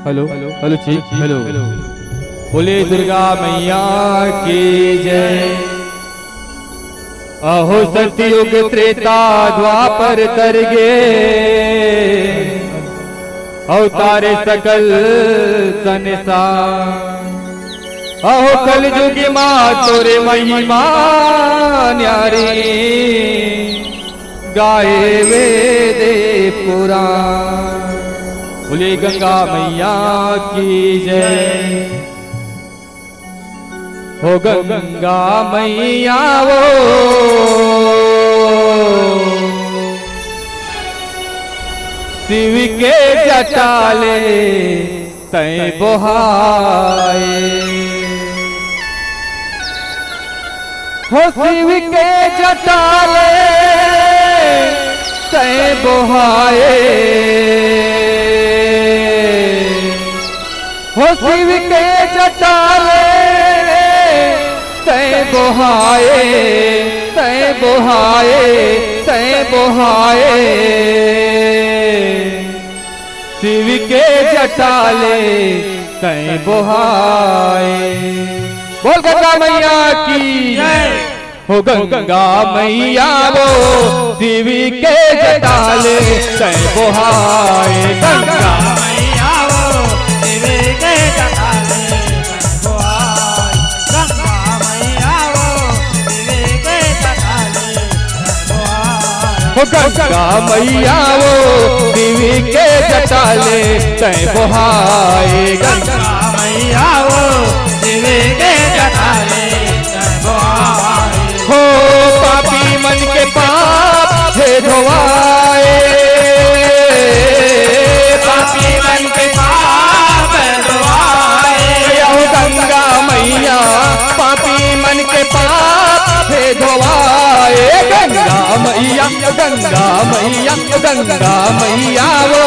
Hello hello जी hello. बोले दुर्गा मैया की जय। अहो सतयुग त्रेता द्वापर तरगे अवतारे सकल संसार। अहो कलयुगी माँ तोरे महिमा न्यारी गाए वेदे पुराण। बोले गंगा मैया की जय। हो गंगा मैया वो शिव के जटाले तै बोहाए। हो शिव के जटाले तै बोहाए। हो शिव के जटाले तै बोहाए तै बोहाए तै बोहाए। शिव के जटाले तै बोहाए। बोल गंगा मैया की जय। हो गंगा मैया वो शिव के जटाले तै बोहाए। गंगा मैया वो शिव के जटाले तै बोहाए। गंगा मैया वो शिव के जटाले तै बोहाए। हो गंगा मैया वो शिव के जटाले तै बोहाए। गंगा मैया वो शिव के जटाले तै बोहाए। हो पापी मन के पाप है धोवाए। पापी मन के पाप धोवाए। हो गंगा मैया पापी मन के पाप है धोवाए। गंगा मैया गंगा मैया गंगा मैया वो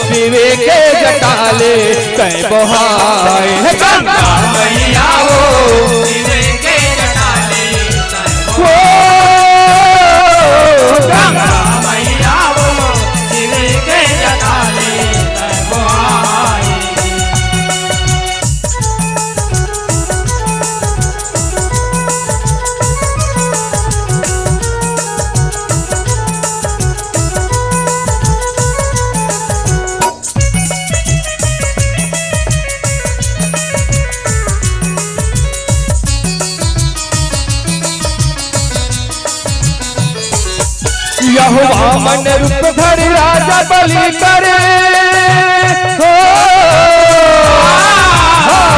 शिव के जटाले तै बोहाए। गंगा मैया वो शिव के जटाले तै गंगा मैया वो शिव के जटाले तै बोहाए। यह वामन रूप धरि राजा बलि करे। हो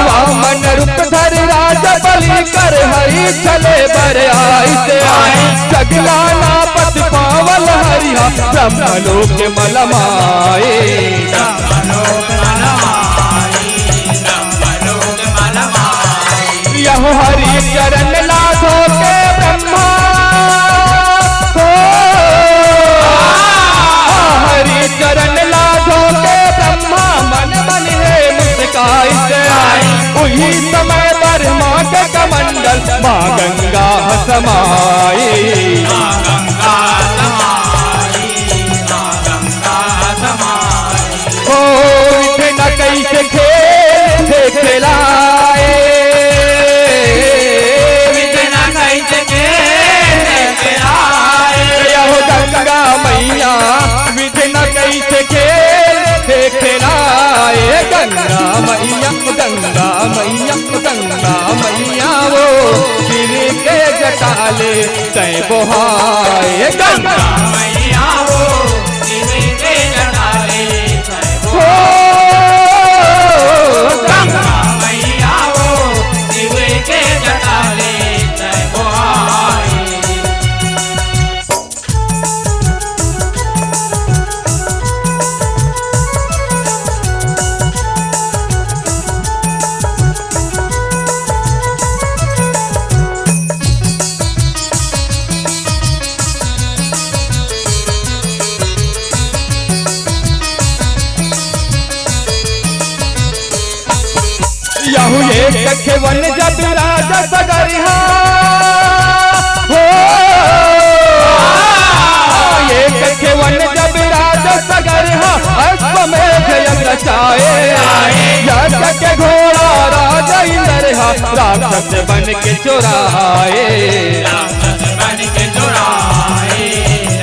वामन रूप धरि राजा बलि कर हरि चले बर आइसे। सगला नापत पावल हरिहा ब्रह्मलोक मलमाए। यह हरि चरण लाधो के ब्रह्मा। हरि चरण लाधो के ब्रह्मा मन मन है मुस्काई। उही समय ब्रह्मा के कमंडल माँ गंगा समाए। हो विघ्न कैसे खेल से खिलाए। विघ्न कैसे खेल से खिलाए। हो गंगा मैया विघ्न कैसे खेल से खिलाए। गंगा मैया गंगा मैया गंगा मैया वो शिव के जटाले तै बोहाए। गंगा मैया वो शिव के जटाले तै गंगा मैया वो शिव के जटाले तै बोहाए। यहू एक खेवन जब राजा सगरिहा। हो एक खेवन जब राजा सगरिहा अश्वमेध यज्ञ रचाए। राक्षस बन के चुराए, राक्षस बन के चुराए,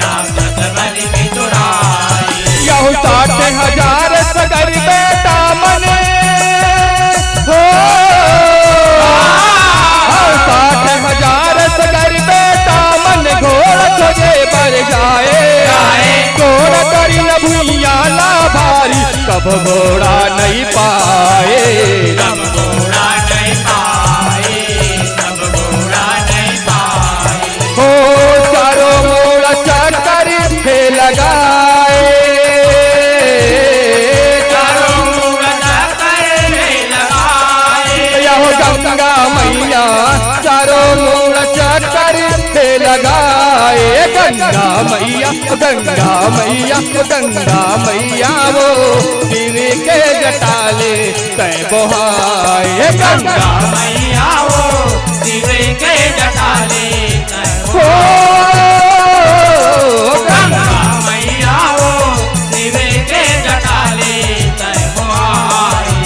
राक्षस बन के चुराए। यहू 60,000 सगर बेटा मने हो, 60,000 सगर बेटा मन घोड़ खोजे पर जाए, घोड़ा करी न भुइया ला भारी कब घोड़ा नहीं पाए, कब घोड़ा नहीं पाए, कब घोड़ा नहीं पाए। हो चारों मोड़ चक्कर थे लगाए, चारों मोड़ चक्कर लगाए। यहो गंगा मैया चारों मोड़ चक्कर थे लगाए, गंगा मैया गंगा मैया गंगा मैया वो शिव के जटाले तय बहाए, गंगा मैया वो शिव के जटाले हो गंगा मैया वो शिव के जटाले तय बहाए।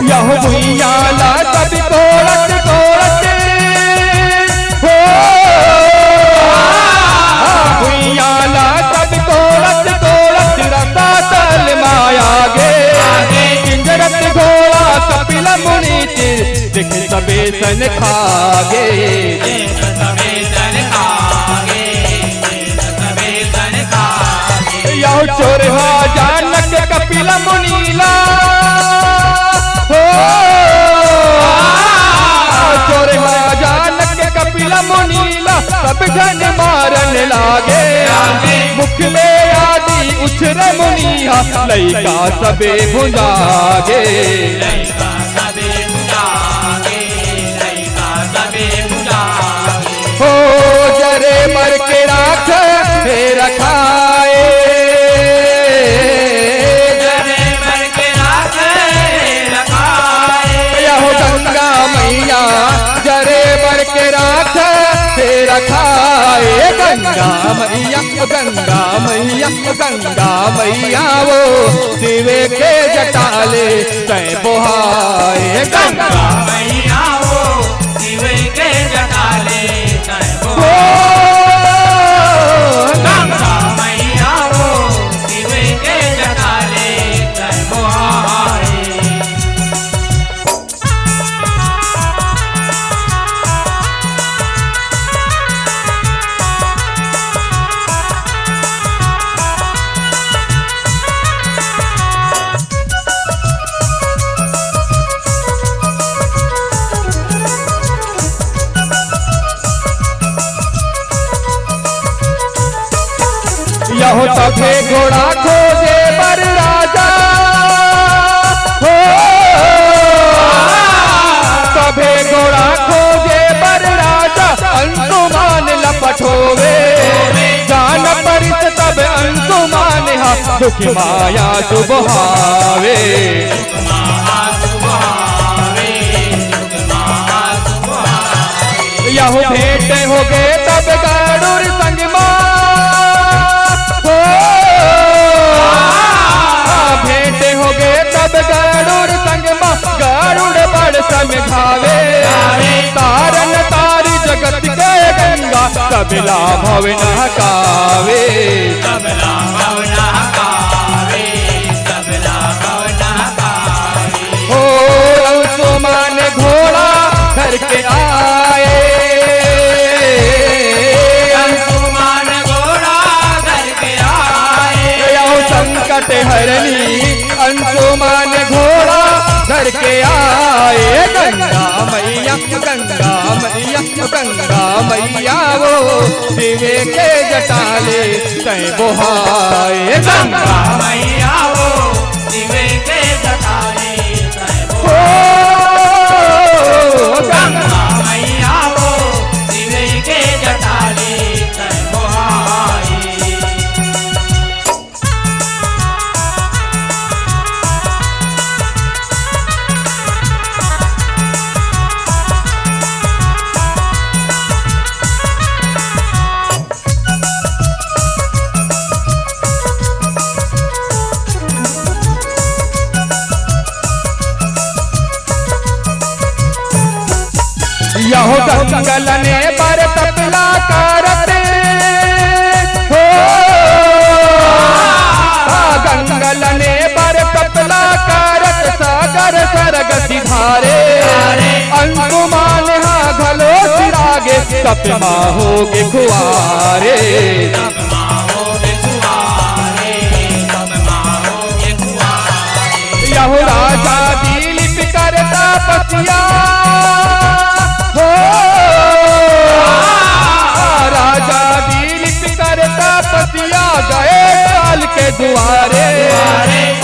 यह भुइया ला तब कोड़त कोड़त हो, भुइया ला तब कोड़त कोड़त रसा तल माया गे, किंजरत घोड़ा कपिल मुनि देख सबे सन खागे, यह चोरहा जानक कपिल मुनीला हो, चोरहा जानक कपिल मुनीला सब जन मारन लागे, मुख में आदि उछर मुनिया लैका सबे भुंजागे, लैका सबे भुजागे, लैका सबे भुजागे। हो जरे मर के राख हे रखाए, जरे मर के राख रखाए। यहो गंगा मैया जरे बर के राख हे रखाए, गंगा मैया गंगा मैया गंगा मैया वो शिव के जटाले तय बहाए, गंगा मैया वो शिव के जटाले तय हो बहाए। गंगा मैया वो शिव के जटाले तय बहाए। यहो तबे घोड़ा खोजे पर राजा हो, तबे घोड़ा खोजे पर राजा अंशुमान लपटोवे, जान परित तब अंशुमान हा दुख माया सुबहावे, यहो भेंट हो गए तब गरुड़ संग हो, भेंट हो गए तब गरुड़ संग गरुड़ बड़ समझावे, तारन तारी जगत के गंगा तबला भवन हकावे, तबला भवन हकावे, तबला भवन हकावे। हो अंशुमान घोड़ा घर के आए, अंशुमान घोड़ा घर के आए। यहो संकट हरनी अंशुमान घोड़ा घर के आए, गंगा मैया गंगा मैया गंगा मैया वो शिव के जटाले तय बहाए, गंगा मैया वो शिव के जटाले तय हो गंगा मैया वो शिव के जटाले तय बहाए। यहो गंगलने पर तपला करत हो, गंगलने पर तपला करत सागर सरग सिधारे, अंकुमान घलो सिरागे तपमा होगे खुआरे। यहो राजा दिलीप करता तपस्या हो, राजा दिलीप करता तपस्या गए काल के दुआरे,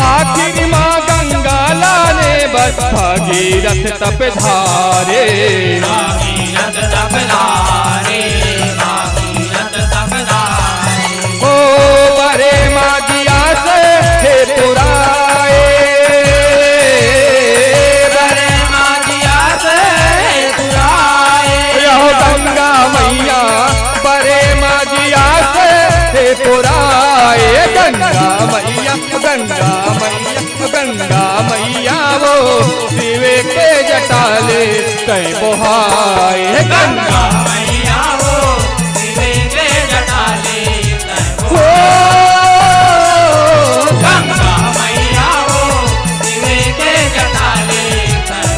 आखिर माँ गंगा लाने बस भागीरथ तप धारे। ओ बरे मागिया से हे पुराए, बरे मागिया से पुराए, यहो गंगा मैया बरे मागिया से हे पुराए। गंगा मैया गंगा मैया गंगा मैया वो शिवे के जटाले कई बोहाए। गंगा मैया वो शिवे के जटाले हो गंगा मैया वो शिवे के जटाले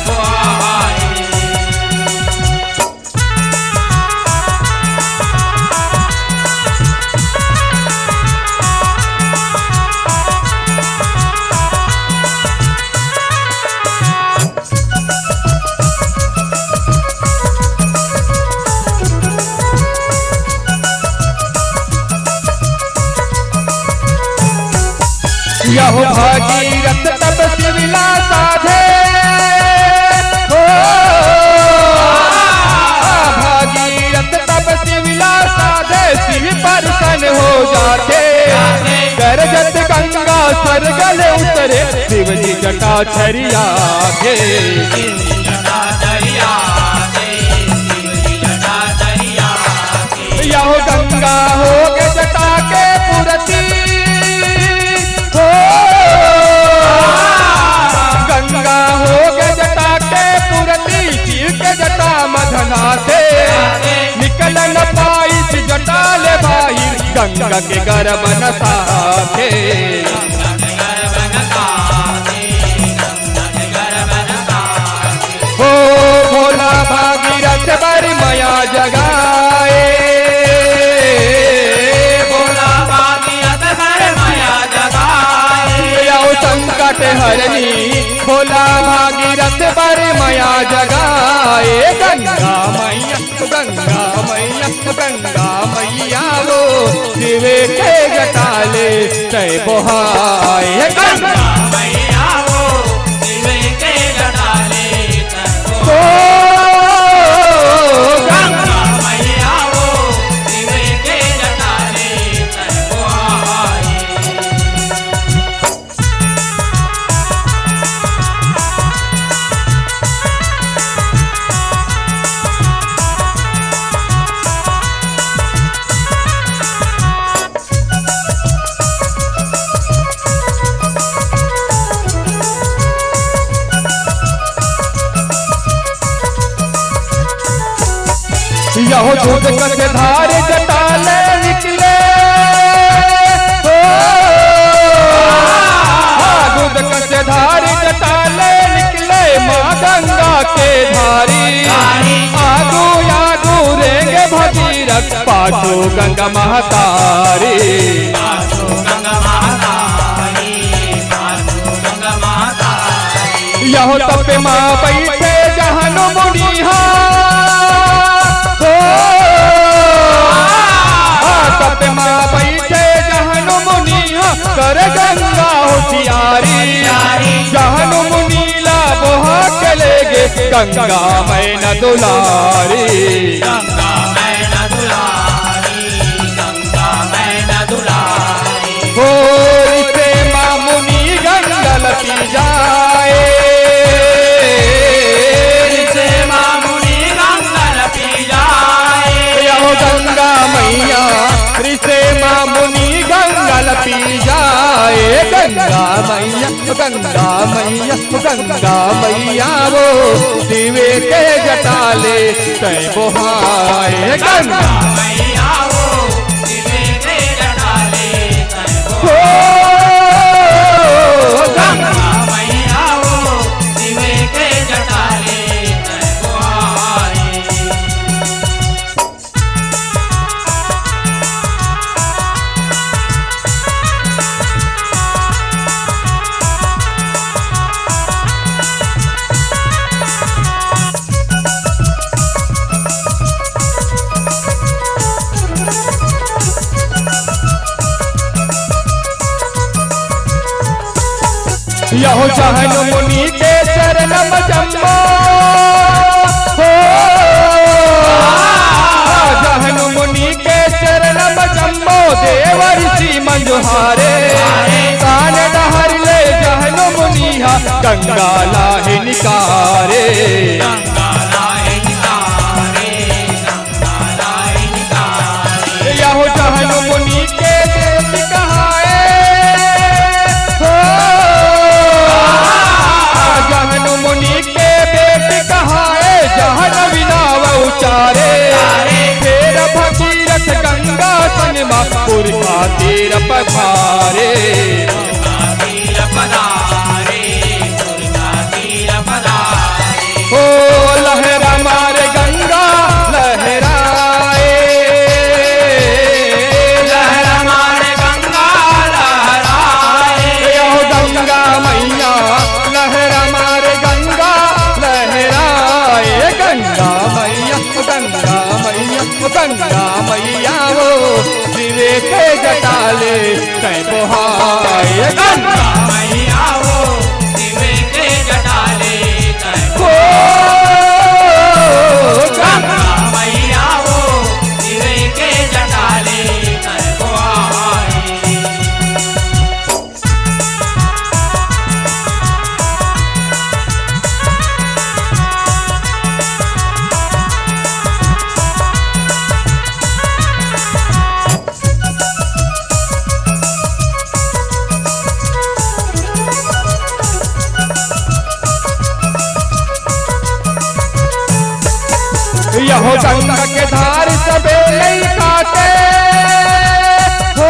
बोहाए। यहो भागीरथ तब शिविला साधे हो, भागीरथ तब शिविला साधे शिव प्रसन्न हो जाते, गरजत गंगा सरगल उतरे शिव जी जटा छरिया के। यहो गंगा हो के जटा के पुरती हो, गंगा हो के जटा के पुरती शिव के जटा मधना से, निकल न पाई जटा ले बाहिर गंगा के गर्भ न साथे। हो भोला भागीरथ बर माया जगाए, भोला भागीरथ बर माया जगाए, यहो संकट हरनी भोला भागीरथ बर माया जगाए। गंगा मैया गंगा मैया गंगा मैया वो शिवे के जटाले कई बोहाए। गंगा मैया वो शिवे के जटाले हो गंगा मैया वो शिवे के जटाले बोहाए। यहो दूध कस धार जटाले निकले हो, दूध कस धार जटाले निकले माँ गंगा के धारी, आगू आगू रेंगे भगीरथ पाछू गंगा महतारी। यहो तप माँ बैठे जहन मुनिहा हो, तप माँ बैठे जहन मुनिहा कर गंगा होशियारी, जहन मुनीला बोहा के लेगे गंगा मैं न दुलारी। गंगा मैं न दुलारी, गंगा मैं न दुलारी, हो इसे माँ मुनि गंगा लपी जाए, इसे माँ मुनि गंगा लपी जाए। यहो गंगा मैया रिसे माँ मुनि गंगा लपी जाए। गंगा मैया गंगा मैया वो दिवे के जटाले तय बोहाए गंगा मैया वो दिवे के जटाले तय गंगा मैया वो दिवे के जटाले तय बोहाए। यहो जहन मुनि के चरणम जम्मो हो जहन मुनि के चरणम जम्मो देव ऋषि मंजुहारे कान डहर ले जहन मुनिहा गंगा लाहि निकारे गंगा लाहि निकारे गंगा लाहि निकारे। यहो जहन मुनि के देव कहाए हो जहन मुनि के बेटी कहाए जहन विनाव उचारे फेर भगीरथ गंगा सनमा पुरखा तीर पधारे तीर पधारे दुर्गा तीर पधारे। हो लहरा मारे गंगा लहराए लहरा मारे गंगा लहराए। यहो गंगा मैया लहरा मारे गंगा लहराए गंगा मैया मैया वो दिवे के जटाले तय बोहाए गंगा मैया वो दिवे के जटाले तय गंगा मैया वो दिवे के जटाले तय बोहाए। यहो गंगा के धार सबे नहीं काटे हो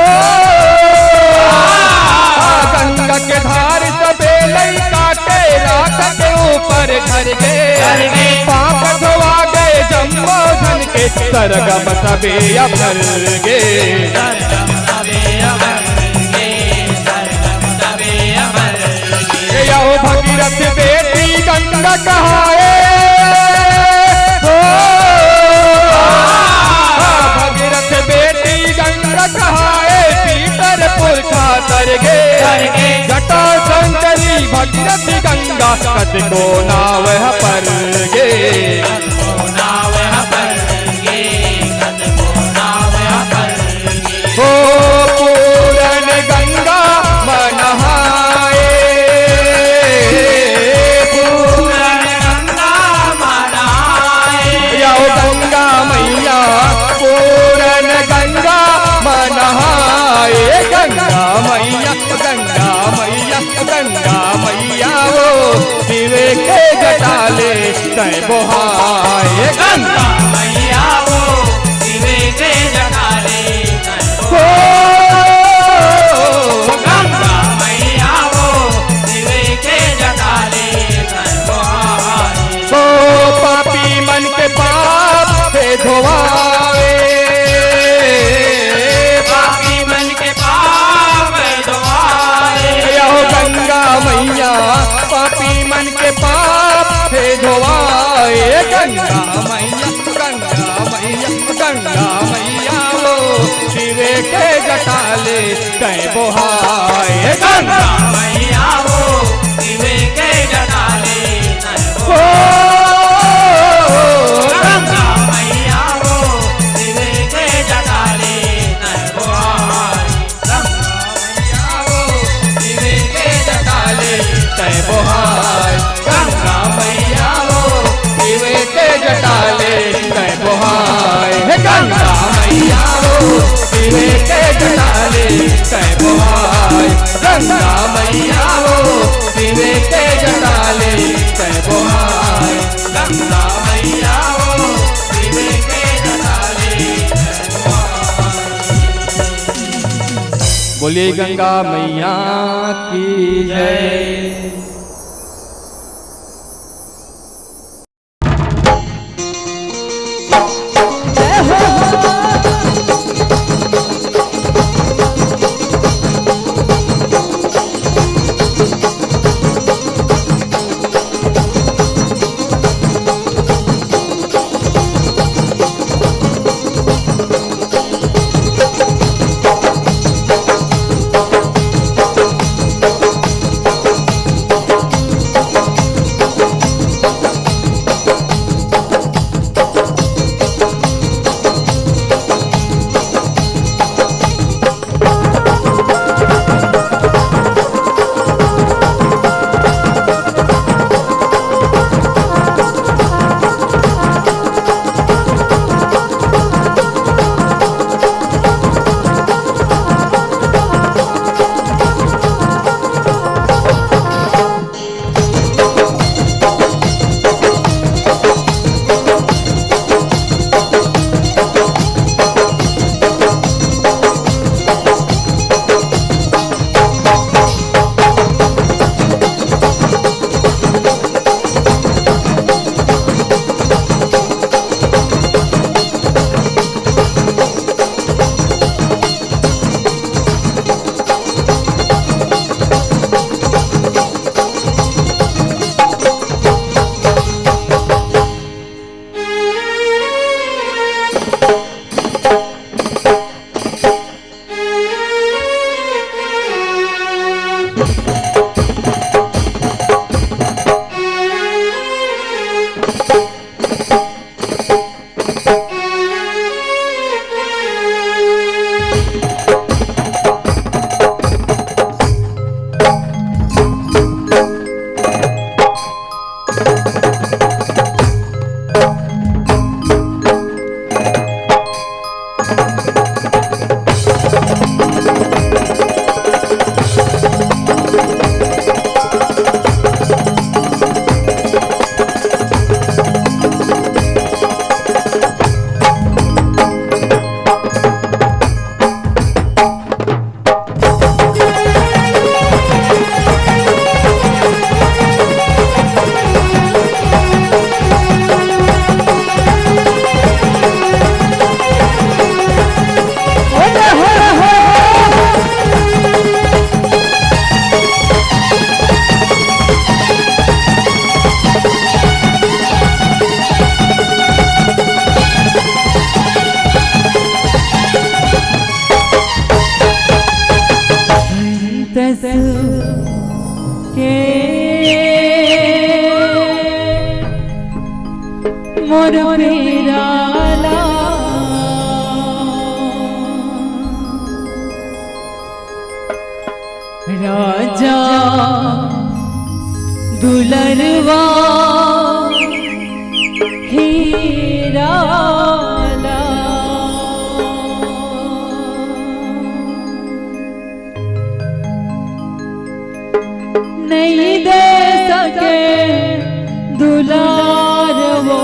गंगा के धार सबे नहीं काटे राख के ऊपर घर गए पाप धोआ गए जम्मो धन के सरगम सबे अभर गे सरगम सबे अमर गे सरगम सबे अमर गे। यहो भगीरथ बेटी गंगा कहाए हो भगीरथ बेटी गंगा कहाए पीतर पुरखा तरगे जटा शंकरी भगीरथ गंगा कद को नाव पर गे नाव पर गे कद को नाव पर गे। हो पूरन गंगा मनहाए पूरन गंगा मनाए। यहो गंगा मैया पूरन गंगा मनहाए गंगा मैया वो दिवे के जटाले तय बोहाए गंगा मैया वो दिवे के जटाले तय हो गंगा मैया वो दिवे के जटाले तय बोहाए। हो पापी मन के पाप से धोवाए पापी मन के पाप धोआए। यहो गंगा मैया पापी मन के पाप से धोवाए गंगा मैया वो दिवे के जटाले तय बोहाए गंगा मैया वो दिवे के जटाले तय हो गंगा मैया वो दिवे के जटाले तय बोहाए। मैया वो दिवे के जटाले तय बोहाए गंगा मैया वो दिवे के जटाले तय बोहाए गंगा मैया वो दिवे के जटाले तय बोहाए गंगा मैया वो डाले जय बोहाय गंगा मैया हो शिव के जटाले जय बोहाय। बोलिए गंगा मैया की जय। मोर पेराला राजा दुलरवा हीराला नहीं दे सके दुलार वो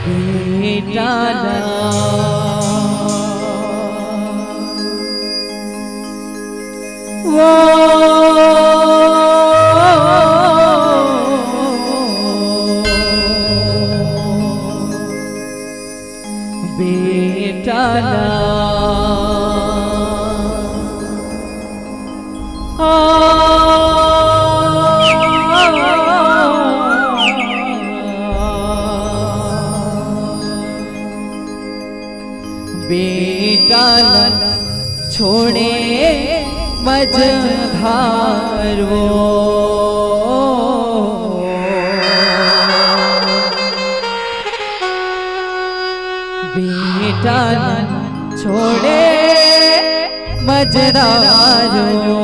बेटा वो बेटा बेटा छोड़े मझधार वो बेटा छोड़े मझधार वो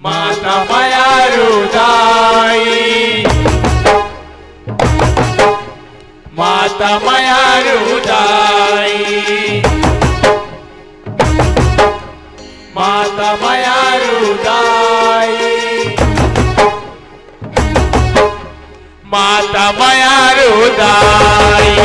माता माया रुदाई, माता माया रुदाई, माता माया रुदाई, माता माया रुदाई।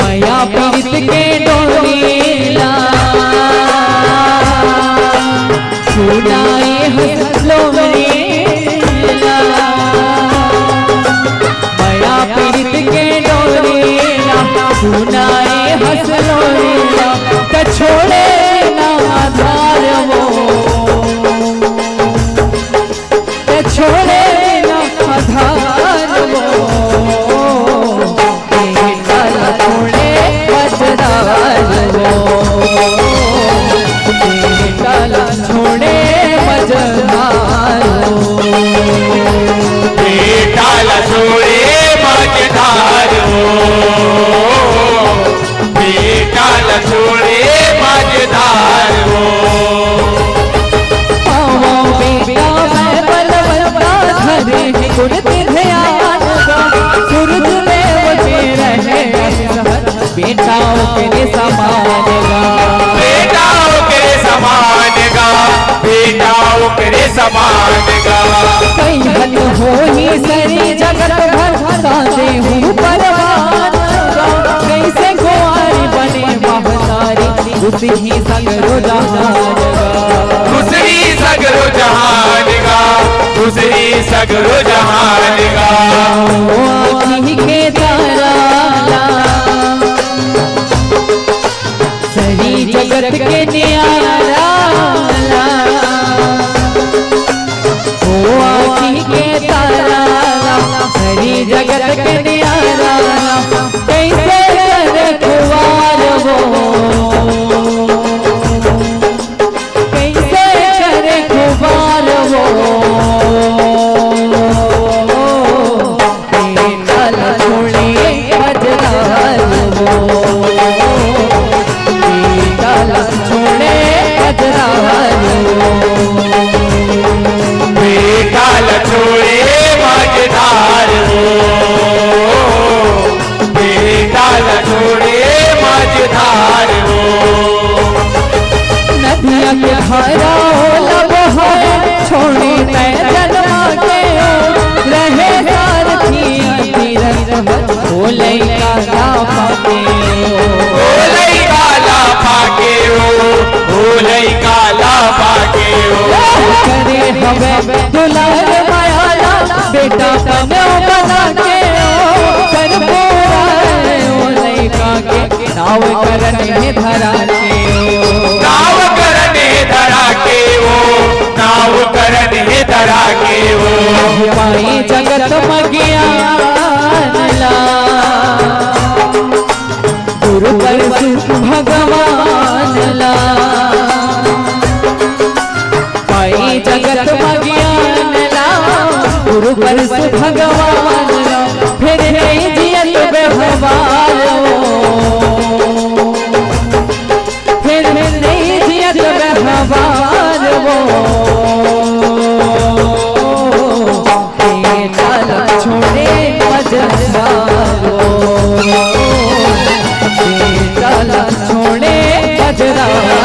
मया पीत के डोरीला सुनाए हसलो मेला मया पीत के डोरीला सुनाए हसलो मेला छोड़े ना सगरो जहान गा आँखी के तारा सही जगत के न्यारा ओ आँखी के तारा सही जगत के न्यारा कैसे रखवार वो कैसे रखवार वो बेटाल छोड़े अजरार वो बेटाल छोड़े अजरार वो बेटाल छोड़े मझधार हो बेटाल छोड़े मझधार हो नदिया के हरा लब है छोड़े मैं जन्मा के रहे सारथी तीरथ बोले काला पाके ओलई काला फाके ओलई काला फाके करे हवे दुलार मायाला बेटा तने बना के कर बोले काके नाव करने धरा के नाव करने धरा के नाव करने धरा के पाई जगत मज्ञानला गुरु परशु भगवान ला पाई जगत मज्ञानला गुरु परशु भगवान ला फिर नहीं जियत व्यवहार फिर नहीं जियत व्यवहार वो बेटाल छोड़े मझधारो बेटाल छोड़े मझधारो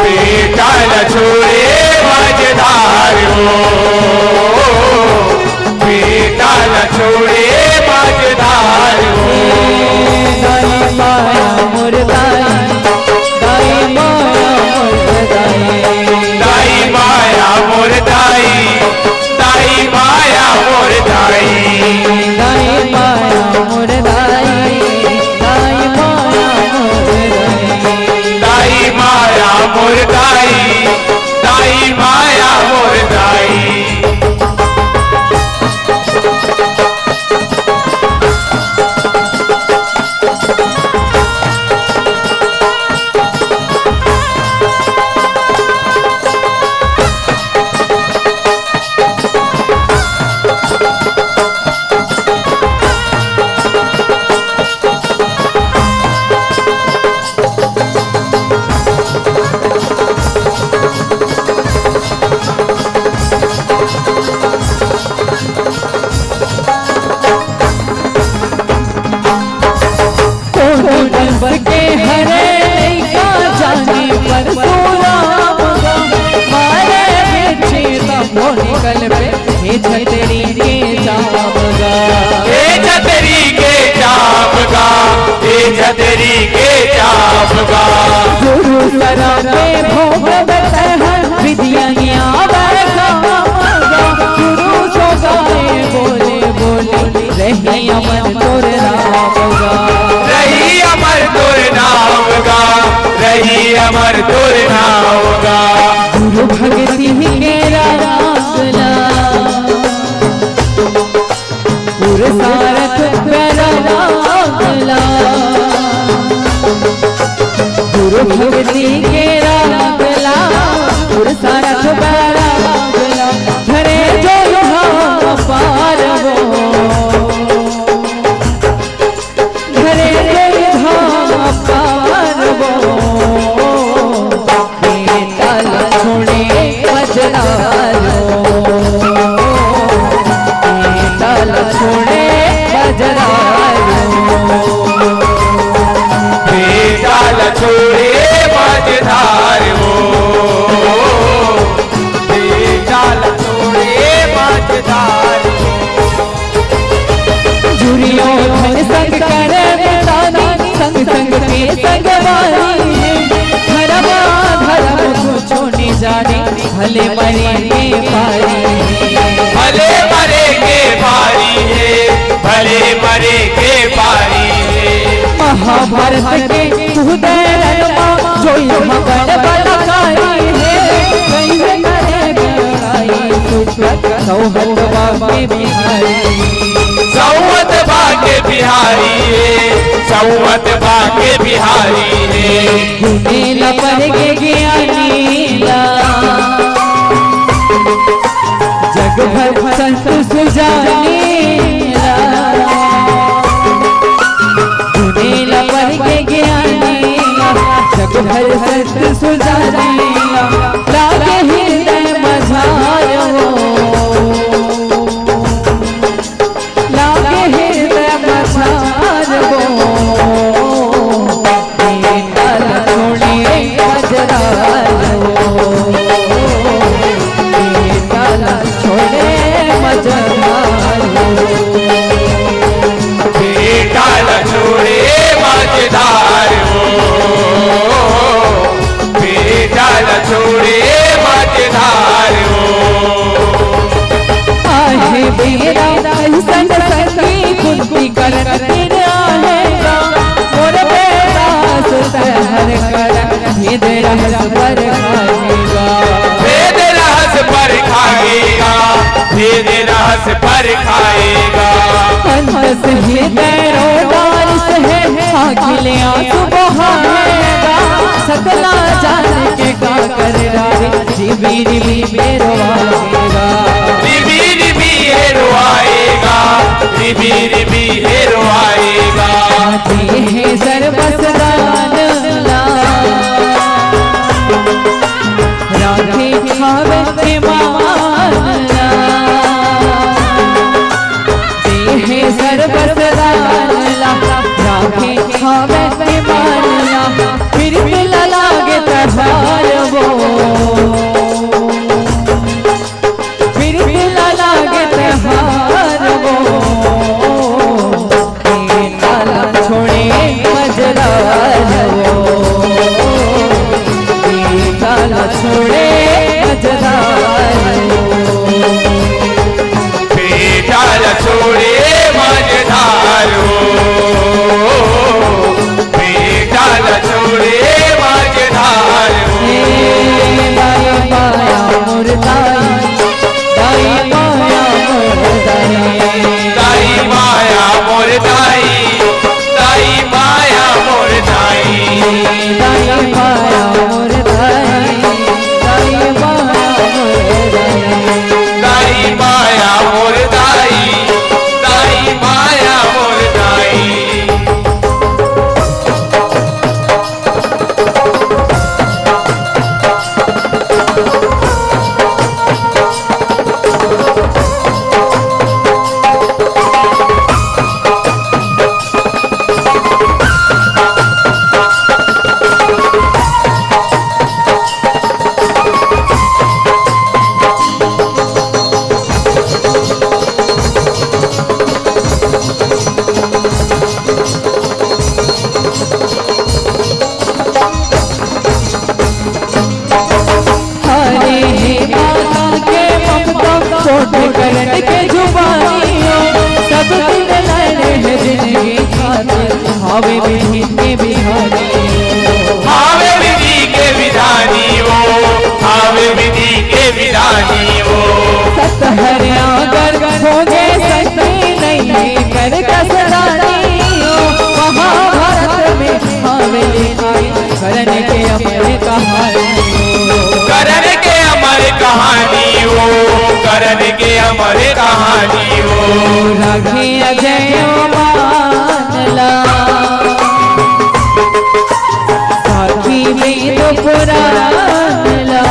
बेटाल छोड़े मझधार हो बेटाल छोड़े मझधार हो दाई माया मुर्दाई दाई माया मुर्दाई दाई माया मोर दाई दाई माया मोर दाई दाई माया मुर्दाई दाई माया मुर्दाई दाई माया मोर दाई दाई माया मोर दाई के हरे का जाने पर सोराम मारे बेचे तबो निकल पे हे छतरी के जामगा हे छतरी के चापगा हे छतरी के चापगा गुरु सरा पे भोग बतहर विद्या बैठा गुरु सो गाए बोले बोले रही अमर तोर रामगा रही अमर तुर नाम गा रही अमर तुर नाम गा गुरु भक्ति के रागला गुरु सारथ रागला गुरु भक्ति के रागला गुरु सारथ रागला धरे जो पार वो धरे जो पार वो बेटाल छोड़े मझधारो बेटाल छोड़े मझधारो बेटाल छोड़े मझधार हो बेटाल छोड़े मझधार हो जुरियो धन संग करे दानी संग संग के संग वाली धर्म धर्म को छोड़ने जाने भले मरेंगे भारी भले मरे के भारी है, भले मरे के भारी है। महाभारत के हृदय रमा जो मगन बलकारी है कहीं करे गड़ाई सुखद सौहद बाबे बिहारी सौवत भाग्य बिहारी है, सौवत भाग्य बिहारी है। गुनेला पर के ज्ञानीला जग भर संत सुजानीला गुनेला पर के ज्ञानीला जग भर संत सुजानीला लागे हृदय मझार हो लागे हृदय मझार हो बेटा छोड़े मजदार हो बेटा छोड़े मजदार हो बेटा छोड़े मजेदार हो, बेटा छोड़े मजेदार हो। आहे बेरा संग संगी कुंती करन तेरा है मोर बेटा सुतहर कर भेद रहस पर खाएगा भेद रहस पर खाएगा, भेद रहस पर खाएगा। अंत से हृदय रोदार से है आखिले आंसू बहाएगा सकला जान के का कर डाले जीवी जीवी बेरवाएगा रिबी रिबी हेरो आएगा, रिबी रिबी हेरो आएगा। आते हैं सर्वसदान राधे खावे ईमान देहे सर्वसदान राधे खावे ईमान फिर मिला लागे तहार वो फिर मिला लागे तहार वो बेटा छोड़े मजदार वो बेटा छोड़े मजदार वो बेटा छोड़े मजेदार हो, बेटा छोड़े मजेदार हो। दाई माया मुर्दाई दाई माया मुर्दाई दाई माया मोर दाई, दाई माया मोर दाई। दाई माया मुर्दाई दाई माया मुर्दाई दाई माया मोर दाई, दाई माया मोर दाई। हरे हे माता के ममता छोटे करन के जुबानियों सब दिन लड़े हैं जिंदगी खातिर हावे विधि के बिहारी हावे विधि के विधानी हो, हावे विधि के विधानी हो। सतहर आगर खोजे सकती नहीं कर कसरानियों महाभारत में हावे लिखाई करन के अमर कहानी करण के अमर कहानी हो, करण के अमर कहानी हो। राघे अजय मानला साखी वेद पुराणला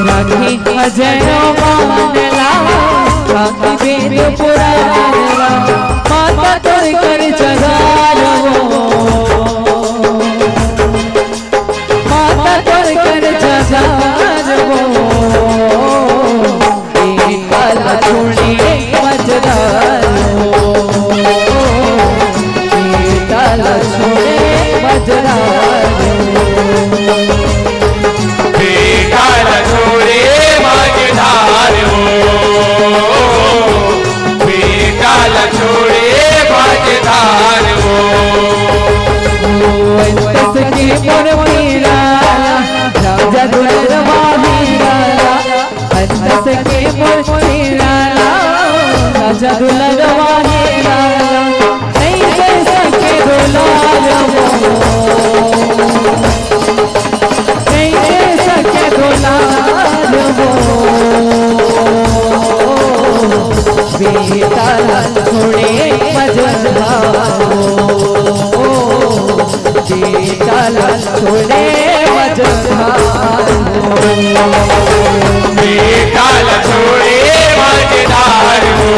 राघे अजय मानला साखी वेद पुराणला माता तोर कर जगार वो माता तोर कर जगार वो बेटा छोड़े मजदार हो बेटा छोड़े मजदार हो मोहे लाला राजा दुलरवा हे लाला नहीं दे सके दुलार नहीं दे सके दुलार बेटा छोड़े मझधारो बेटा छोड़े मझधारो बेटा छोड़े मझधार हो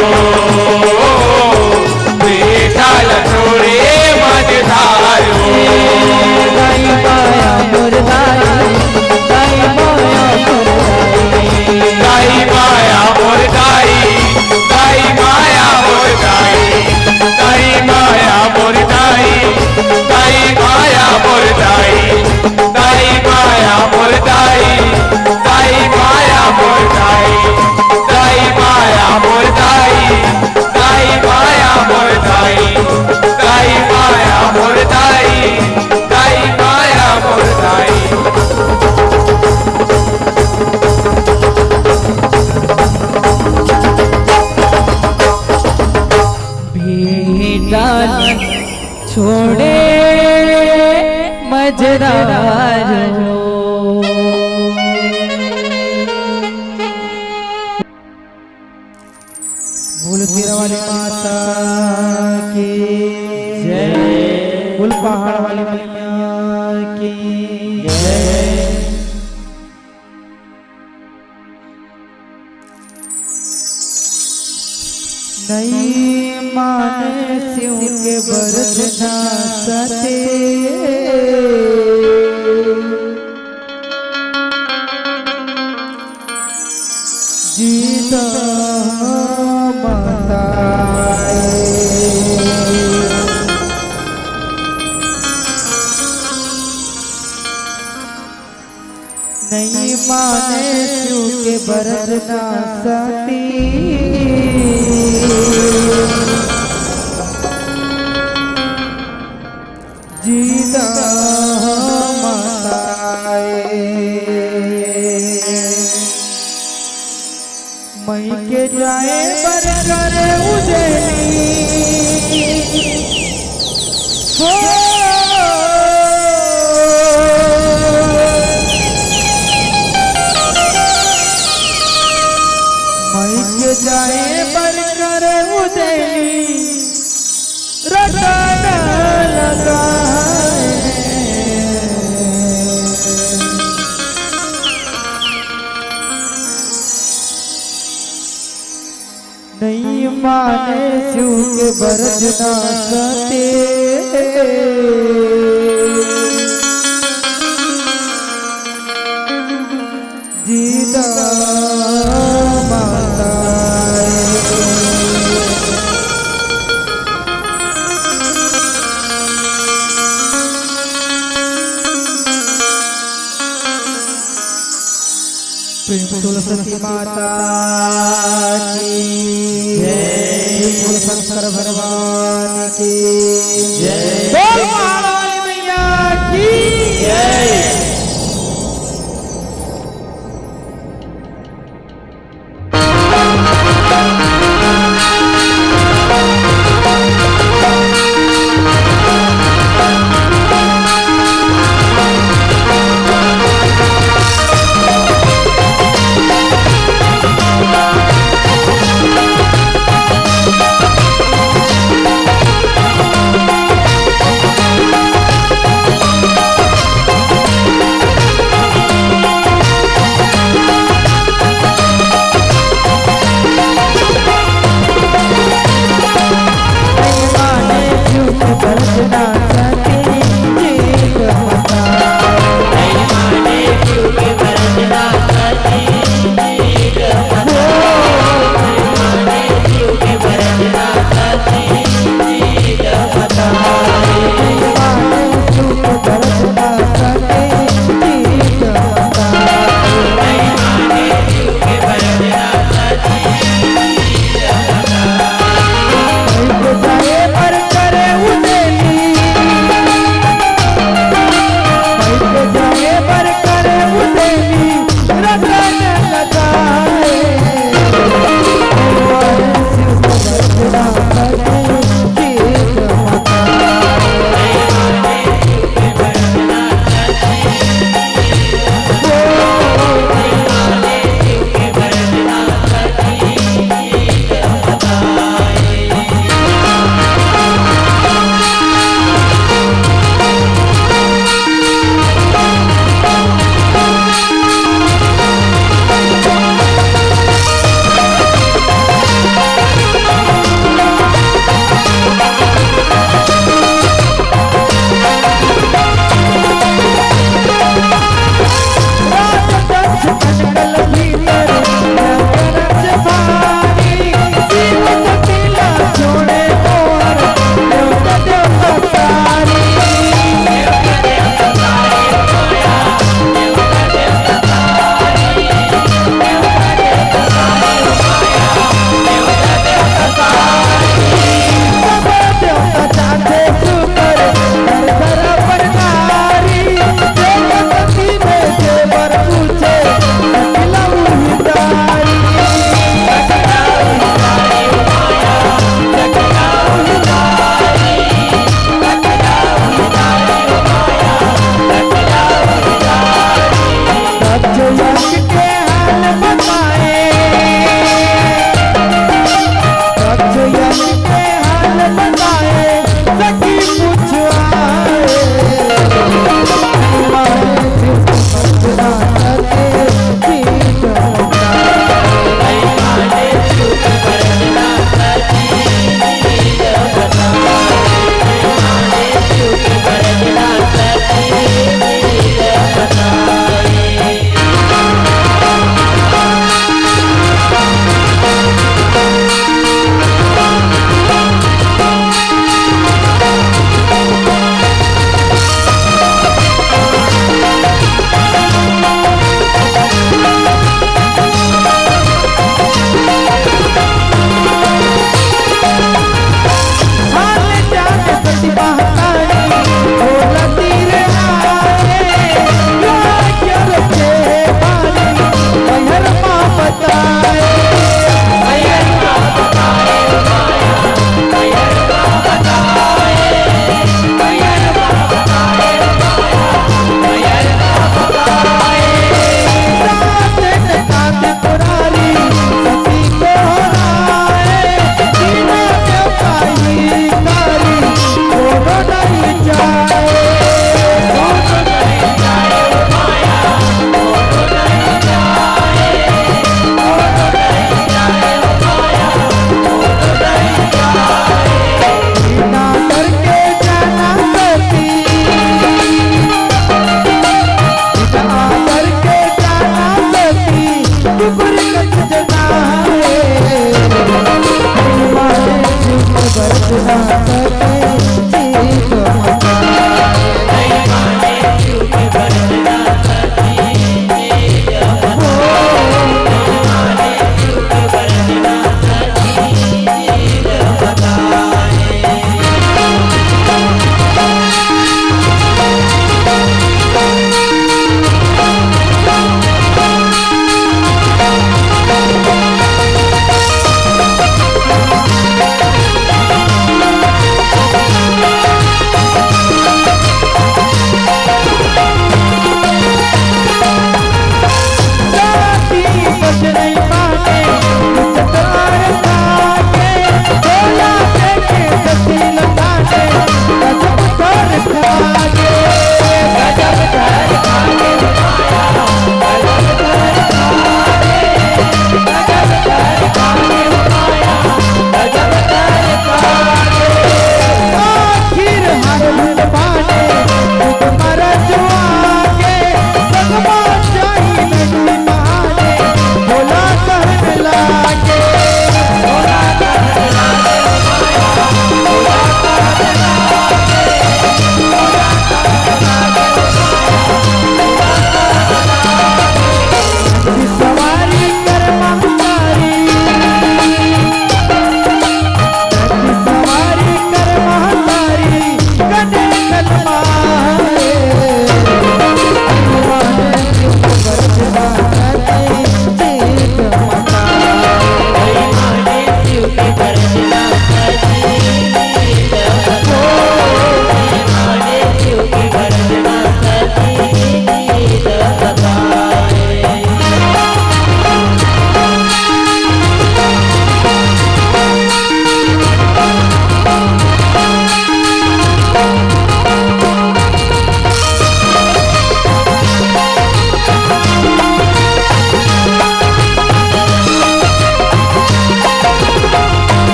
बेटा छोड़े मझधार हो दाई माया मुर्दाई दाई माया मुर्दाई दाई माया मुर्दाई दाई माया मुर्दाई दाई माया मुर्दाई दाई माया मुर्दाई दाई माया मुर्दाई दाई माया मुर्दाई दाई माया मुर्दाई दाई माया मुर्दाई दाई माया मुर्दाई दाई माया मुर्दाई बेटा छोड़े मझधारो बोल तेरा वाली माता की जय बोल पहाड़ वाली मैया की जय नहीं माने शिव के बरतना सते जीता माता नहीं माने शिव के बरतना सती जीता माताए मई के जाए बर करे उजली हो मई के जाए बर करे उजली रतन लगाए नहीं माने शिव के बरजना सते जीता माता तुलसी माता की जय बोल शंकर भगवान की जय बोल महारानी मैया की जय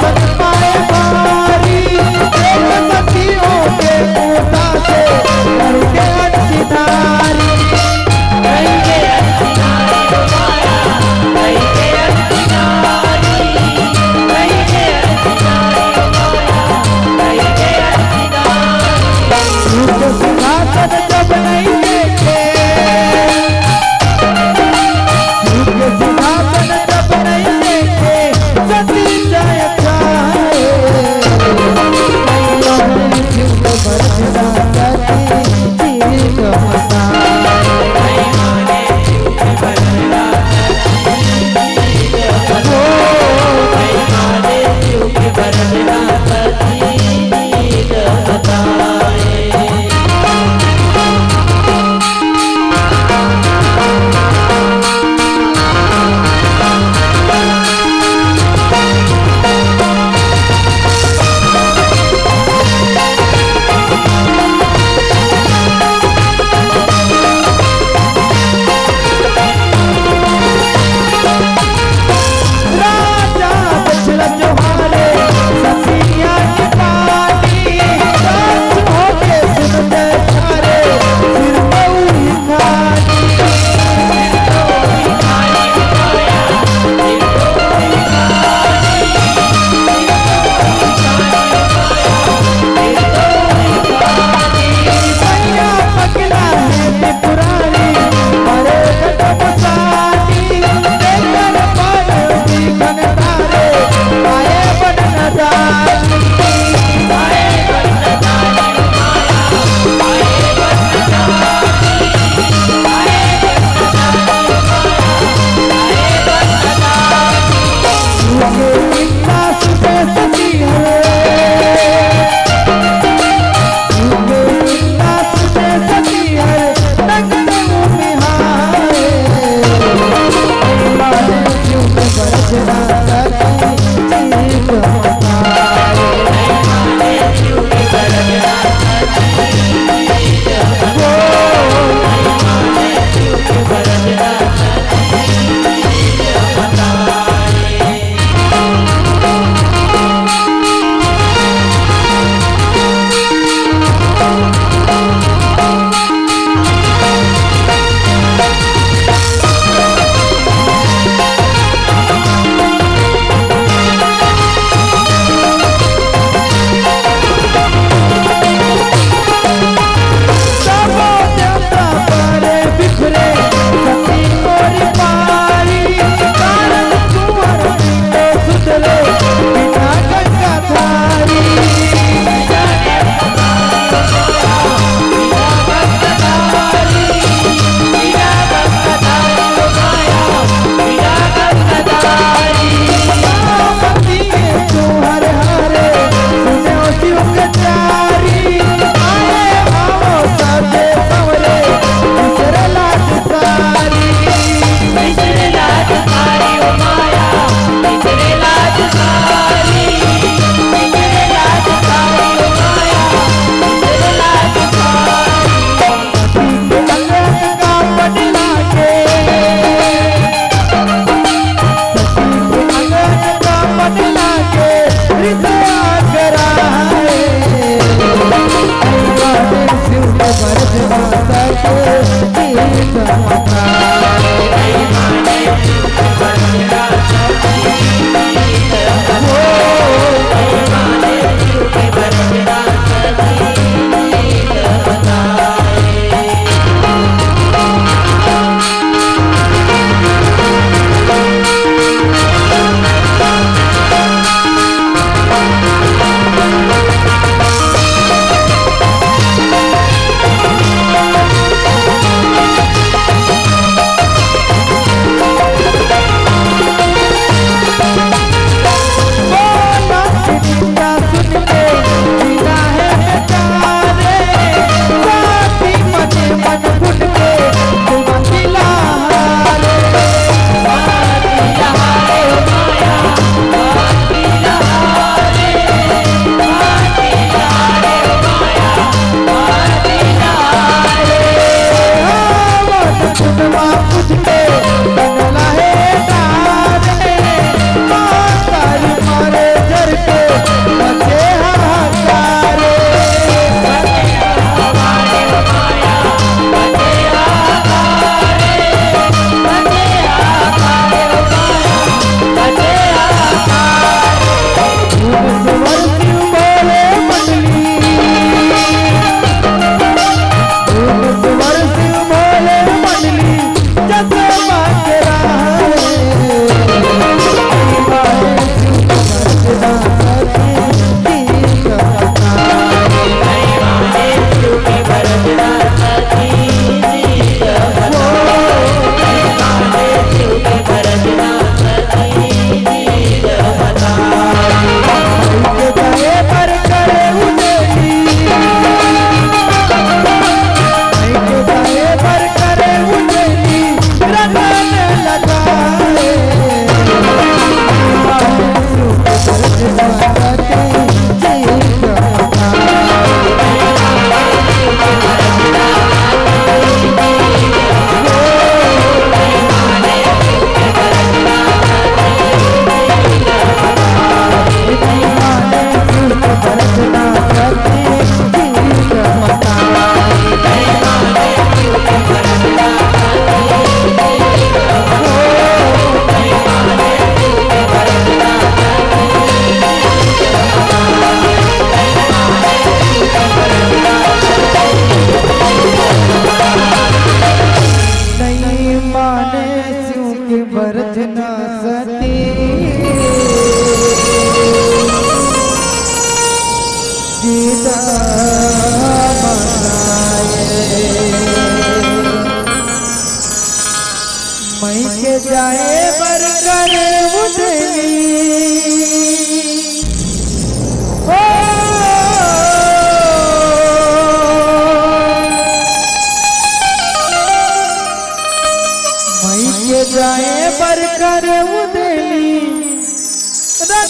बन पाए बारी एक सखियों के कोटा से करके अच्छी नारी कहिए अच्छी नारी माया कहिए अच्छी नारी कहिए अच्छी नारी माया कहिए अच्छी नारी रूप सिंहासन जब नहीं देखे रूप सिंहासन जब नहीं देखे सती जय चाहे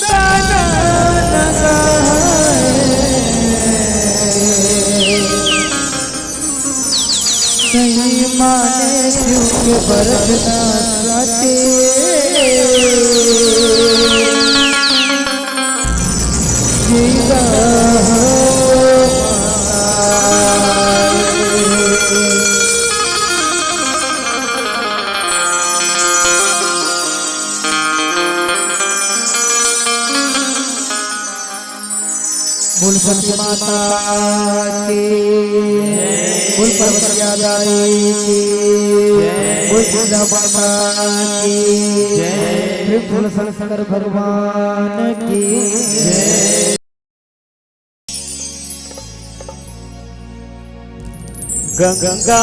गाना लगा नहीं माने क्योंकि बरतना चाहते जीवा मूलपति माता की मूल पर्वतिया दाई की मूल बुद्धा माता की फूल शंकर भगवान की गंगा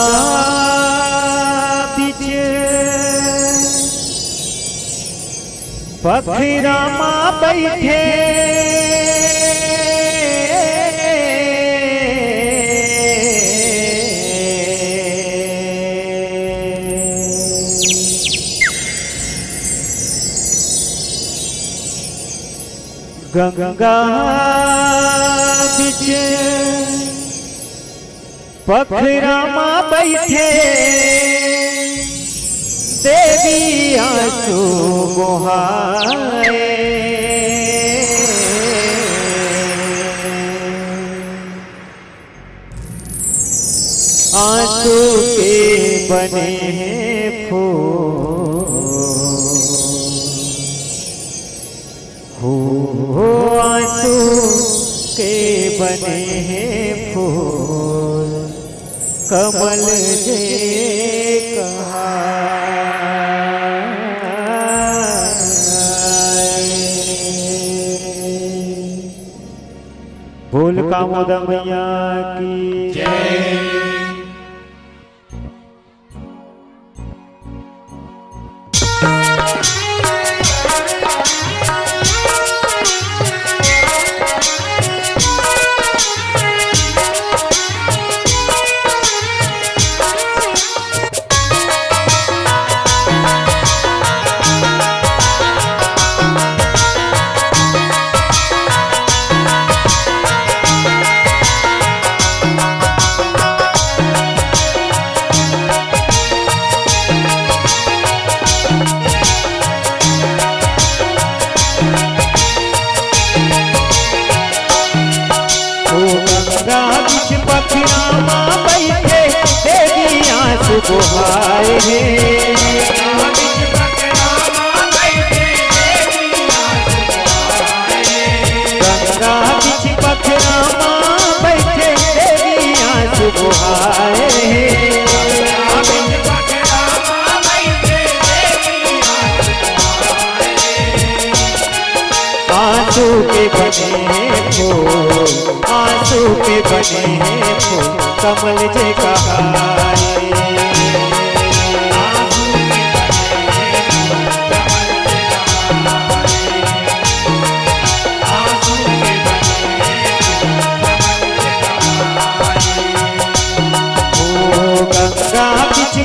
बीच पखीरा माँ बैठे गंगा बीच पखरा माँ बैठे देवी आंसू बहाए आंसू के बने हैं फूल हो आंसू के बने हैं फूल कमल जे कहा बोल कामोदा मैया की जय। बुहाए गंगा बिच पखरा माँ बैठे देवी आंसू बुहाए आंसू के बने हैं फूल आंसू के बने हैं फूल कमल जे कहाए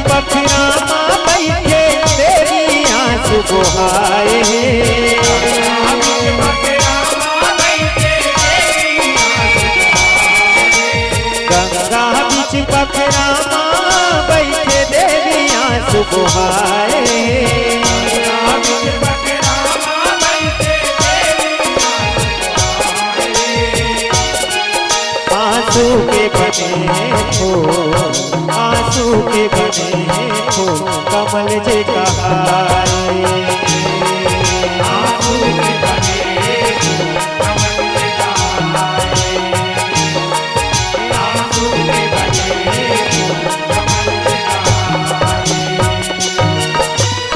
पखरा माँ बैठे तेरी आंसू बहाए गंगा बीच पखरा माँ बैठे देवी आंसू बहाए आंसू के बने फूल आंसू के बने फूल कमल जे कहाए आंसू के बने फूल कमल जे कहाए आंसू के बने फूल कमल जे कहाए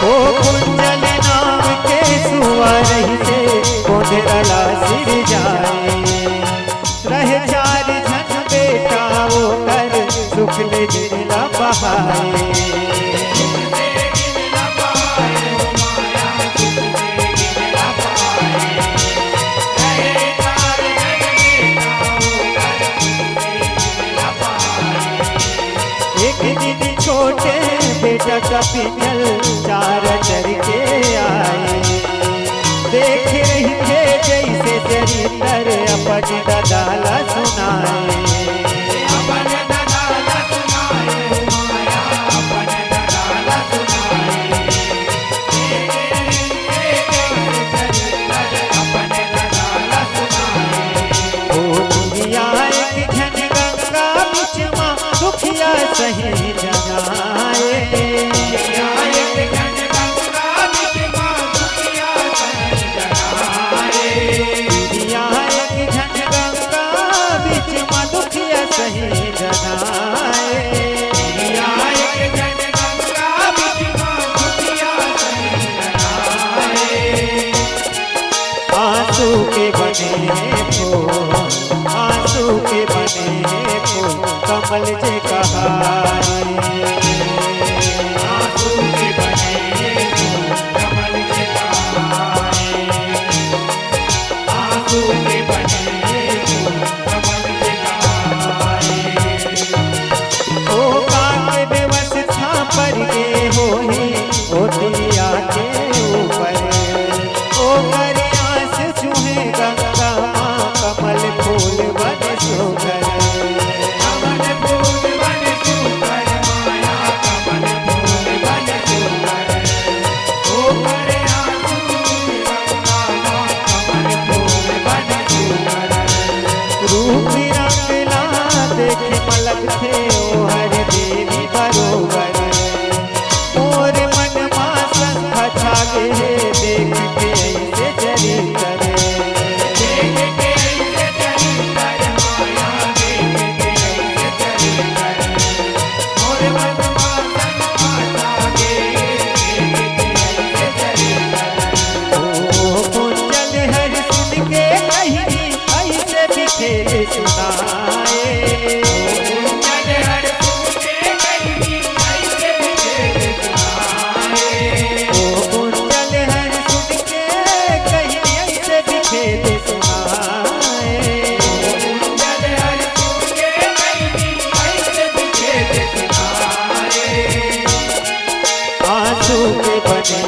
ओ कुंजल नाम के सुवारही से कोंडला सिर जाए रहे चार झन बेटा वो कर सुख ले दिला बहाए एक दिन छोटे बेटा का पिंजल चार चर के आए देख रही थे भीतर अपन ददाला सुनाए। दुखिया सही जनाए, दुनिया एक झन गंगा बीच में दुखिया सही जनाए। आंसू के बने फूल, आंसू के बने फूल कमल जे कहाए। आंसू के बने फूल कमल जे कहाए। आंसू के बने फूल कमल जे कहाए। ओ काके व्यवस्था पर के होई ओ दिया के ऊपर, ओ करे आंस चूहे गंगा माँ कमल फूल बने सोगर। रूप रंगला देखे मलक थे ओ हर देवी बरोबर, मोर मन मां संख छागे देख के ऐसे जरी करे। देख के ऐसे जरी कर माया, देख के ऐसे जरी कर, मोर मन मां संख छागे देख के ऐसे जरी कर। ओ कुंजल हर सुन के कहीं ऐसे बिखेर सुनाए। कुंजल हर सुन के कहीं ऐसे बिखेर सुनाए। ओ कुंजल हर सुन के कहीं ऐसे बिखेर सुनाए। कुंजल हर सुन के कहीं ऐसे बिखेर सुनाए। आंसू के बने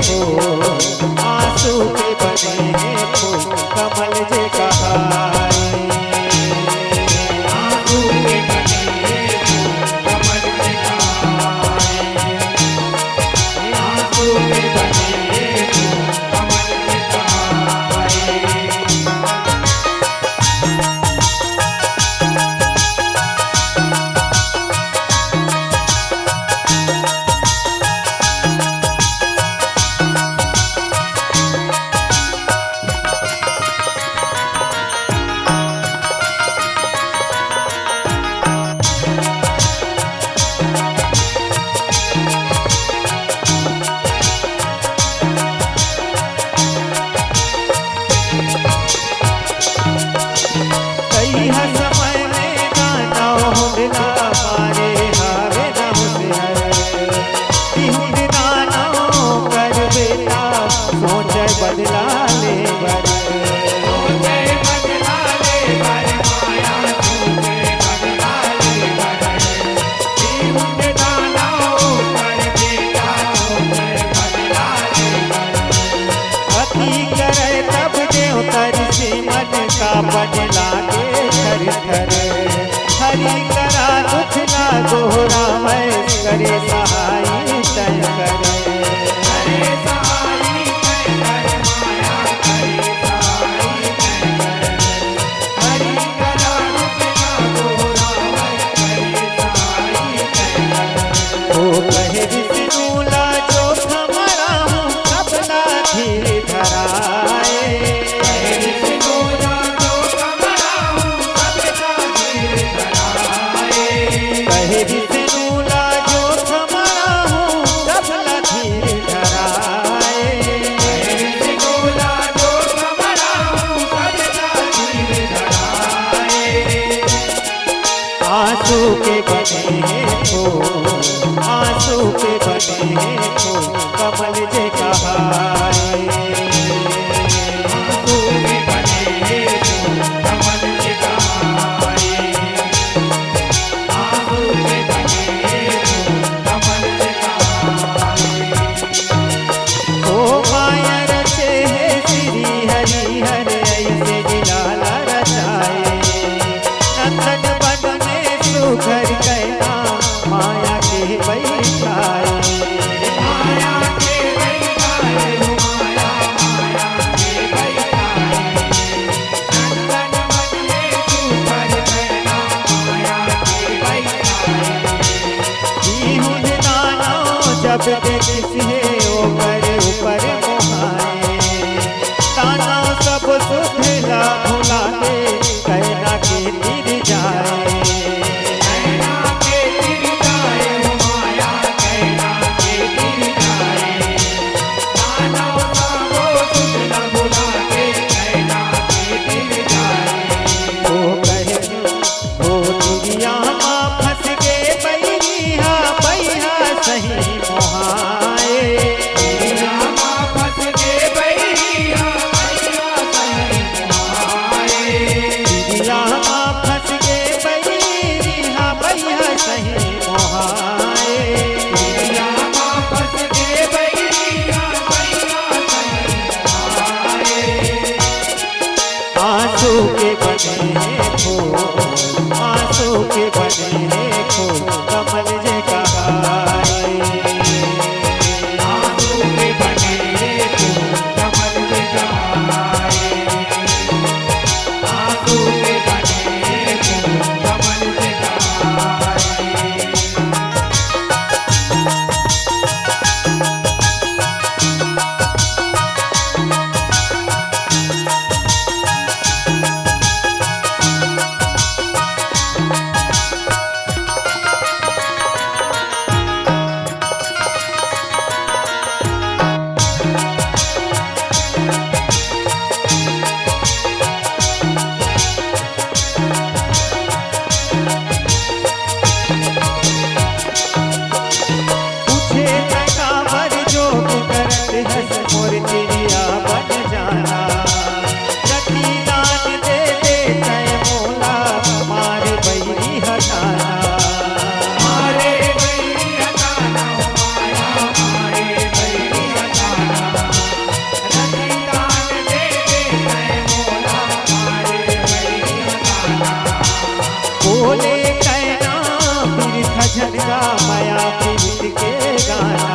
फूल, आंसू के बने फूल कमल जे कहाए। आंसू के बने फूल कमल जे कहाए। आंसू के बने फूल कमल जे कहाए। कई समय में गाना हुंडला मारे हावे न हुंडर, हुंड गाना कर बेटा सोच बदला ले बर। सोच बदला ले बर माया, सोच बदला ले बर। हुंड गाना कर बेटा सोच बदला ले बर। अति करे तब देव कर से मन का बदला के थर थर। हरि करा दुख ना दोहरा मैं करे सहाय तय कर। करे सहाय तय कर माया, करे सहाय तय कर। हरि करा दुख ना दोहरा मैं करे सहाय तय कर। ओ कहे विष्णु ला जो खमरा हूँ अपना धीर धराए। कहे विष्णु ला जो खमरा हूँ सबला धीर धराए। विष्णु ला जो खमरा हूँ सबला धीर धराए। आंसू के बने फूल, आंसू के बने फूल कमल जे कहाए। आंसू के बने फूल कमल जे कहाए। आंसू के बने फूल कमल जे कहाए। ओ माया रचे है श्री हरि हर ऐसे जब देखी है ओकर ऊपर मोहाए ताना सब सुधेला भुला दे कहना के तिर जाए आंसू के बने फूल आंसू के बने फूल कमल जे कहाए आंसू के बने फूल कमल जे कहाए आंसू के बने फूल कमल जे कहाए बोले कहना फिर खजनगा माया पीत के गाना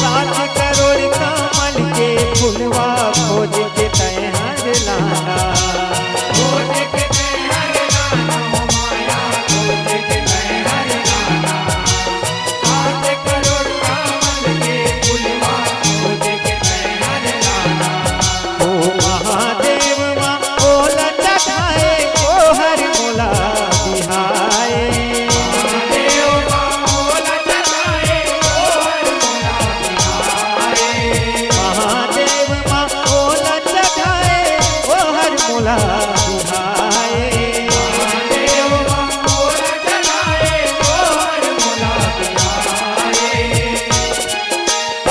7 करोड़ कमल के फुलवा खोज के तैहर लाना खोज के तैहर लाना माया खोज के तैहर लाना 7 करोड़ कमल के फुलवा खोज के तैहर लाना ओ महादेव माँ बोला चढ़ाए ओ हर मोला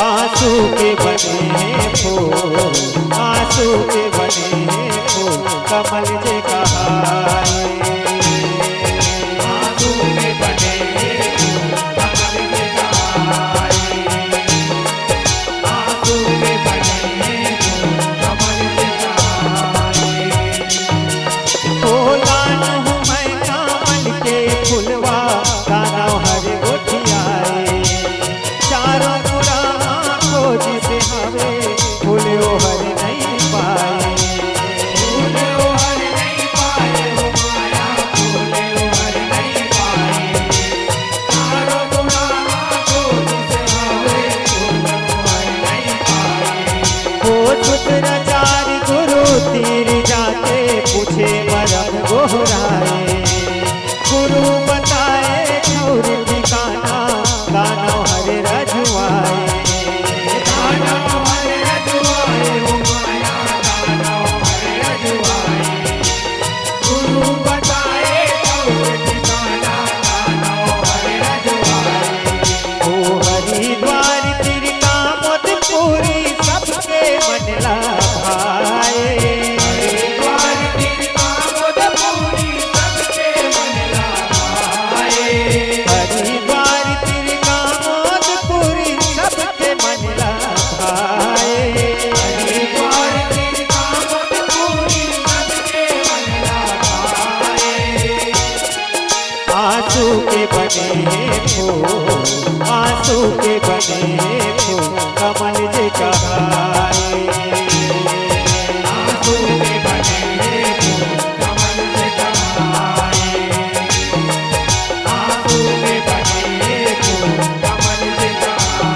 आंसू के बने फूल आंसू के बने फूल कमल जे कहाए आंसू के बने फूल कमल जे कहाए आंसू के बने फूल कमल जे कहाए फूलान हूँ मैं कमल के फुलवा दाना हर गोठियाए चारों जिसे हवे फूले हर नहीं पाए फूले हर नहीं पाए हो माया फूले हर नहीं पाए चारों गुणाना को जिसे हवे फूले हर नहीं पाए हो शुक्राचार्य गुरु तीर जाते पूछे मरम गोहराए गुरु बताए ठौर ठिकाना दानव हर रजुआए आंसू के बने फूल आंसू के बने फूल कमल जे कहाए आंसू के बने फूल कमल जे कहाए आंसू के बने फूल कमल जे कहाए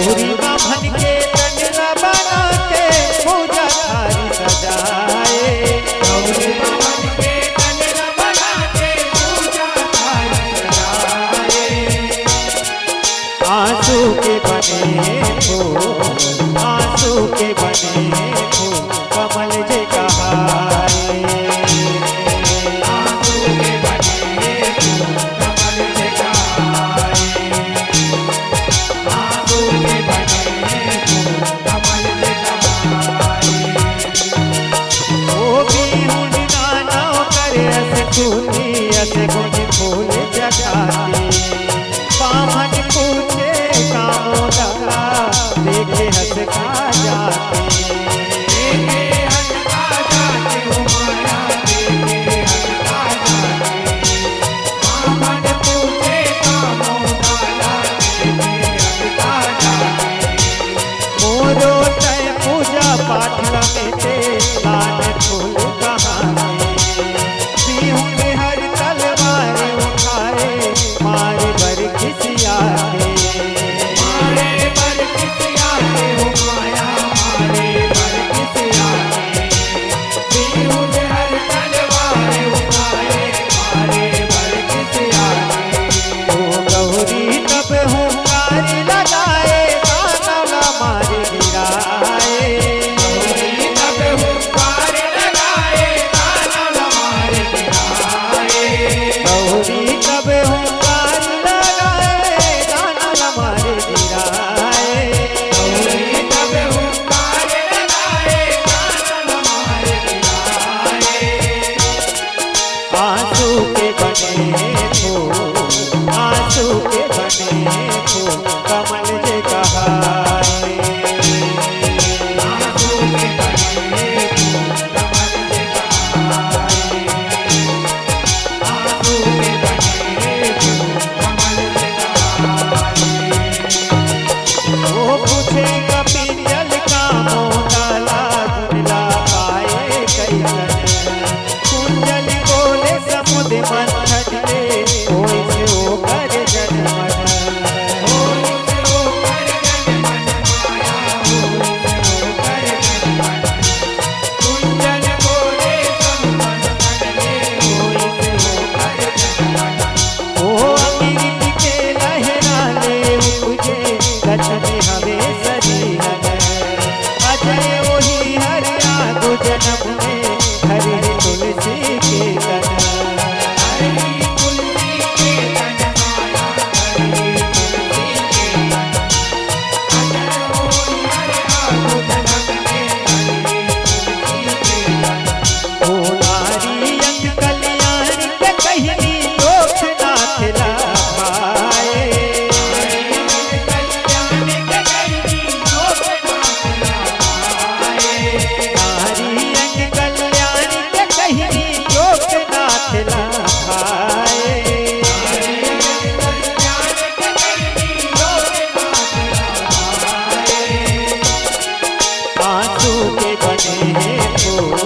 गौरी बाभन के तनला बना के पूजा थारी सजाए। गौरी बाभन के तनला बना के पूजा थारी सजाए। आंसू के बने फूल, आंसू के बने फूल कमल जे कहाए। आंसू के बने फूल कमल जे कहाए। आंसू के बने फूल कमल जे कहाए। ओ बिहुन नाना करे अस खूनी अस गुण फूल जगाते। बाभन पूछे कामो लगा देखे हंस खा जाते। देखे हंस खा जाते हो माया, देखे हंस खा जाते। बाभन पूछे कामो लगा देखे हंस खा जाते। मोरो तय पूजा पाठ लमेटे लाल फूल कहाने। बिहुन हर तलवार उठाए मारे बर खिसियाते। मारे बर खिसियाते हो माया, मारे बर खिसियाते। बिहुन हर तलवार उठाए मारे बर खिसियाते। ओ गौरी तब हुंकार लगाए दानव मारे गिराए। गौरी तब हुंकार लगाए दानव मारे गिराए। गौरी तब हुंकार लगाए दानव मारे गिराए। गौरी तब हुंकार लगाए दानव मारे गिराए। आंसू के बने फूल, आंसू के बने फूल कमल जे कहाए। आंसू के बने फूल कमल जे कहाए। आंसू के बने फूल कमल जे कहाए। वो पूछे कपिंजल का मोहला दुला पाए कैसन। कुंजल बोले समुद मंथन के होई से होकर जनमन। होई से होकर जनमन माया, होई से होकर जनमन। कुंजल बोले समुद मंथन के होई से होकर जनमन। ओ अमृत के लहराले उपजे गचन हवे शरीरन। अजय वही हर आगु जन्म में हरि तुलसी के तन। हरि तुलसी के तन माया, हरि तुलसी के तन। अजय वही हर आगु जन्म में हरि तुलसी के तन। ओ नारी अंग कल्याण के कहनी दोष नाथ ला पाए। नारी अंग कल्याण के कहनी दोष नाथ ला पाए। नारी अंग कल्याण के कहनी दोष नाथ ला पाए। नारी अंग कल्याण के कहनी दोष नाथ ला पाए। आंसू के बने फूल,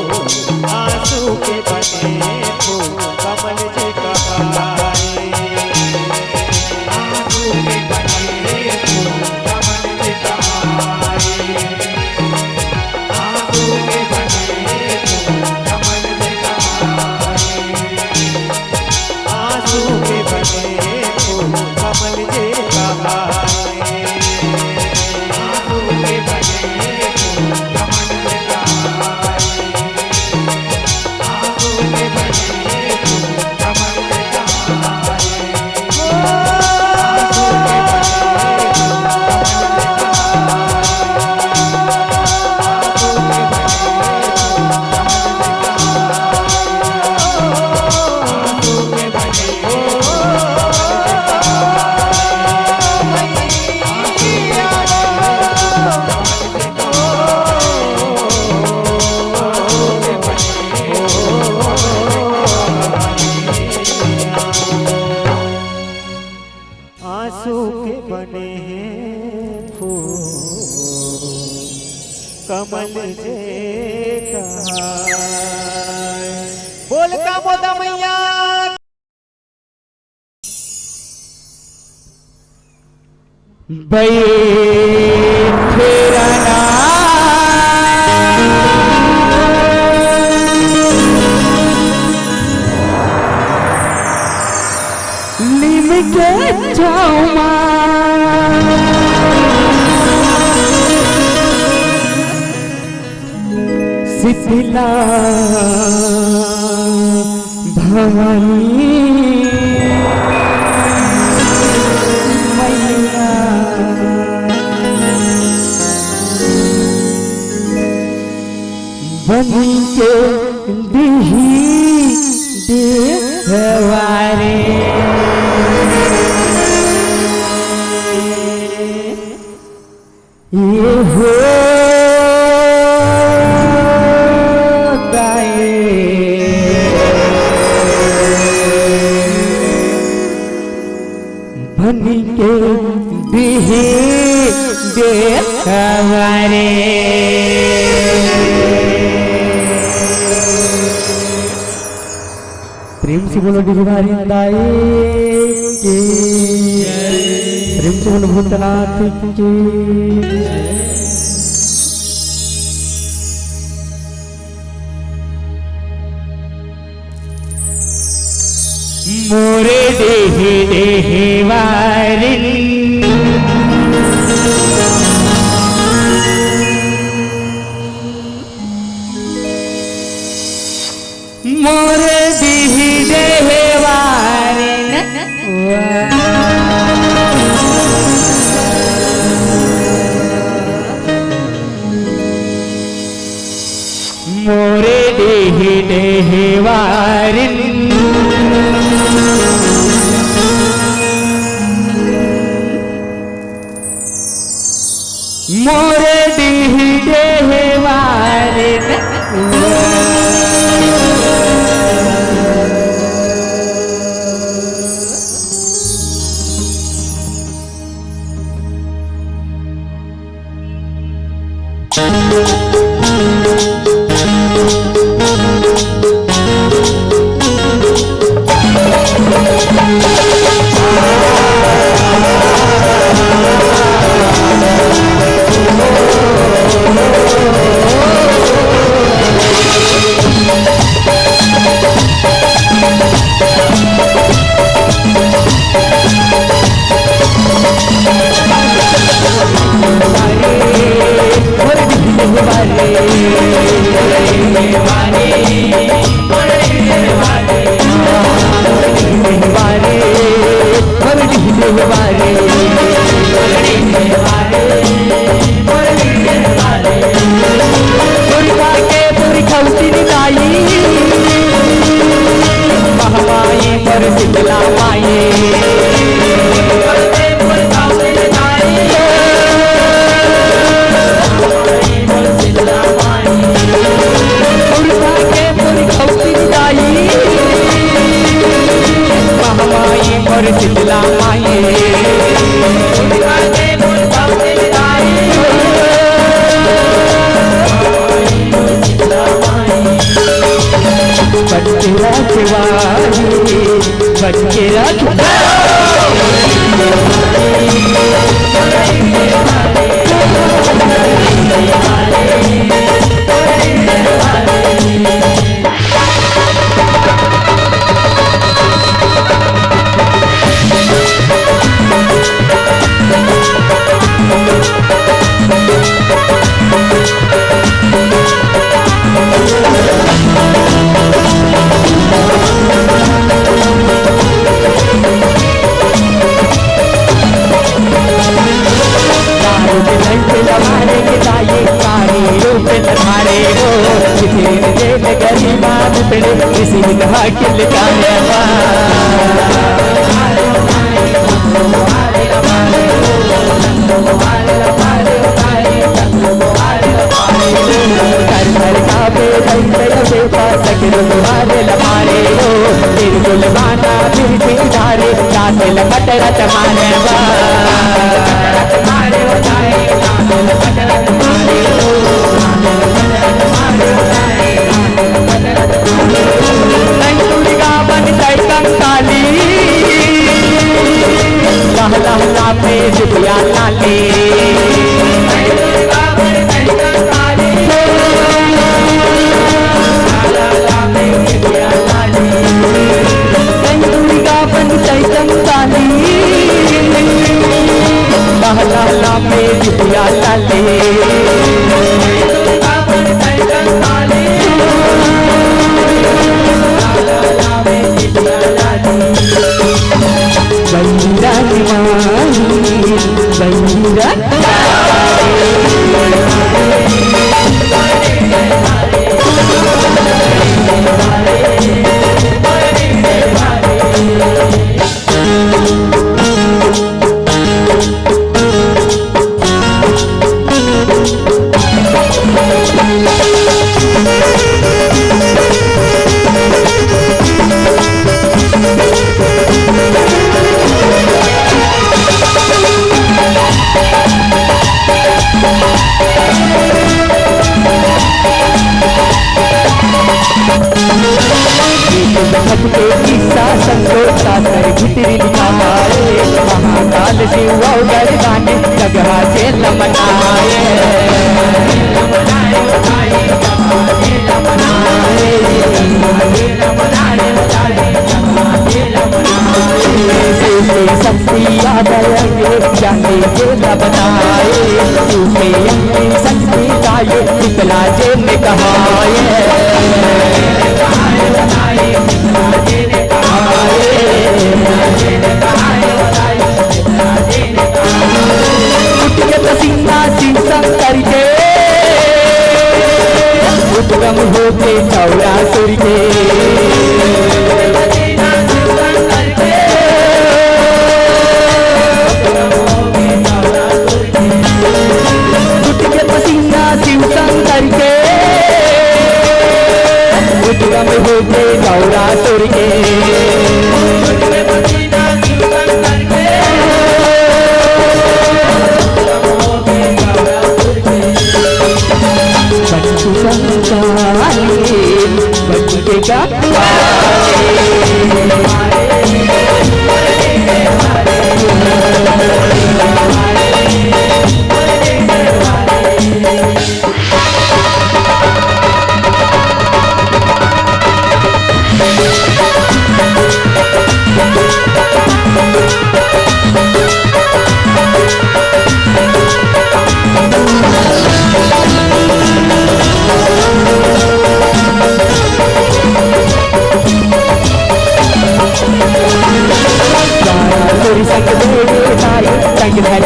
आंसू के बने फूल कमल जे कहाए। आंसू के बने फूल कमल जे कहाए। आंसू के बने फूल कमल जे कहाए। आंसू के बने फूल कमल जे कहाए। आंसू के बने फूल कमल जे कहाए। आंसू के बने फूल कमल जे कमल जे कहाए। बोल का मोदा मैया भई जाऊं माँ शीतला भवानी मैया बनी के दिही देवारे ये हो गाए बनी के दिही देवारे प्रेम से बोलो गिरधारी दाई के प्रेम से बोलो भूतनाथ के मोरे देहे देहे वारिन मोरे देहे देहे वारिन मोरे देहे देहे वारिन मोरे देहे देहे वारिन पे जुटिया लाली लाले बंदर माही बंदर महाकाल शिव गरबाने जगह से लमनाए शक्ति जाने के लबनाए सूखे अपनी शक्ति का ये शीतला जे ने कहाए पसीना शीर्षक करके उद्गम होके चौरासुर के पसीना शीर्षक करके उद्गम होके चौरासुर के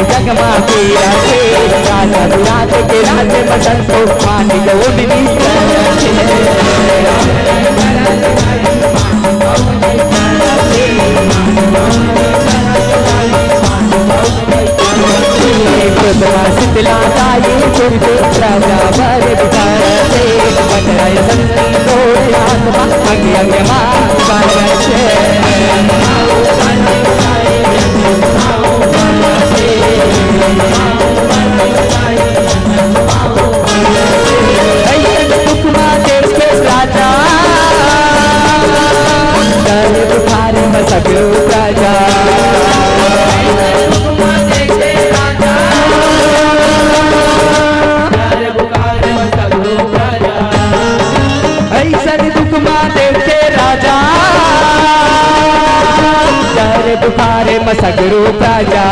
जगमा के राजा विराट के राज बसंत मान लोडनी शीतला ताये राजा बर बितारते बटराय संतो आत्मा अंग अंग बुखारे मसगरू प्रजा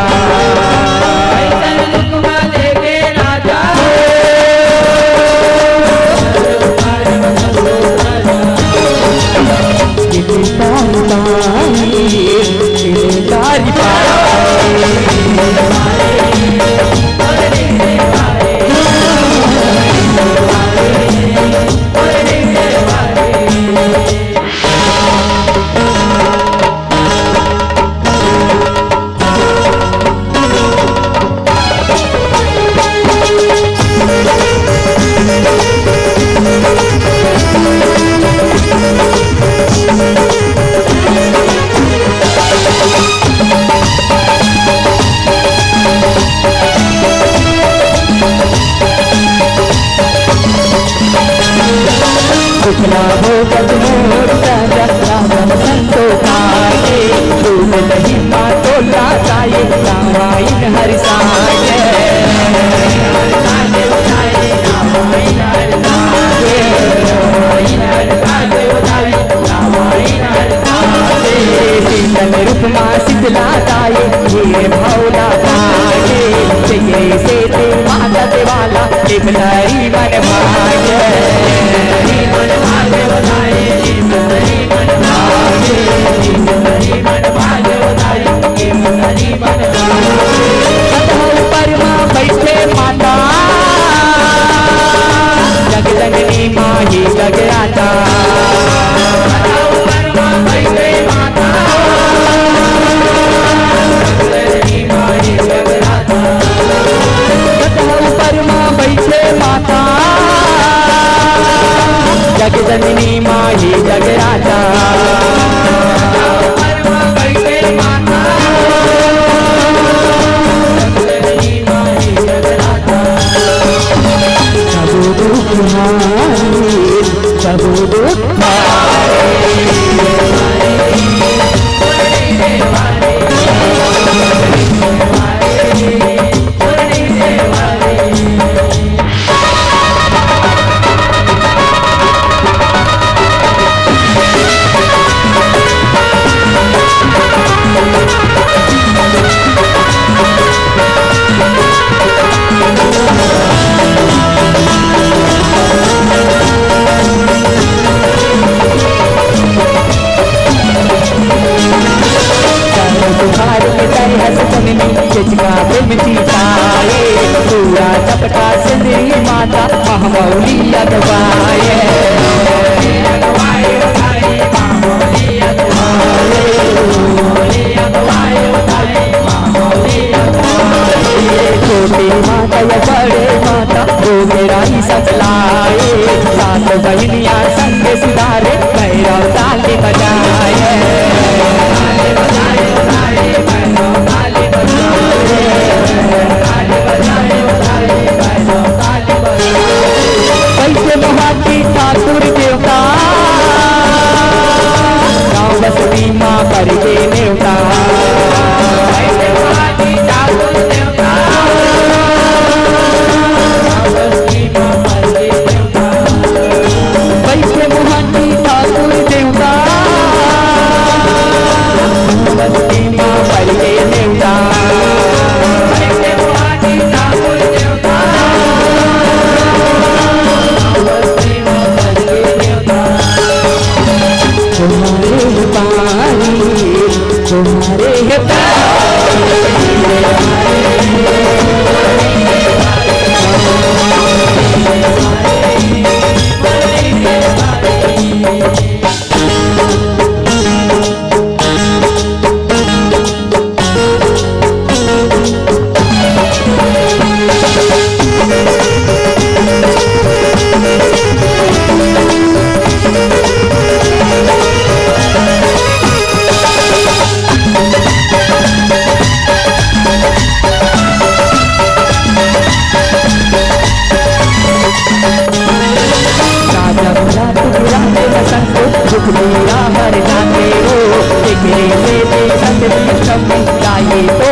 कुछना हो गजमोर राजा राजा संतो खाए दूध दही माँ तो लाए रामायण हरिसाए शीतल रूप माँ शीतला गाये ये भौला पाए जय से माँ दौलत वाला इब्राहिम मन भागे मन भागे बताए इब्राहिम मन भागे इब्राहिम मन भागे बताए इब्राहिम मन भागे ऊपर माँ बैठे माता जगदननी माही जगराता ऊपर माँ बैठे माता जगदननी माही जगराता ऊपर माँ बैठे माता जगदननी माही जगराता ऊपर माँ बैठे माता जगदननी माही जगराता सबू दुख पूरा चपटा सिंदरी माता महमौलिया दबाए छोटी माता या बड़े माता वो मेरा ही सकलाए सात बहनिया संग सुधारे भैरव ताली बजाए कैसे महाती ठाकुर देवता गाँव बसती माँ करके देवता कैसे महाती ठाकुर देवता गाँव बसती माँ करके देवता कैसे महाती ठाकुर देवता बसती माँ करके देवता कैसे महाती ठाकुर देवता तुम्हारे मेरा हर जाते हो गिरे से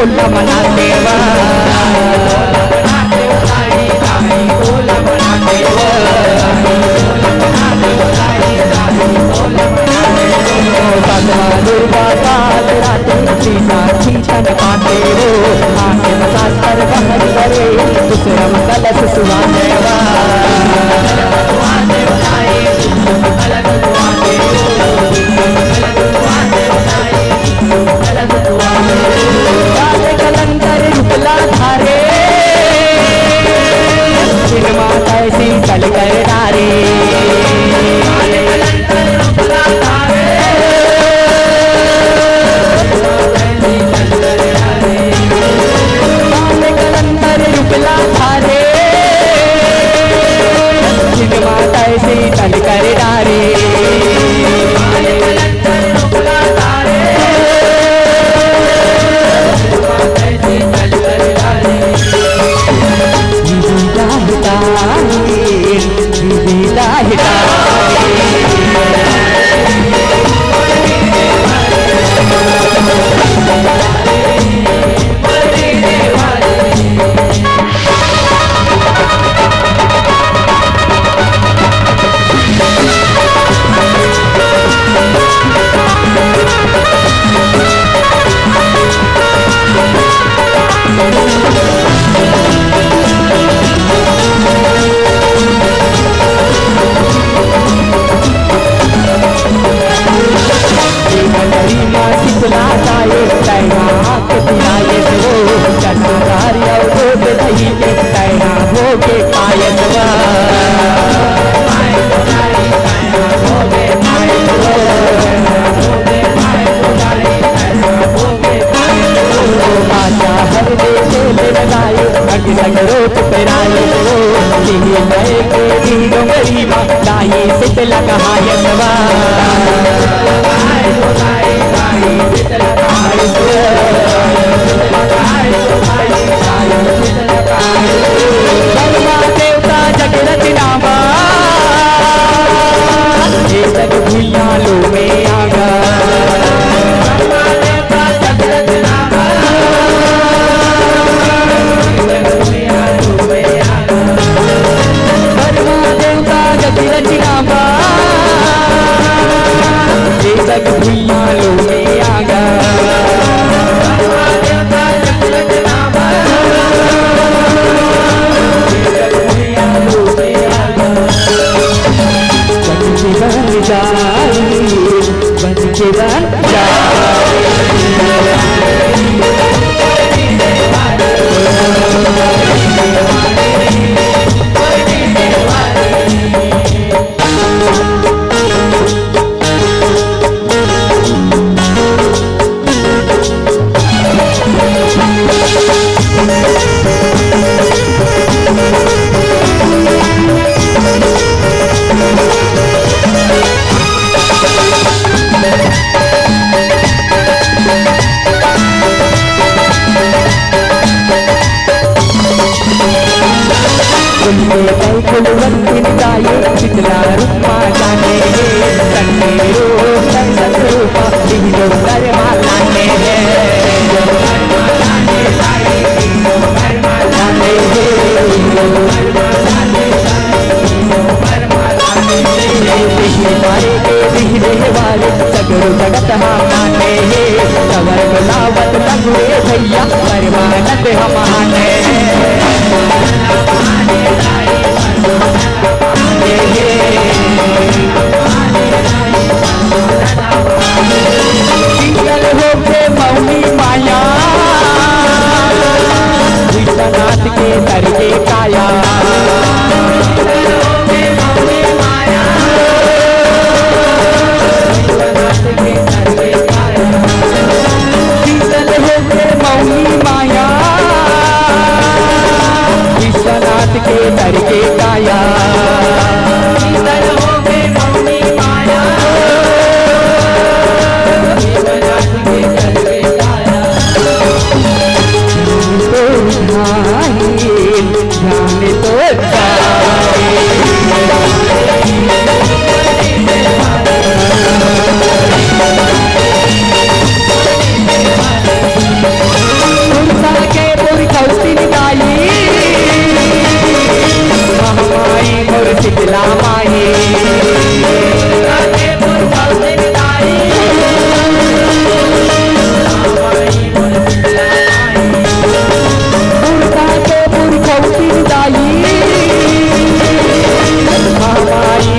तो मनाते दुर्गा खींचन पाते हो आके मसाज कर बाहर करे दूसरा कलश सुहाने कलंदर रुकला धारे माता ऐसी चल कर डारे कलंदर रुकला धारे माता ऐसी चल कर डारे के पायसवा आशा हर देश लगाए अग सगरोट पेराए नए के दीनों गरीबा दाई सिद्ध लगायसवा देवता जग रचनावा ये सब भूया लो में आगा जग भूया लो में आगा बन जाए बन के बन कुलवंतिन गाये चितला रूपा जाने तन्नेरो संसत रूपा दिलो दरमा लाने मारे के दिखने वाले सगरो जगत माने सवर गुलावत लगुए भैया परमानंद हमाने मौनी माया विश्वनाथ के दर के काया मौनी माया विश्वनाथ के दर के काया शीतला माही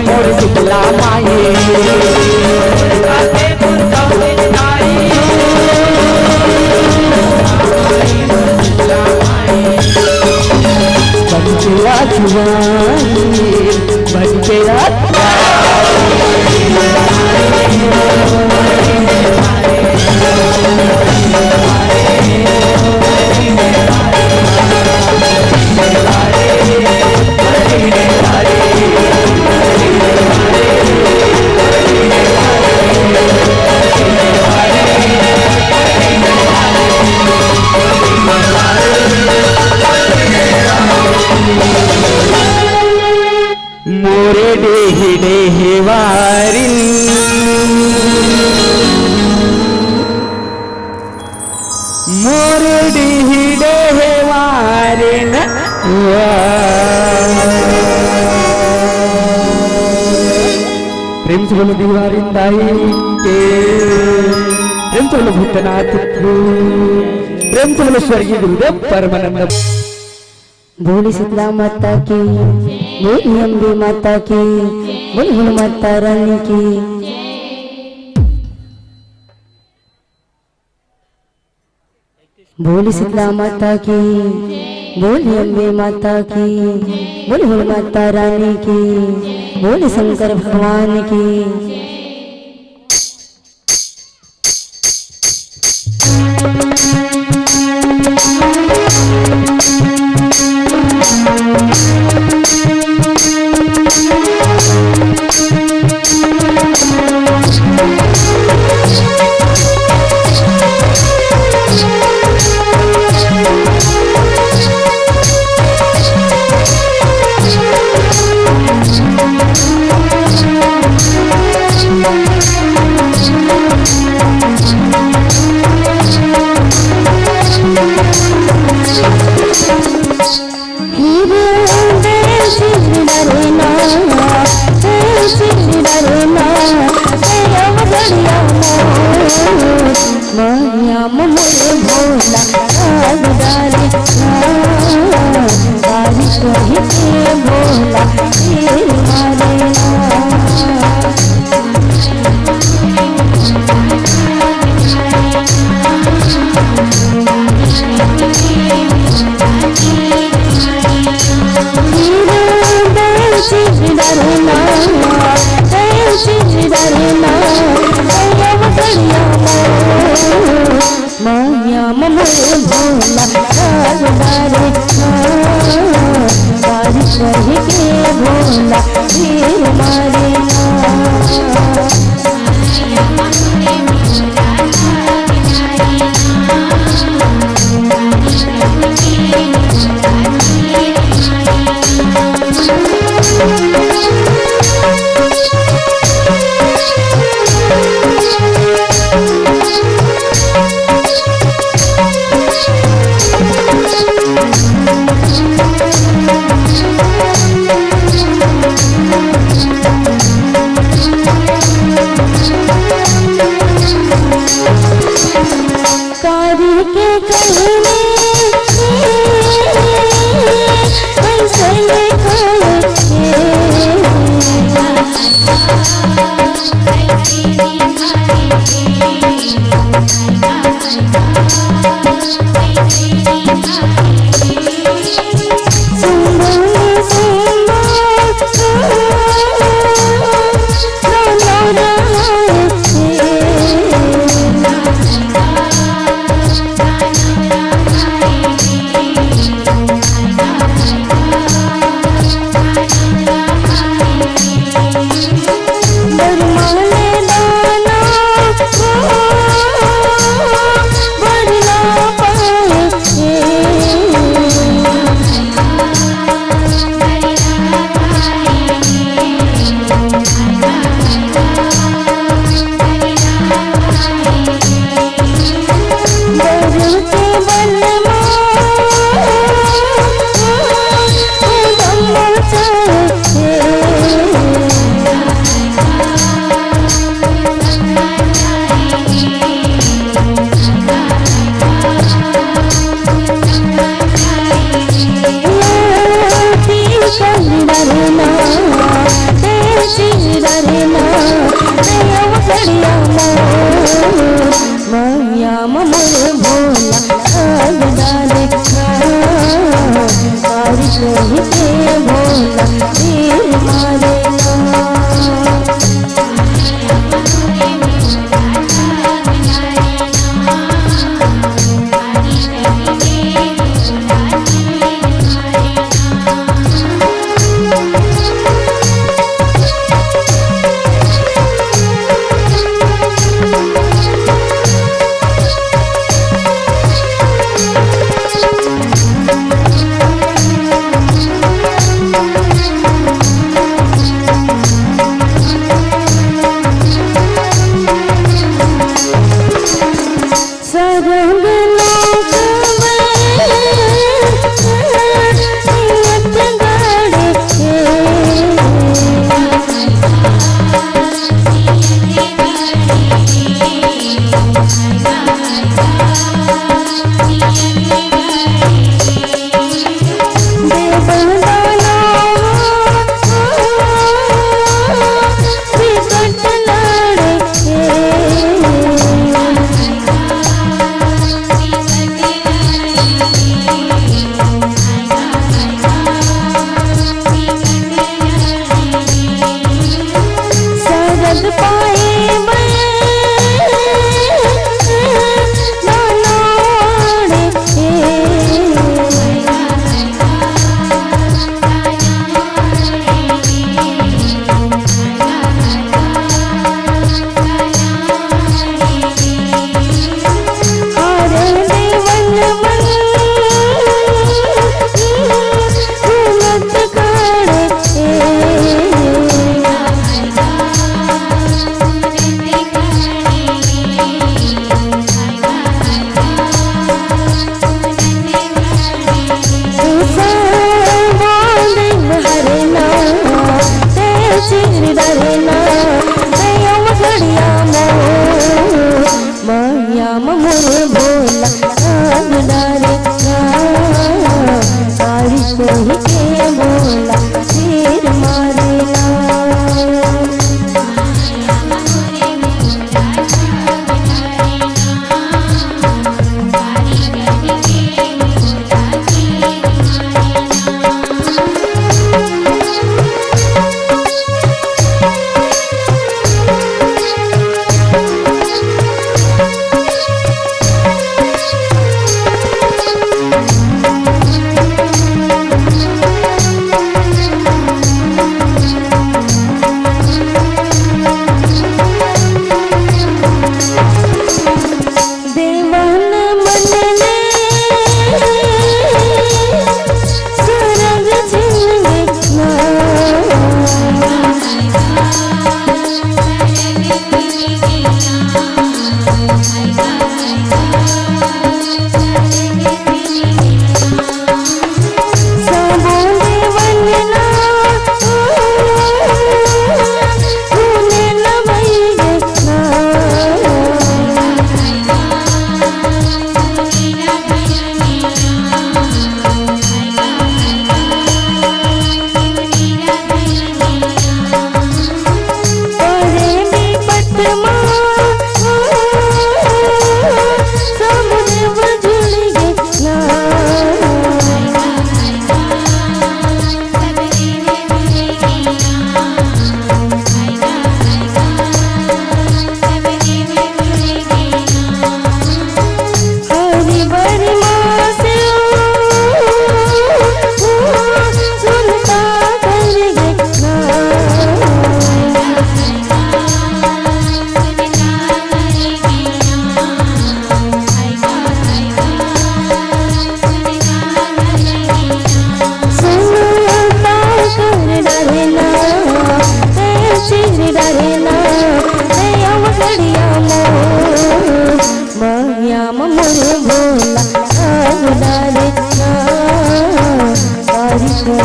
मोर शीतला माही मोरे देहि देहि वारिन मोरे देहि देहि वारिन प्रेम से बोलो दीवारिन दाई के प्रेम से बोलो भूतनाथ प्रेम से बोलो स्वर्गीय गुरुदेव परमानंद बोली शीतला माता की बोली अम्बे माता की बोली माता रानी की बोली शीतला माता की बोले अम्बे माता की, बोले बोले माता रानी की, बोले शंकर भगवान की।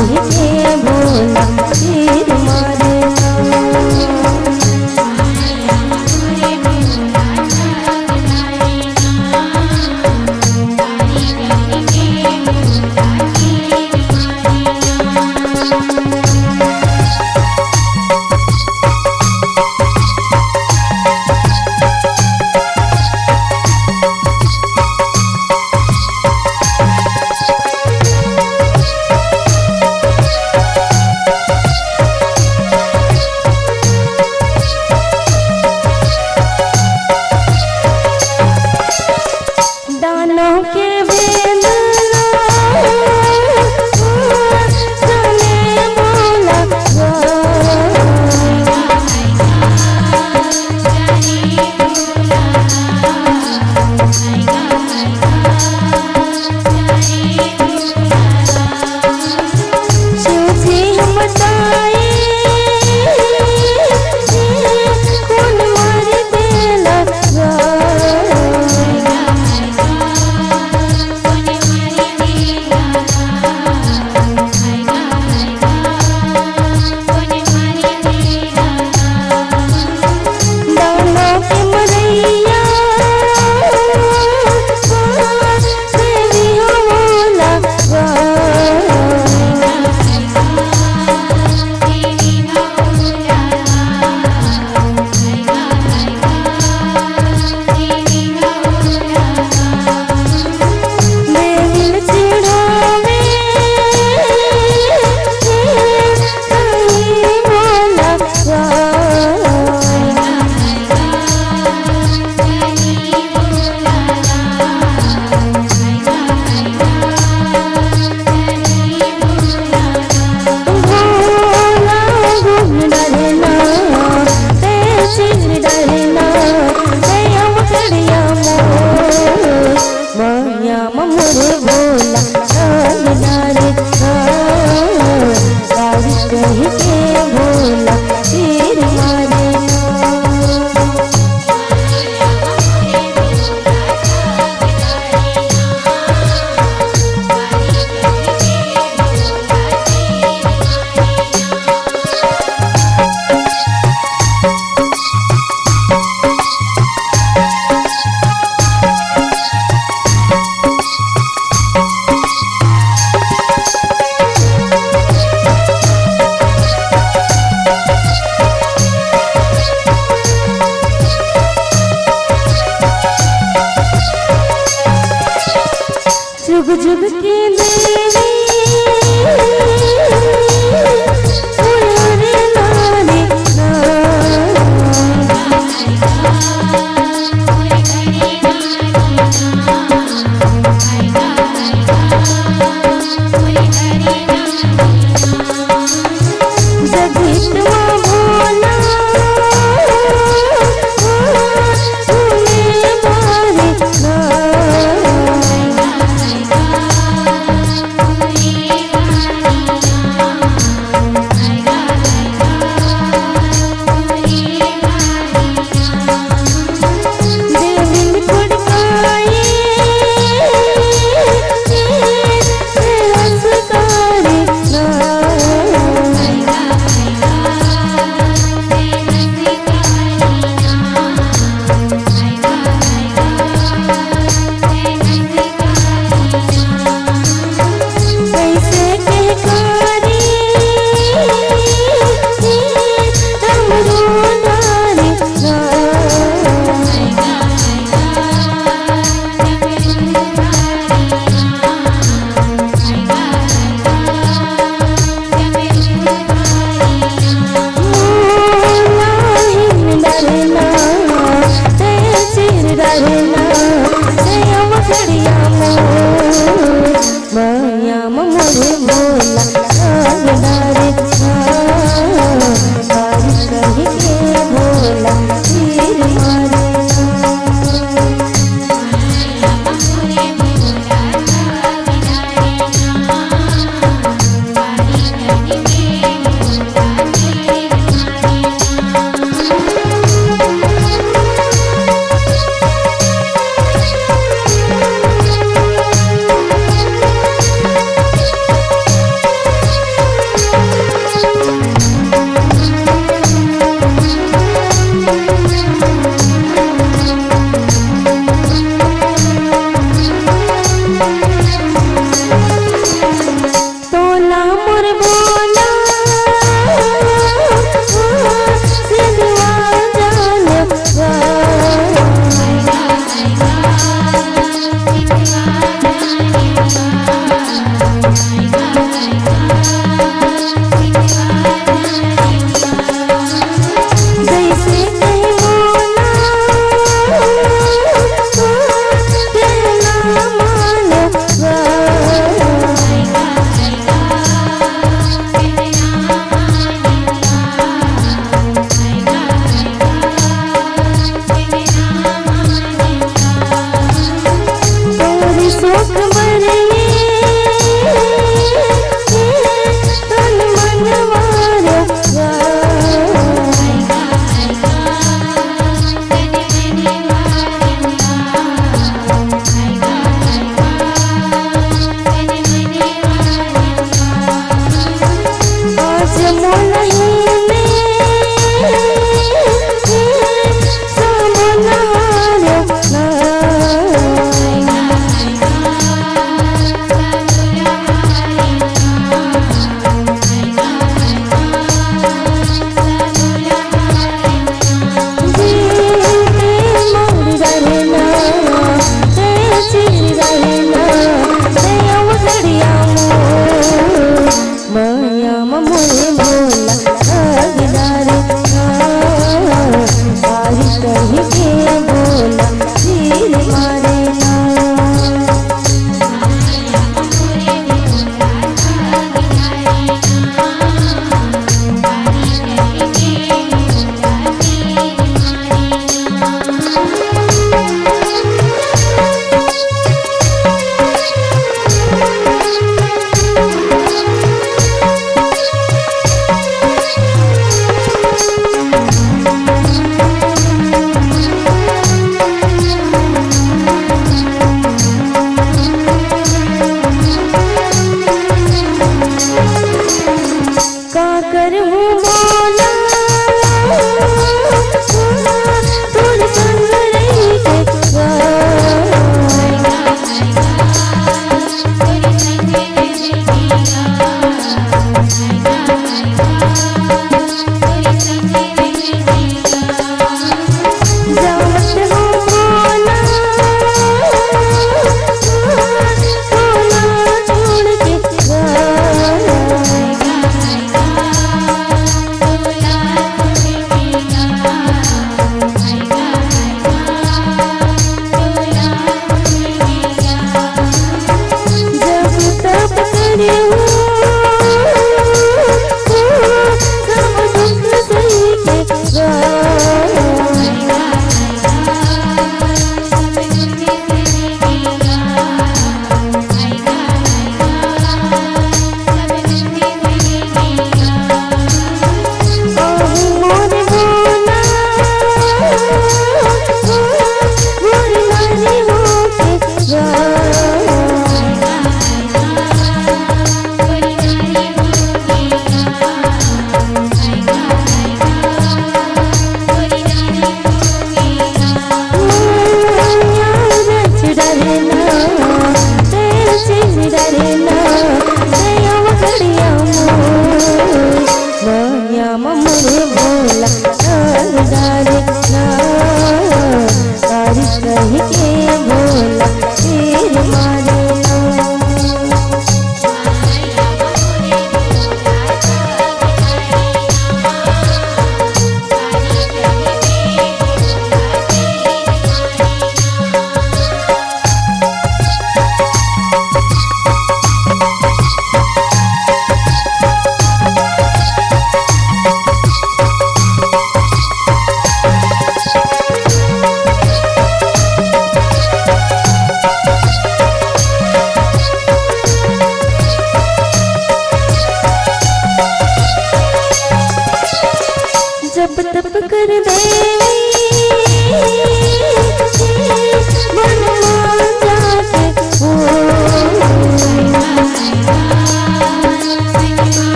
कह के भोला तीर मारना। दानों के वेदना सुने भोला शिव जी हम बताए कौन मार देला जुग जुग की देवी फुलरे नारी जगतवा भोला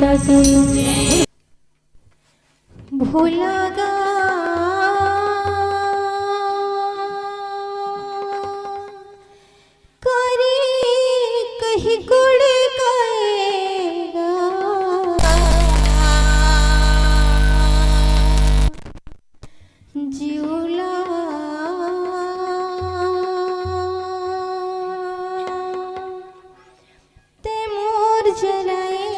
माता की। भोला गा करी कहीं गुड़ गाएगा जिउला ते मोर जलाएगा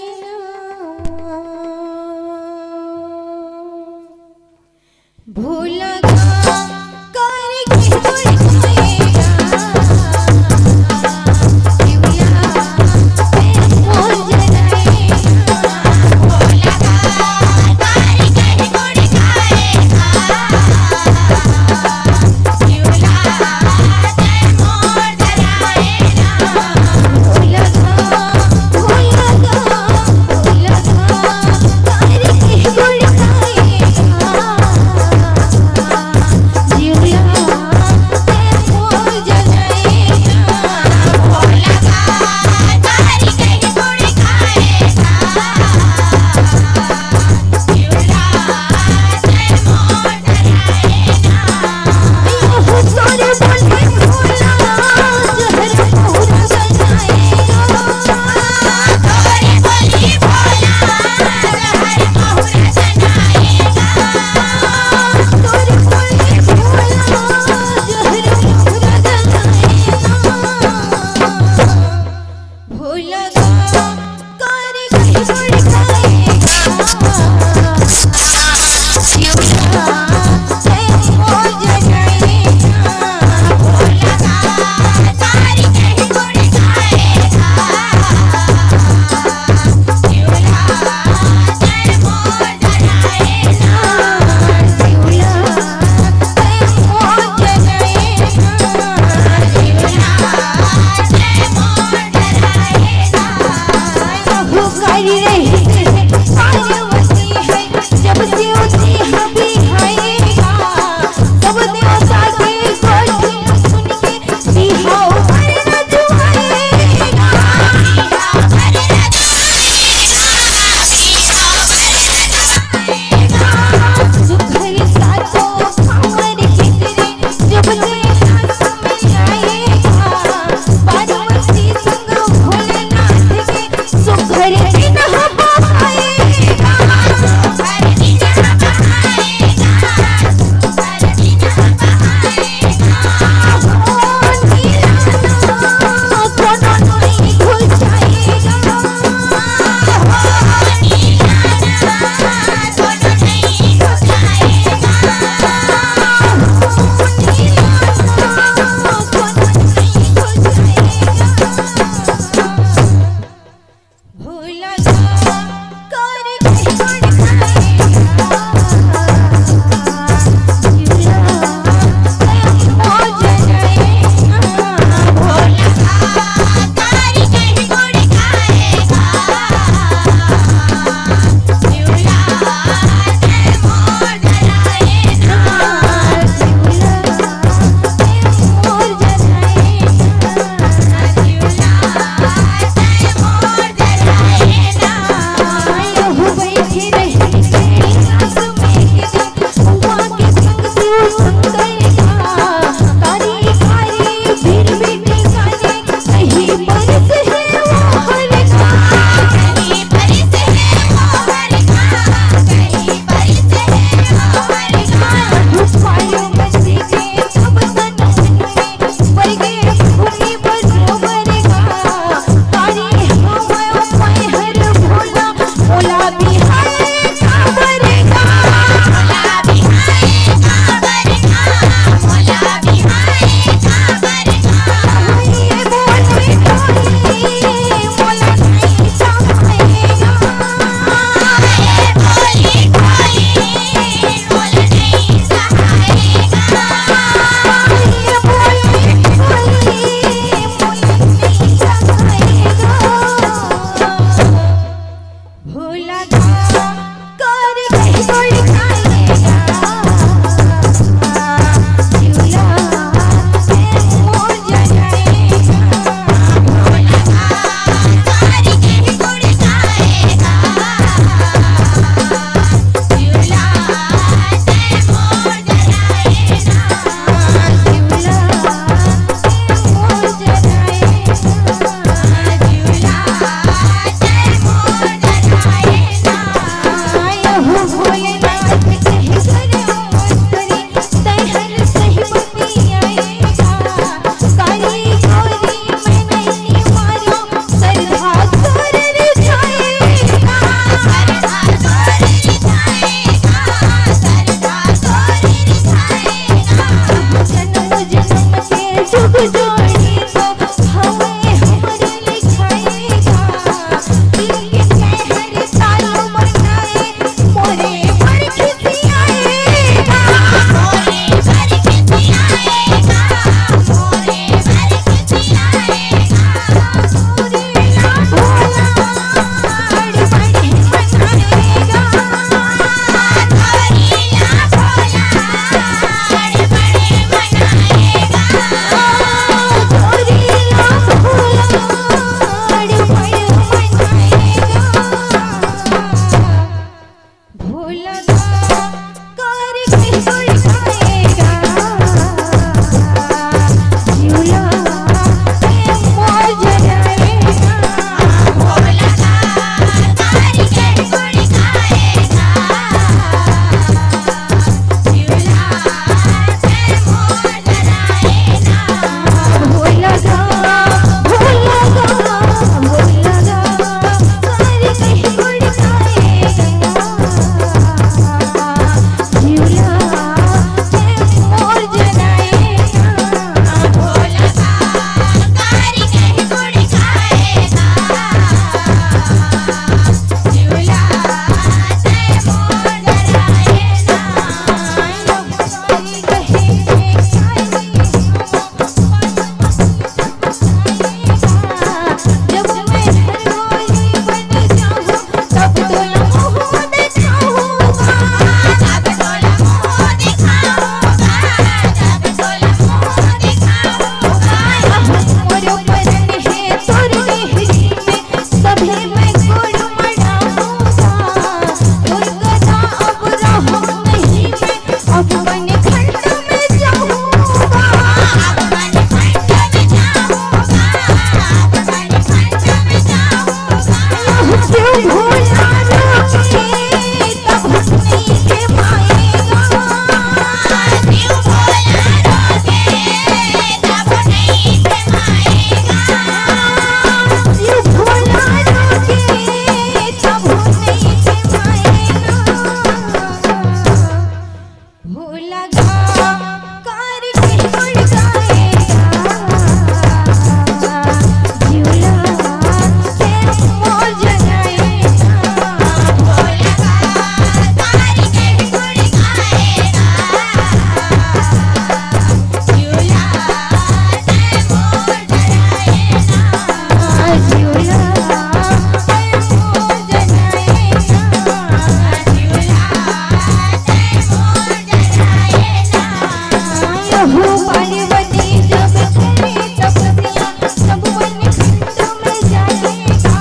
प्रभु पार्वती जब करे तपस्या सब वन खंड में जाएगा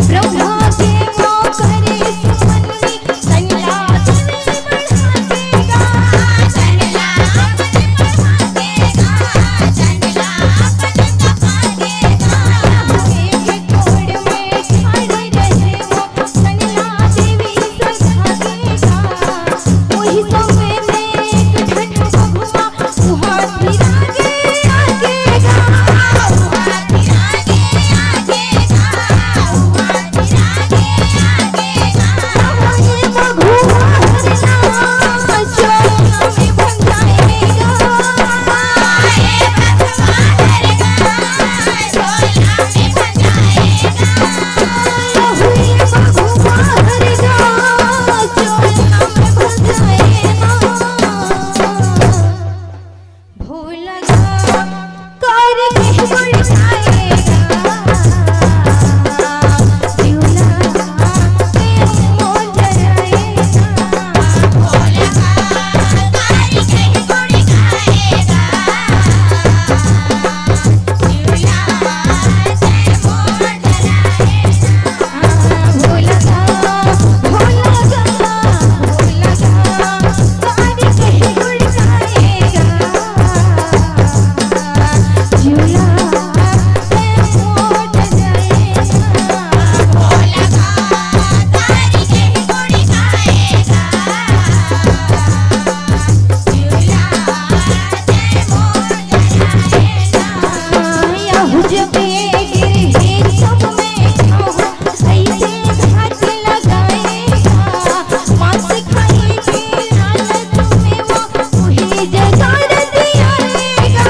ब्रह्मा के को करे सुमंदी संला बढ़ाएगा संला बढ़ाएगा संला बढ़ाएगा एक कोड़ में खड़े रहे वो संला देवी सखाएगा वही समय में एक ढट भगवा सुहास फिरागे आगेगा सुहास फिरागे आगेगा सुहास फिरागे आगेगा ये भगवा हरना चोला में बन जाएगा ये भगवा हरना चोला में बन जाएगा हुई भगवा हरना चोला में बन जाएगा भोला कर के गुड़ खाएगा शिवला के मोल जराएगा भोला कर के गुड़ खाएगा शिवला से मोल जराएगा भोला भोला भोला कर के गुड़ खाएगा झूला से मोट जाएगा भोला तारी के गुड़ खाएगा झूला से मोट जाएगा यहु जब गिरहे सब में खाओ ऐसे घाट लगाएगा मांस खाए के लालच में वो वही जगह रति आएगा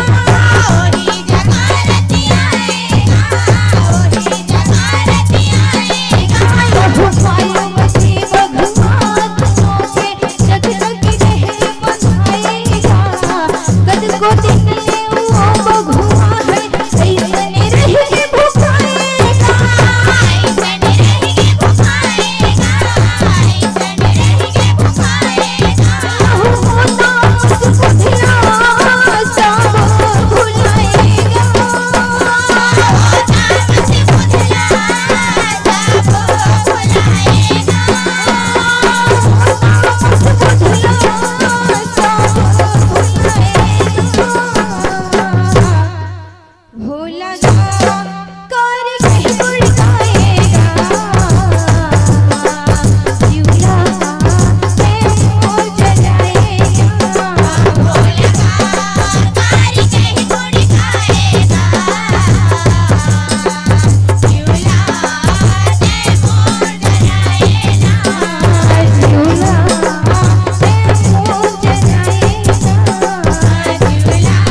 वही जगह रति आएगा वही जगह रति आएगा यहु पार्वती भगवान के जग जग रहे बधाएगा कद को दिन ले वो भगवा है ऐसन रह के भुखाएगा ऐसन रह के भुखाएगा ऐसन रह के भुखाएगा हो होता मुझको धिया सब भुलाएगा होता मुझको धिया सब भुलाएगा होता मुझको धिया सब भुलाएगा भोला कर के गुड़ खाएगा शिवला से मोल जराएगा भोला कर के गुड़ खाएगा शिवला से मोल जराएगा शिवला से मोल जराएगा शिवला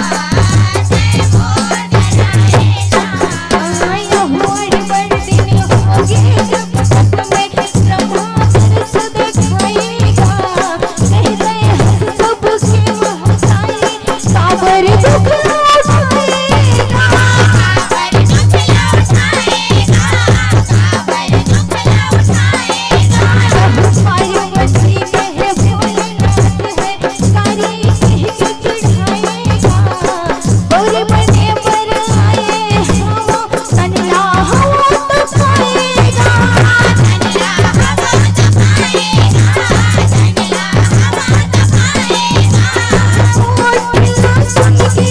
से मोल जराएगा आया मोड़ पर दिन होगे जब सत में ब्रह्मा तरस दिखाएगा कह रहे हैं सब के महताए काबर दुख उठाएगा काबर दुख उठाएगा काबर दुख उठाएगा प्रभु पार्वती कहे भोलेनाथ है कारी कह के चढ़ाएगा गौर बने पर आए हम संला हवा तो खाएगा संला हवा तो खाएगा संला हवा तो खाएगा मोटला सुन के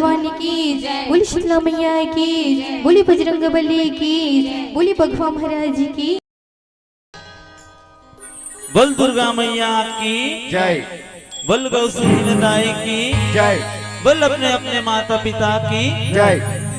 भगवान की, बोली शीतला मैया की, बोली बजरंग बली की, बोली बघवा महाराज की। बोल दुर्गा मैया की जय बोल गौसूनी दाई की जय बोल अपने अपने माता पिता की जय।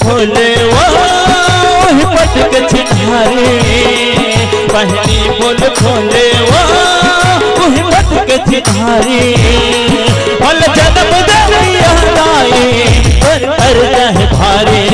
खोले वो पटक चिन्हारे पहली बोल खोले वो पटक चिन्हारे फल जन्म दरिया लाए कर रहे भारे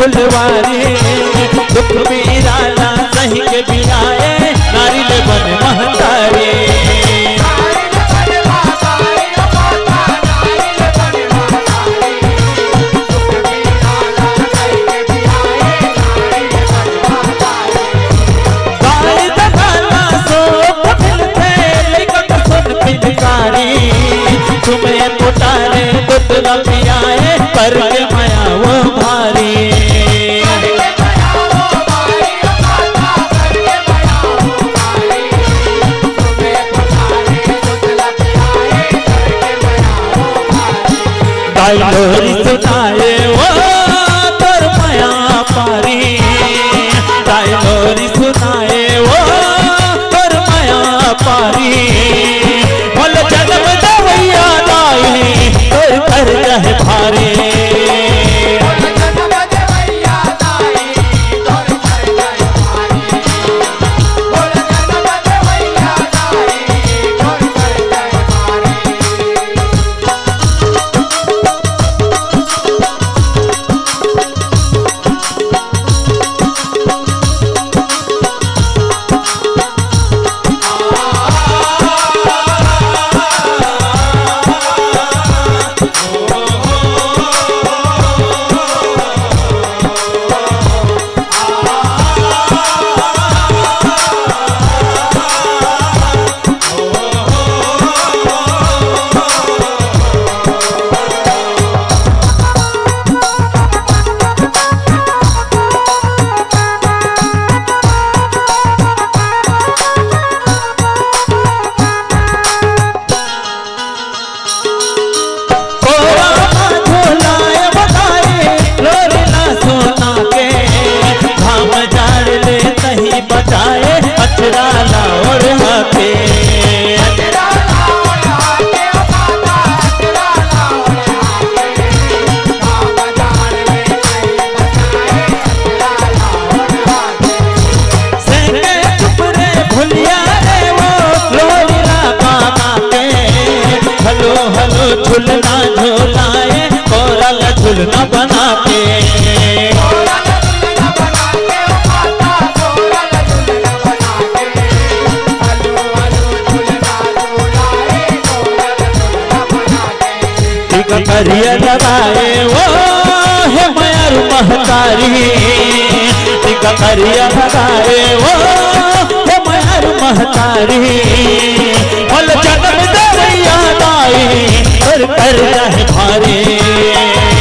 फुलवारी दुख पीराना सही के बिनाए नारी ले बन महतारी तुम्हें पुतारे दुध न पियाए पर के माया वो भारी डायलोरी सुनाए वो तोर माया पारी डायलोरी सुनाए वो तोर माया पारी बोल जन्म दवैया दाई तोर कर रहे भारी झुलना झुलाए कोरल झुलना बना के करिया लगाए वो है मयर महतारी टिका करिया लगाए वो है मयर महतारी फल जन्म दरिया दाई कर रहे भारी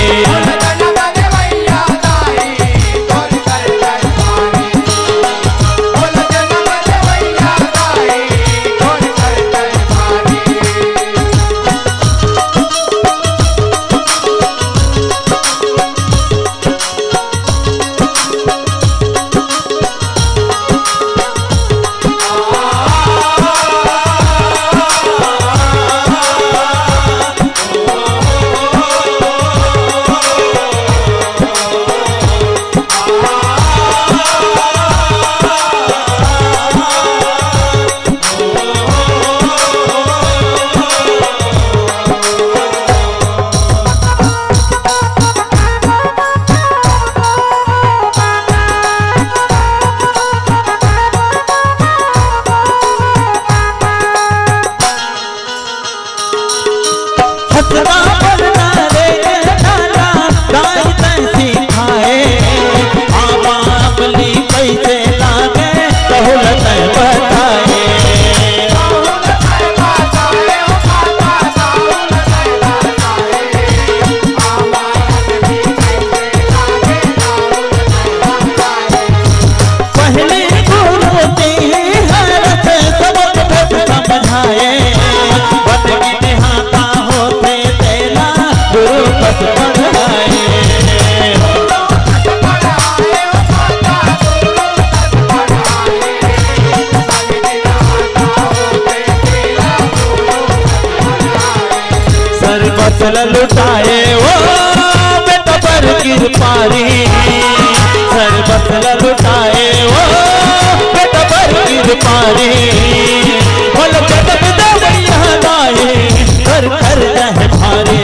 फसल लुटाए वो बेटा पर गिर पारी सर फसल लुटाए वो बेटा पर गिर पारी बोल जन्म दवैया दाई कर रहे भारी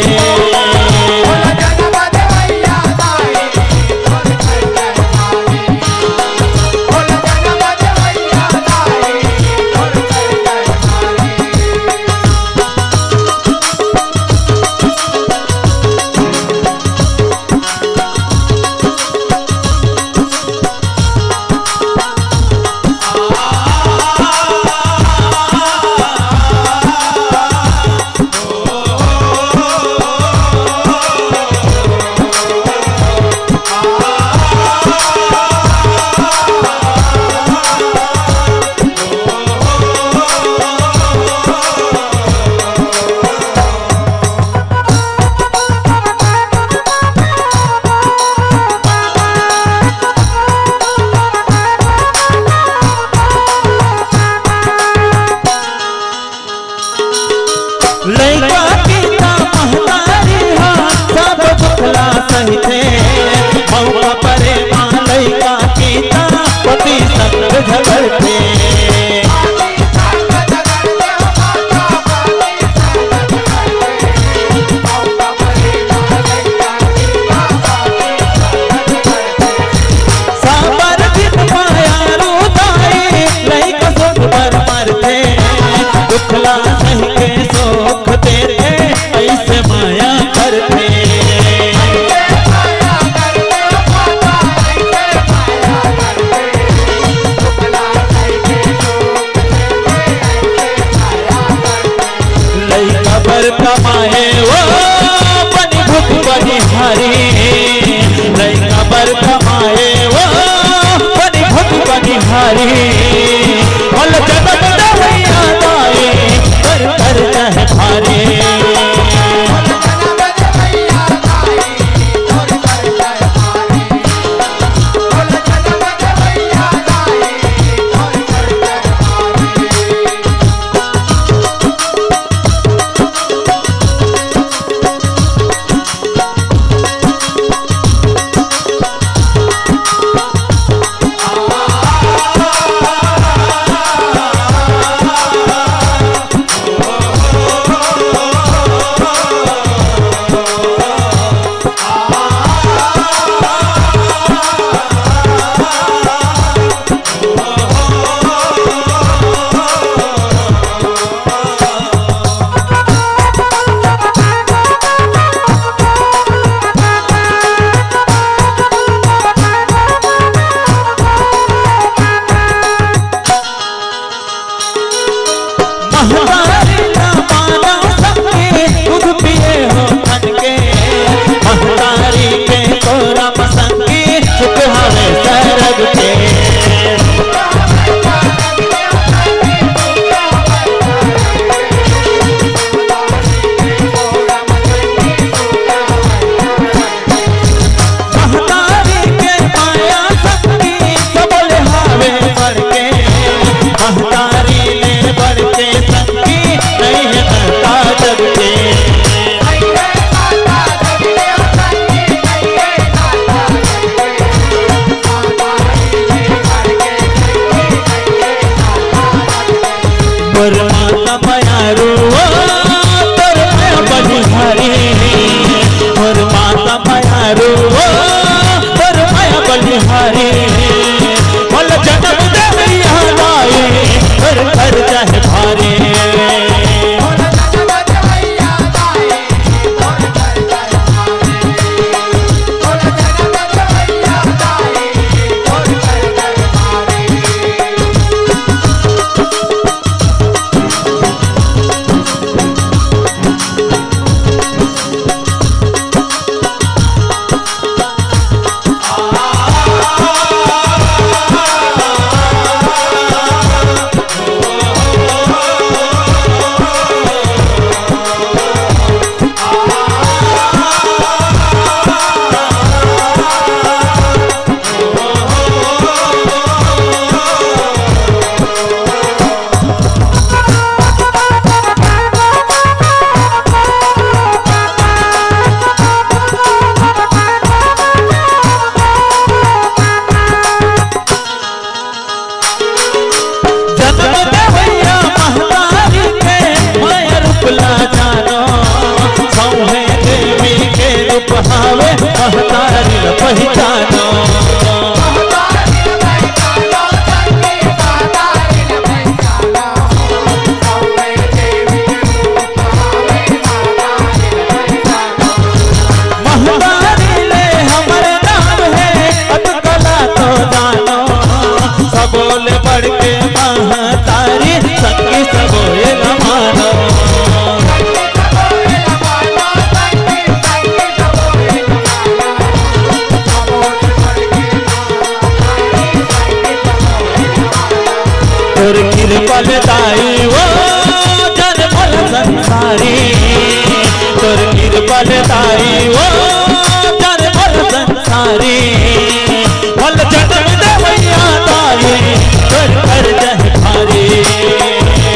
कृपलताई वो जनमल संसारी तोर कृपलताई वो जनमल संसारी फल जन्म देवैया ताई तोर कर जह भारी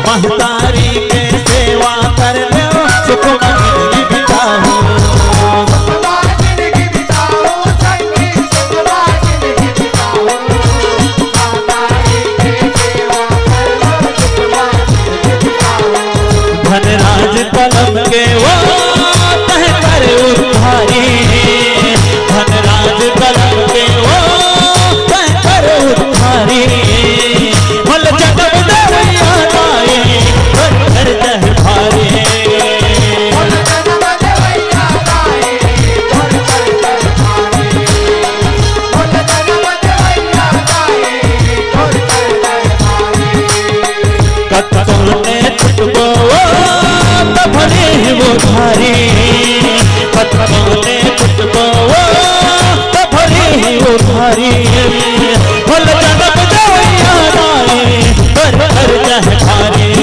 महतारी के सेवा कर लो सुख जिंदगी बिताओ धनराज कलम के वो तह कर उद्धारी धनराज कलम के वो तह कर उद्धारी फल जन्म देवैया ताई तोर कर जह भारी कतने छुटबो भले वो भारी कतने छुटबो भले वो भारी फल जन्म देवैया ताई तोर कर जह भारी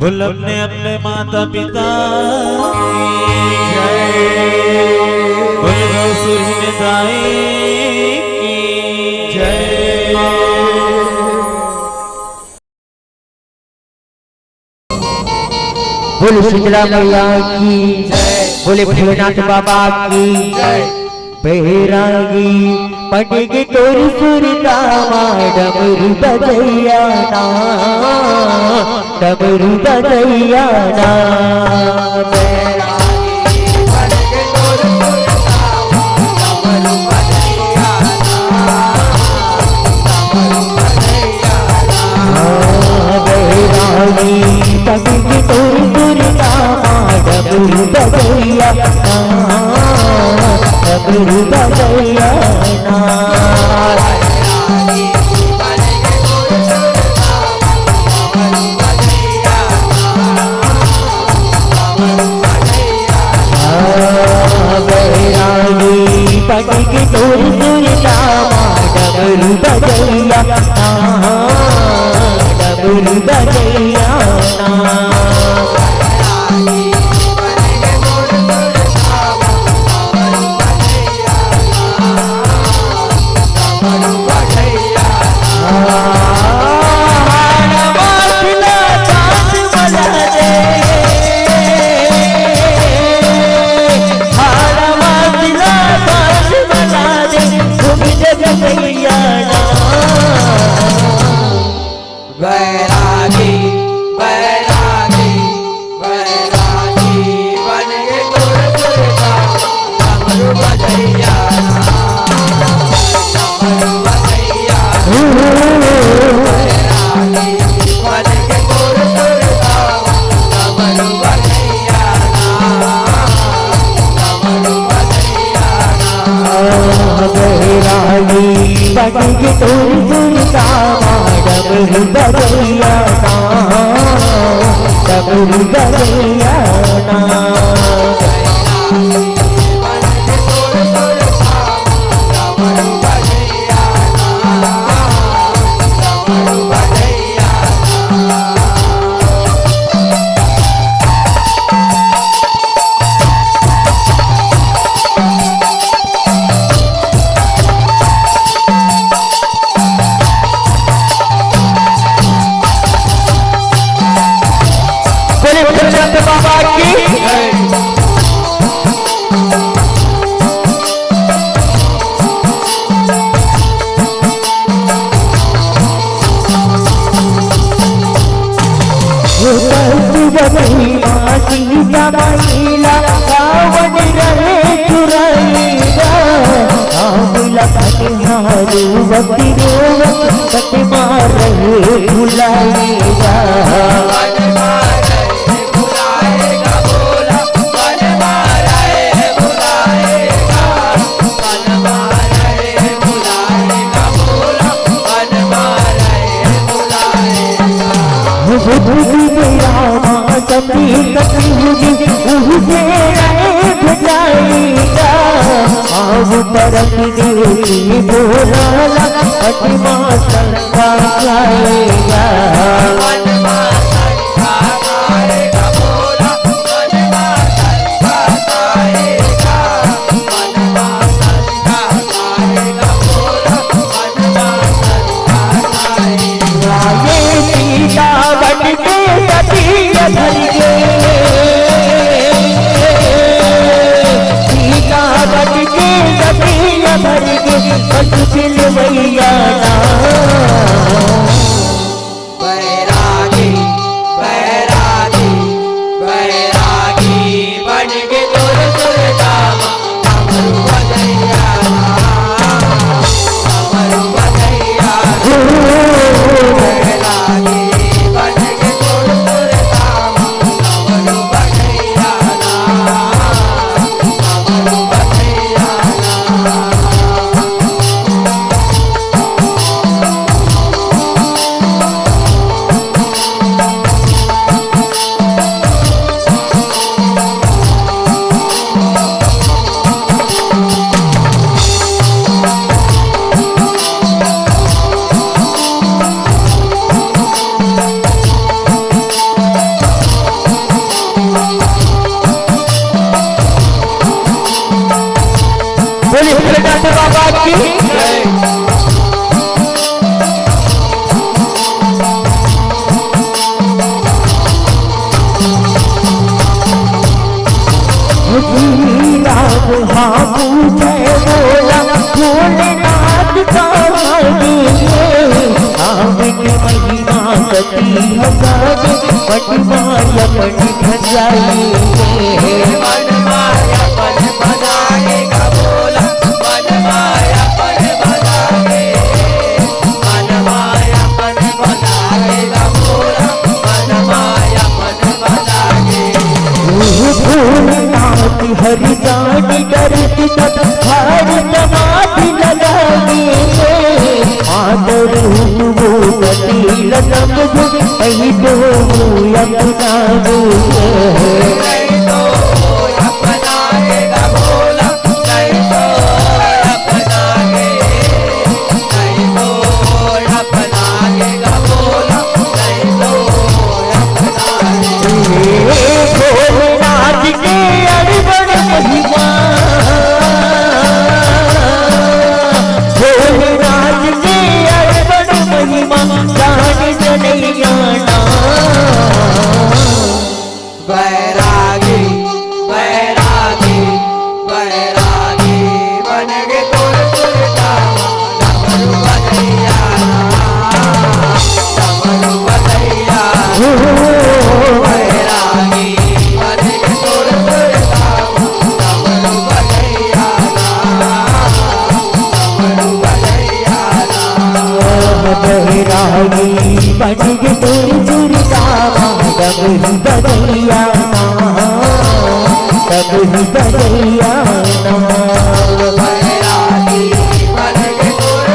बुल्लभ ने अपने माता पिता बोले शीतला मैया की बोले भोलेनाथ बाबा की बैरागी पटेगी तोरी सुरता डमरू बजैया ना डमरू बजैया ना बैरागी पटेगी तोरी सुरता डमरू बजैया ना डमरू बजैया ना पटेगी तोरी सुरता डमरू बजैया डमरू बजैया बनेंगे तोर दुर्गा डमरू बजैया डमरू बजैया बाबा की मार रहे भुलाएगा परख देवी भोला अटमा संगा गाएगा बाबा की भोलेनाथ का महिमा सती हरि जानी डरती तब हर समाधि लगानी आदर वो गति लगम कहीं तो अपनाएगा भोला नहीं तो अपनाएगा भोला नहीं तो भोलेनाथ के भोलेनाथ के अर्पण महिमा जाने नहीं जाना बैरागी बैरागी बैरागी बन गए तोर डमरू बजैया बैरागी बन गए तोर डमरू बजैया बैरागी बन गए तोर दुर्गा डमरू बजैया डमरू बजैया बैरागी बन गए तोर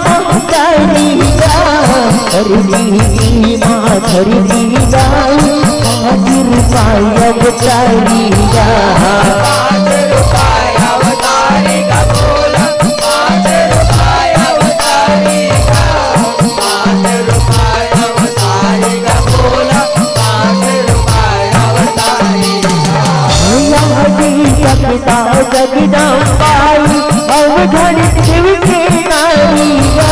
महतारिया धरती माँ धरती गाई 5 रुपया अवतारिया जगदम्बाई अवधर शिव के नारिया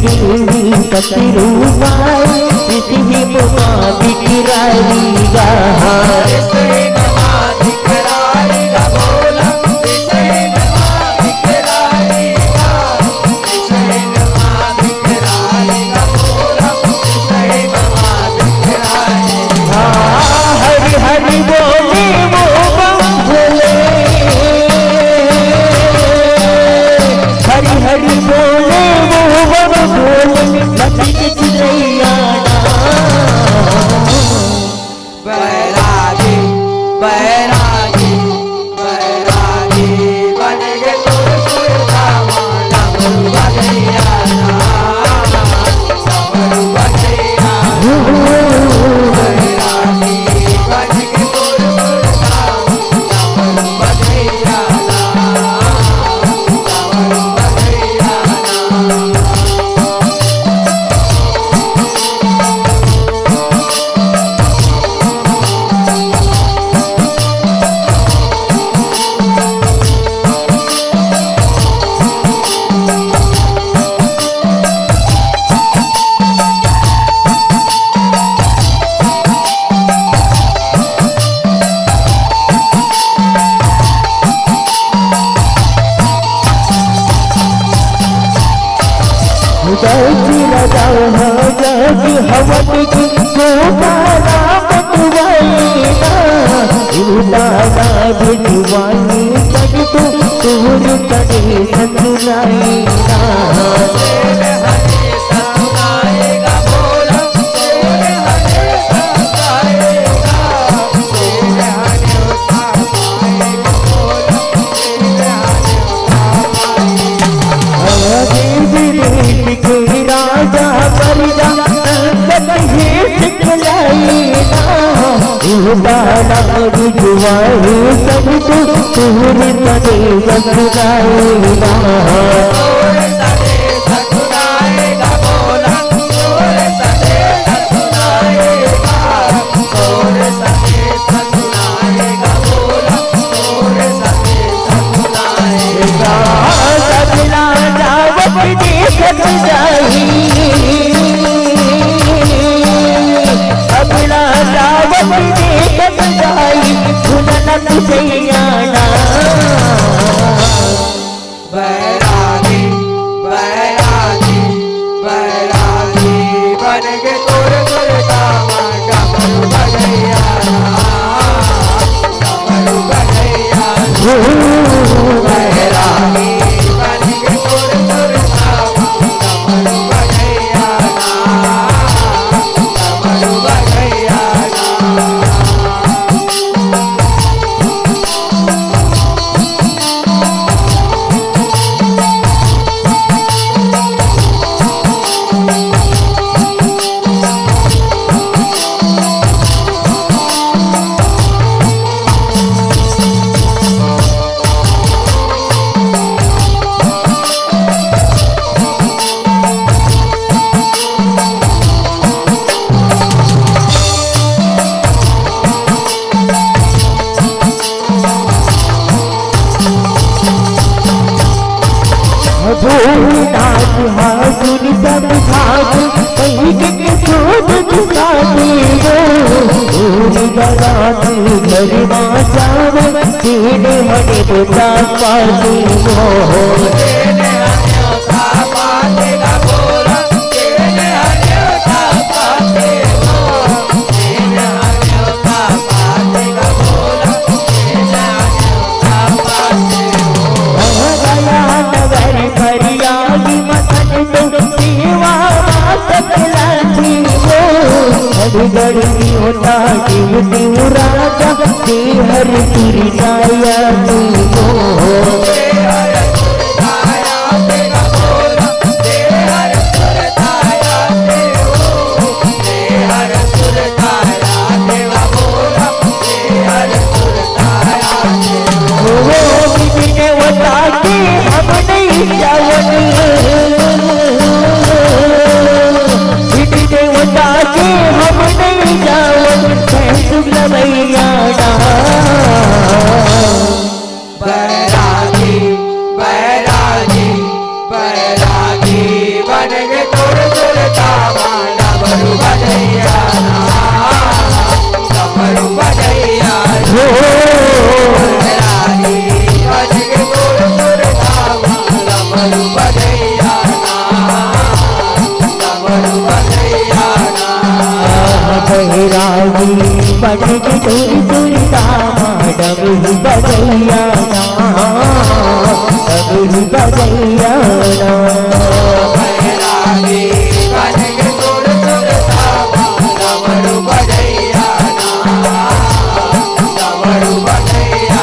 देवी सतरूपाई पृथ्वी माँ दिखराइगा हरि हरि बोले वो बोले हरि हरि बोले वो बोले ललित चिड़ैया बैरागी बैरागी बैरागी बन गए तुर धामा डमरू बजैया डमरू बजैया बैरागी बन गए तुर धामा डमरू बजैया डमरू बजैया जय लगाओ जय हवन की गोपाला मतवाईना उलाना भिजवानी तक तो तोर तड़े सतुराईना राजा परिजा भिजवाए सब तो तोर तड़े सतुराईना अगला रावण देखत जाई भुलन सैयाना बैरागी बैरागी बैरागी बन गए तुर धामा डमरू बजैया डमरू बजैया बैरागी बन गए तुर धामा डमरू बजैया डमरू बजैया भोलेनाथ हाजुन सब भाग के शोध झुकाते हो गलात घर माँ जावे तेरे हरे बता पाते हो गड़ी होता जीव राजा हर तुरी गाया बैरागी बन के तोड़ सुरता डमरू बजैया डमरू बजैया बैरागी बन के तोड़ सुरता डमरू बजैया डमरू बजैया बैरागी बन के तोड़ सुरता डमरू बजैया डमरू बजैया बैरागी बन के तोड़ सुरता डमरू बजैया डमरू बजैया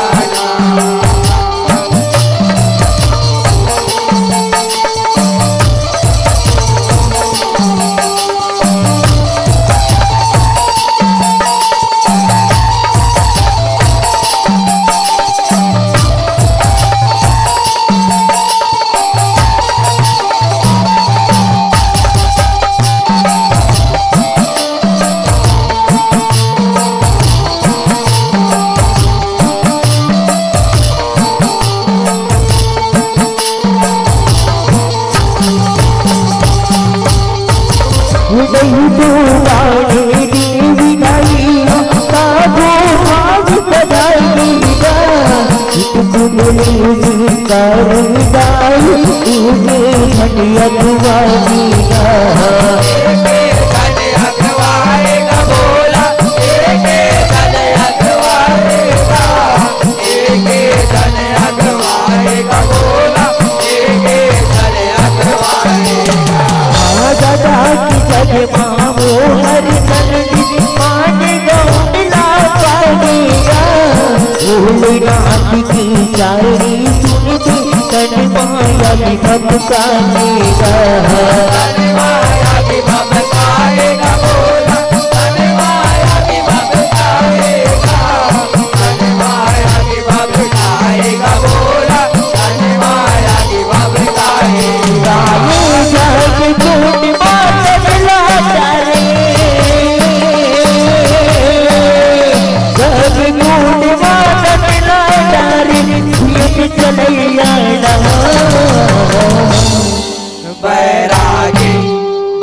बैरागी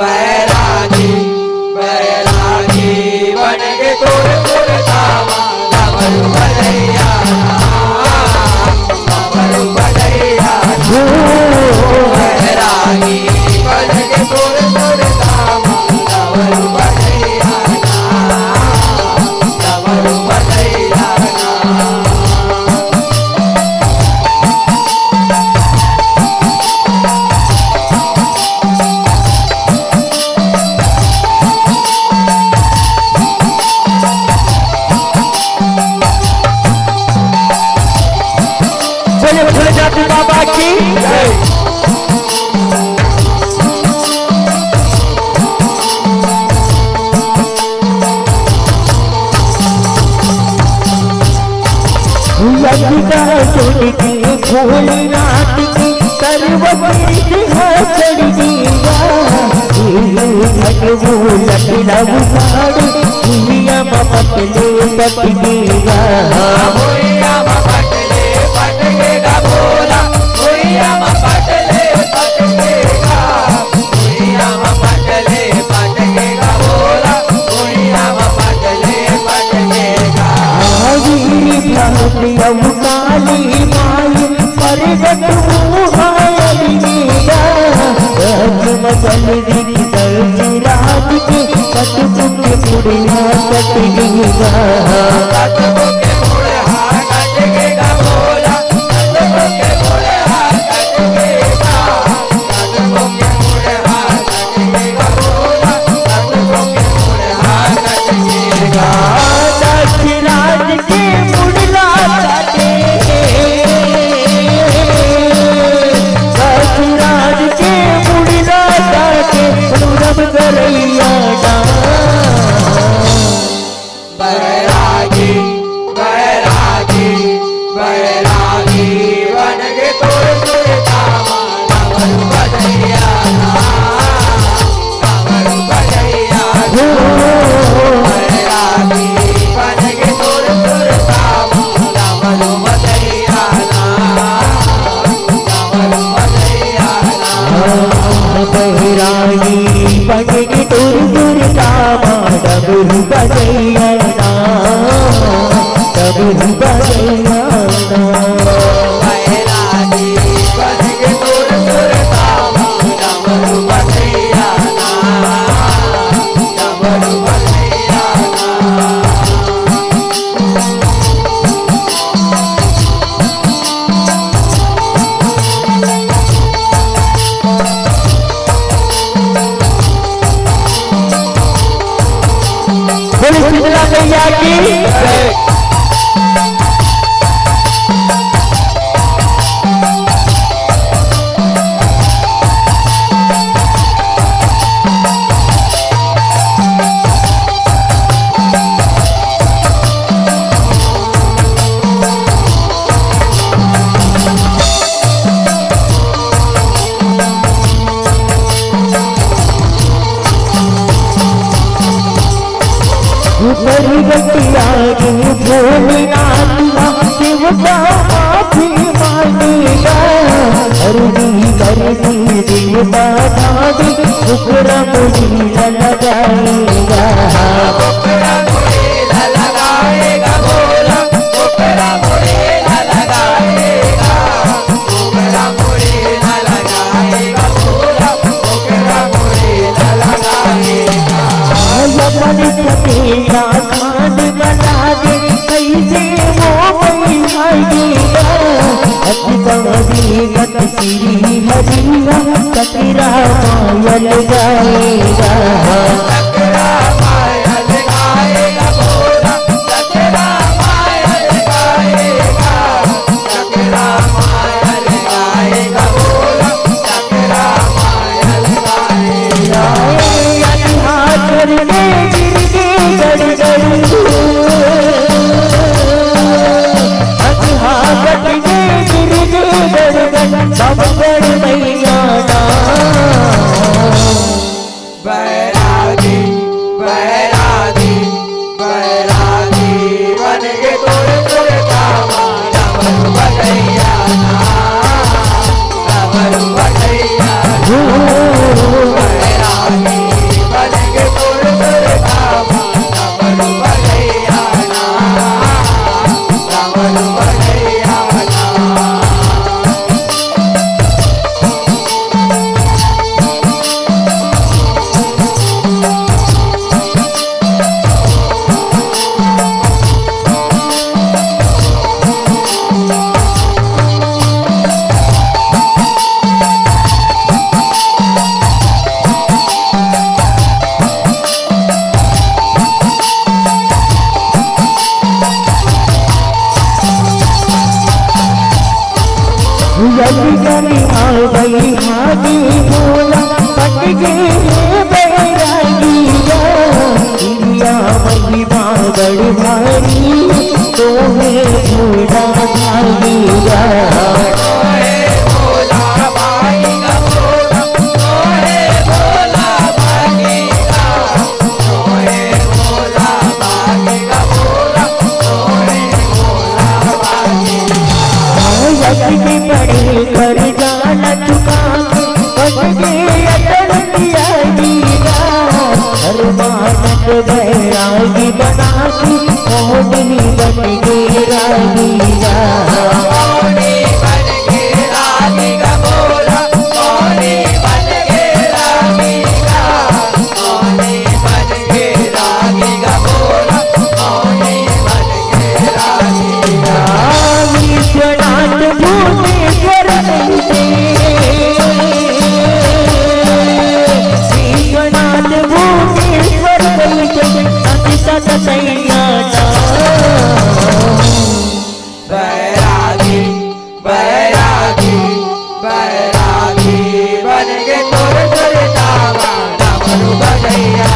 बैरागी बैरागी बन के तोड़ सुरता डमरू बजैया डमरू बजैया बैरागी बन के तोड़ सुरता डमरू बजैया डमरू बजैया बाबा की जय। भोलेनाथ की सर्वतीर्थ चढ़ दिया दुनिया मपटले पटगेगा भैया मपटले पटगेगा भोला भैया मपटले पटगेगा भैया मपटले पटगेगा भोला भैया मपटले पटगेगा काली माई परगट मुहायलीगा मगल राज के कटपुट पुड़िया कटगेगा कटपुट पुड़िया कटगेगा भोला कटपुट पुड़िया कटगेगा कटपुट पुड़िया कटगेगा भोला कटपुट पुड़िया कटगेगा राज के मुड़ला राज के मुड़ला करैया बैरागी बहरागी बनेगी तुर तुर कामा डबरू बजैया ना डबरू बजैया ना शीतला मैया की बटिया भोलेनाथ देवता माफी मांगेगा हरदी करदी देवता दादी उपरा मुझी लगाएगा भोला उपरा मुझे लगाएगा उपरा मुझे लगाएगा भोला उपरा मुझे लगाएगा सकेगा खान बना दे कैसे वो बैठेगा अतिबादी गत श्री हरिया कतरा मायल गाएगा कतरा मायल गाएगा भोला कतरा मायल गाएगा कतरा मायल गाएगा भोला कतरा मायल गाएगा करने बैरागी बैरागी बैरागी बन के तोड़ तोड़ कामा डमरू बजैया ना डमरू बजैया बैरागी बन के तोड़ तोड़ कामा डमरू बजैया ना डमरू बजैया ना जल्दी आ गई हाजी भोला पट गए बैरागी इंडिया महिमा बड़ी भारी तो है भोला भागीगा पड़े कर जाना चुका मानत बैरागी बना की मोहनी बन के रागीरा मोहनी बन के रागीगा बोला मोहनी बन के रागीगा मोहनी बन के रागीगा बोला मोहनी बन के रागीगा विश्वनाथ भूतेश्वर विश्वनाथ भूतेश्वर बैरागी बैरागी बैरागी बन के तोर तोर दावा डमरू बजैया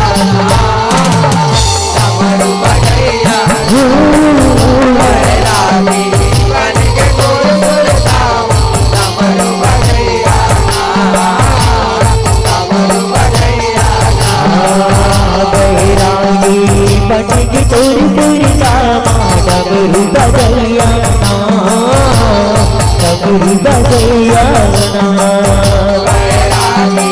डमरू बजैया बैरागी बन के तोर तोर दावा डमरू बजैया डमरू बजैया बैरागी बन के तोर तोर दावा डमरू बजैया डमरू बजैया बैरागी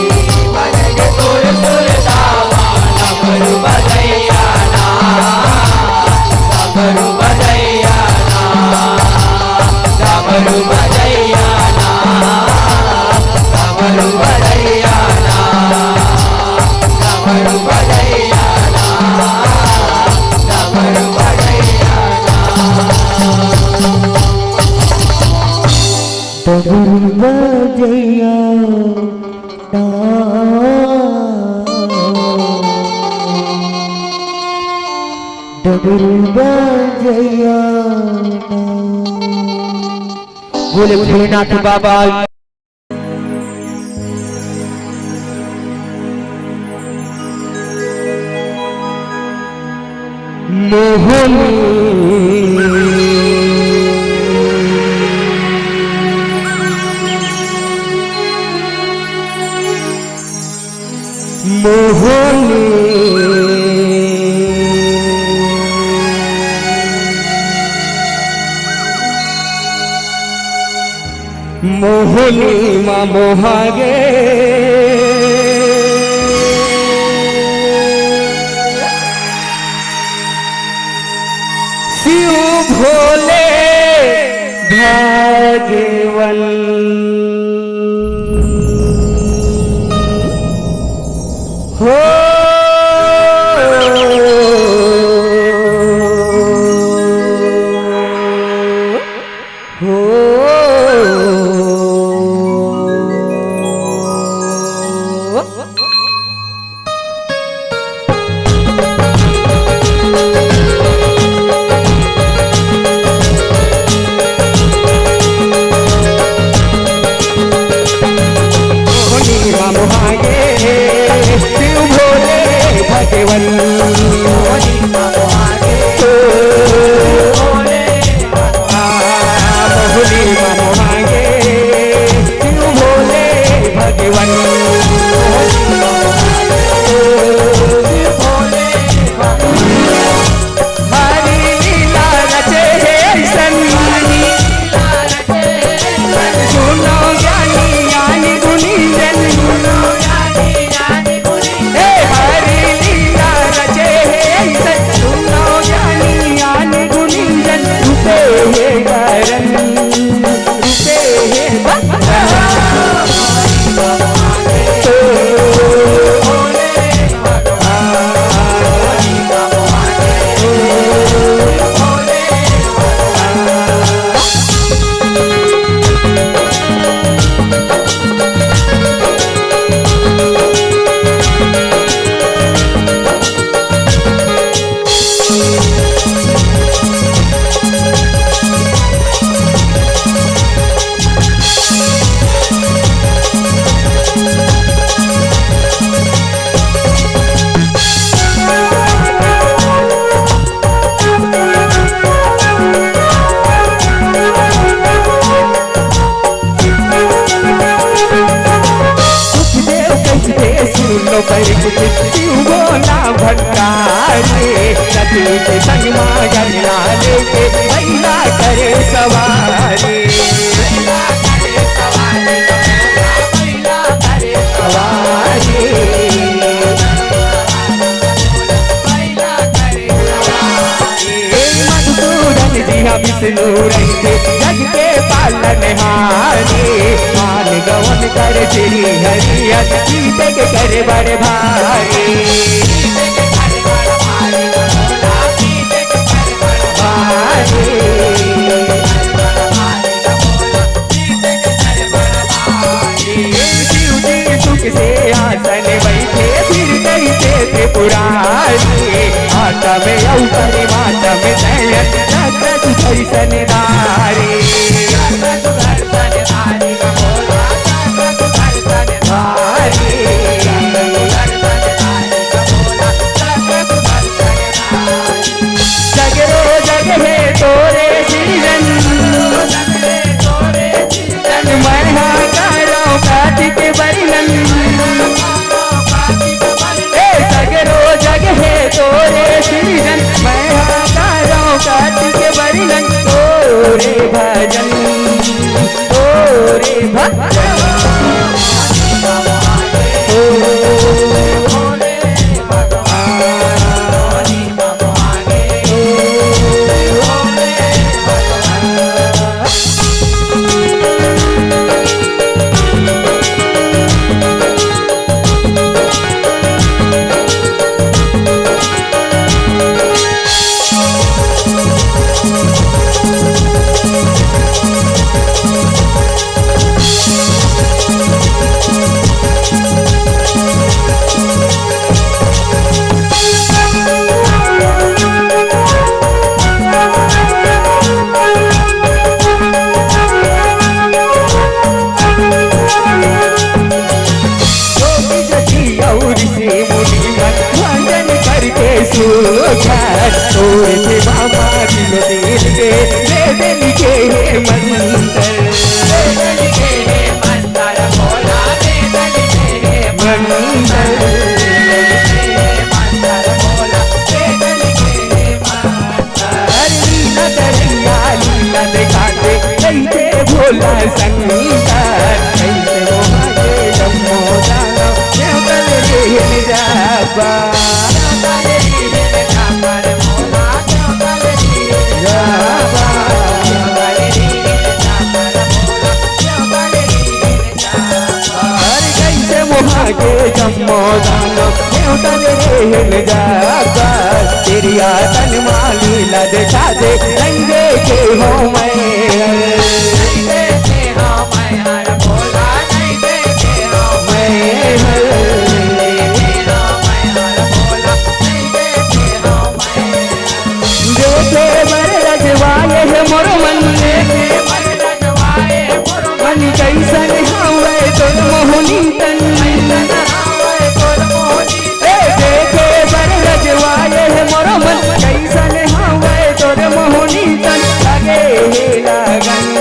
बजैया बोले भोलेनाथ बाबा मोहनी माँ मोहागे शिव भोले भाग्यवन हो जग के पालनहारी मान गवन कर श्री हरियत के करे बड़े भारी से आसन बैठे फिर कैसे त्रिपुरारी माता में औतरी माता में नयन नगत कैसन नारी जगरो जग है तोरे जीवन महा करो कार्तिक बरनन सगरो जग है तोरे श्रीजन मैं करो कार्तिक बरनन तोरे भजन तोड़ के बाबा दिल दिल के दे लिखे मंत्र भोला संगीता कैसे वहाँ के जम्मो जाना जाबा कैसे वहाँ के जम्मो जाना जाबा तेरी आतन माली लद दे रंगे के हो मैं मोर मन कैसन हवे तोर मोहनी तन देखे बर रजवाए मोर मन कैसन हवे तोर मोहनी तन लगे लगन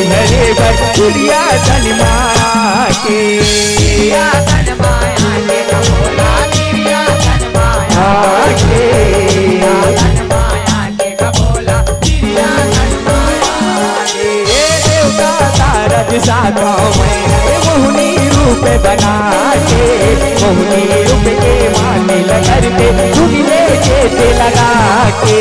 हरे बड़िया तनमा के साधो मोहनी रूप बना के मोहनी रूप के माने लगर के झूले चेते लगा के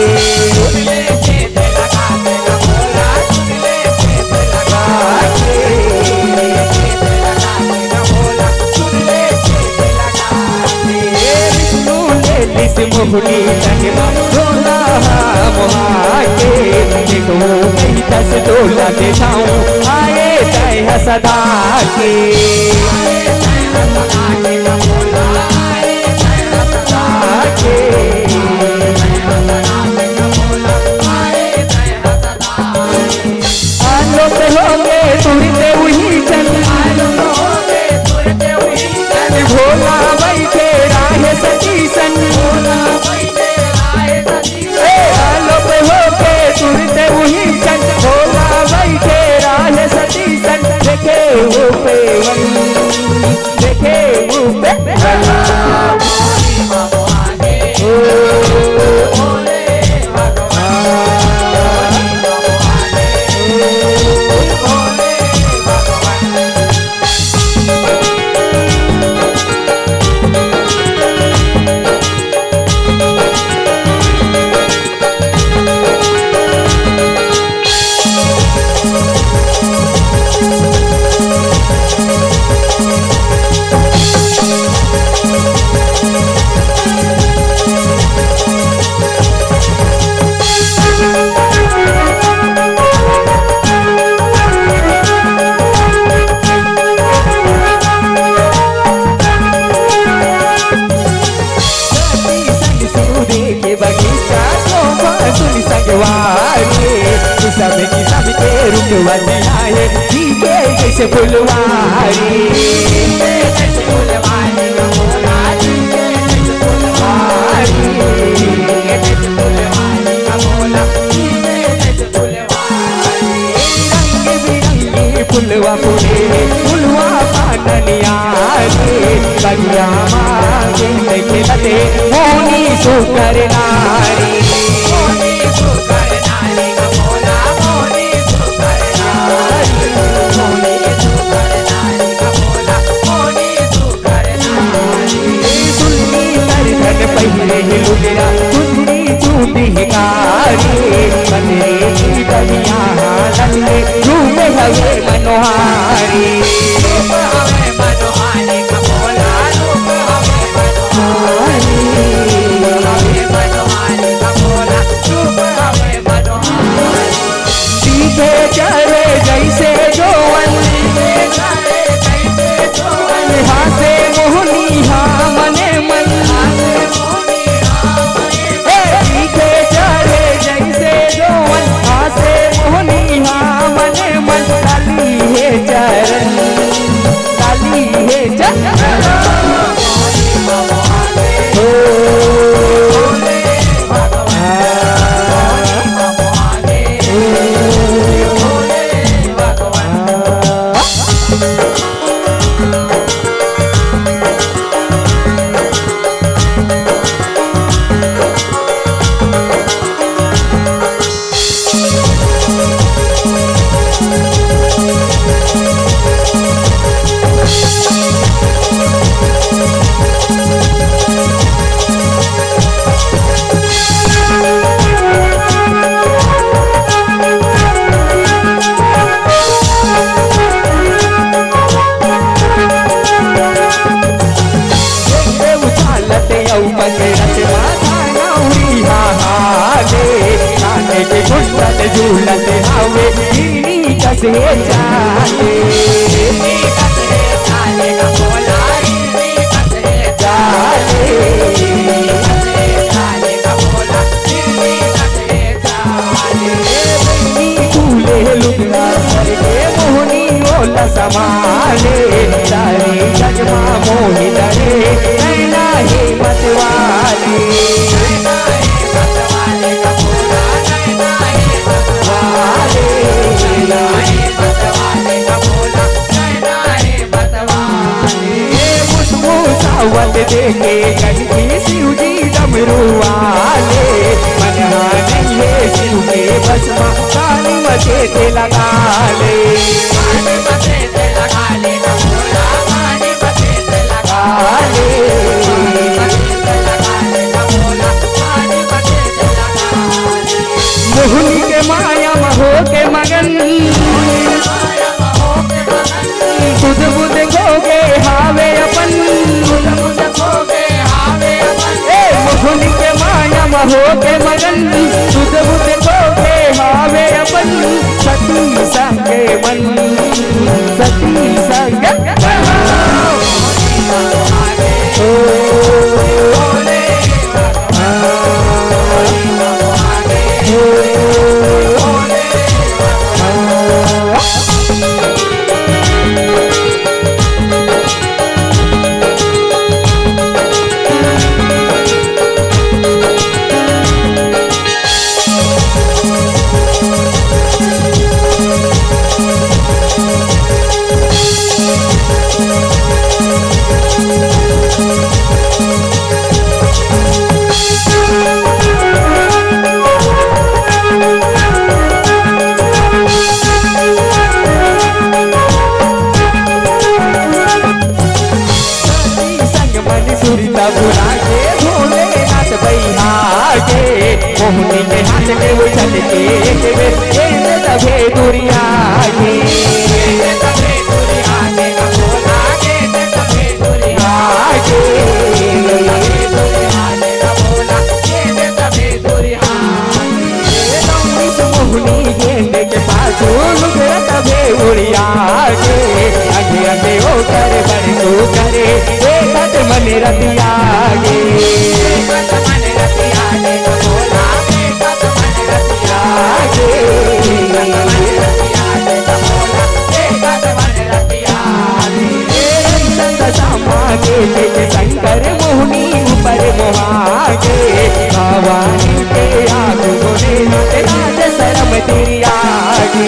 मोहनी तनमा रोना मोहा के देखो कहीं दस डोला दिखाऊं आए तय सदा के आलो पे होंगे तुरते वही चल भोला बैठे राह सची सन आलो पे होके तुरते वही चल भोला बैठे राह सची सन देखे वो पे देखे वो पे सबके रुकवाने आए जीते जैसे फुलवारी फुलवा फूले फुलवा पाटनिया बगिया मांगे खिलते मोनी सुकर नारी ब्यूटी हिकारी बंदरे की बलिया हालत में झूमे हवे मनोहारी रूप हमें मनोहारी का बोला रूप हमें मनोहारी का बोला रूप हमें मनोहारी सीधे चले जैसे जोवन हासे मोहनी हाँ मने मन सीधे चले जैसे जोवन हासे मोहनी हाँ मने मन काली है चरण काली है चरण झूलत हवे गिरनी कसे जाले का बोला जाले का बोला फूले लुगड़ा करके मोहनी ओला समाले सारे जगमा मोहि डरे नैना हे मतवाले सावत देखे कनकी शिव जी डमरू वाले मनहा नहीं है शिव के बस काली मचे ते लगा ले मोहनी के माया महो के मगन खुद बुद खोगे हावे अपन मोहनी के माया महो के मगन खुद बुद खोगे हावे अपन सती संगे मन सती संग मोहनी के हाथ में वो चल के तभे दुरिया मोहनी गेंदे के पास तभे उड़िया आगे आगे ओ करे बड़े तो करे देखत मन रतिया शंकर मोहनी ऊपर मोहागे भवानी के आगो ने राज शरम तेरी आगे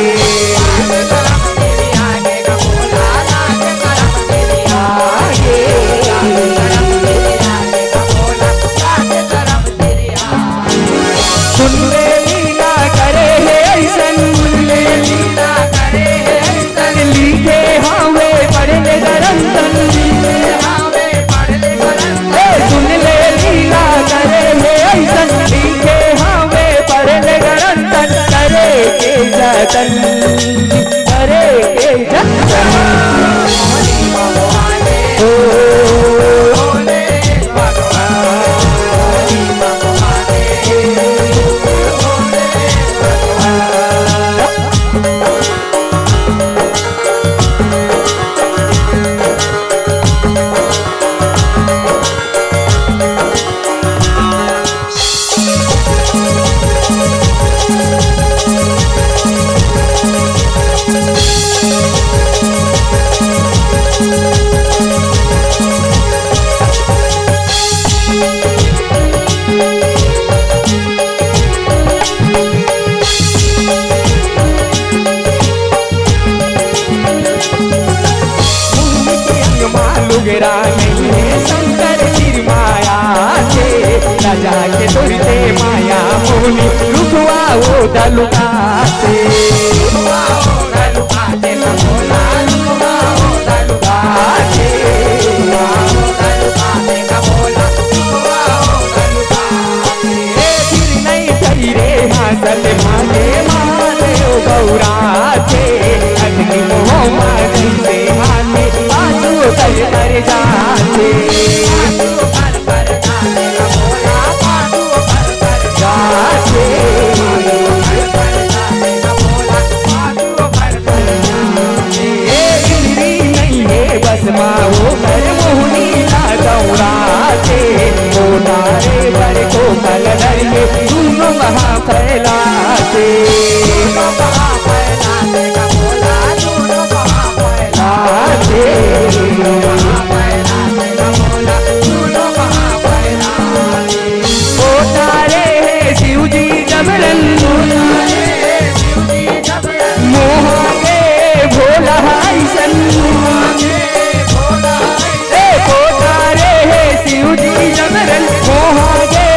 सुन ले लीला करे है ऐसन लिखे हावे पढ़ने गरंतन सुन ले लीला करे है ऐसन लिखे चले माया मोहनी रुखवा हो दलुकाते चले माले माले ओ गौराते अग्नि मोह माजन से हाने आजू कर जाते बस माओ कर मोहनी ला दौड़ाते ओ नारे बर को कल डरिए दोनों महा फैलाते ओ तारे शिव जी जबरन मोहागे भोला सन जबरन मोहागे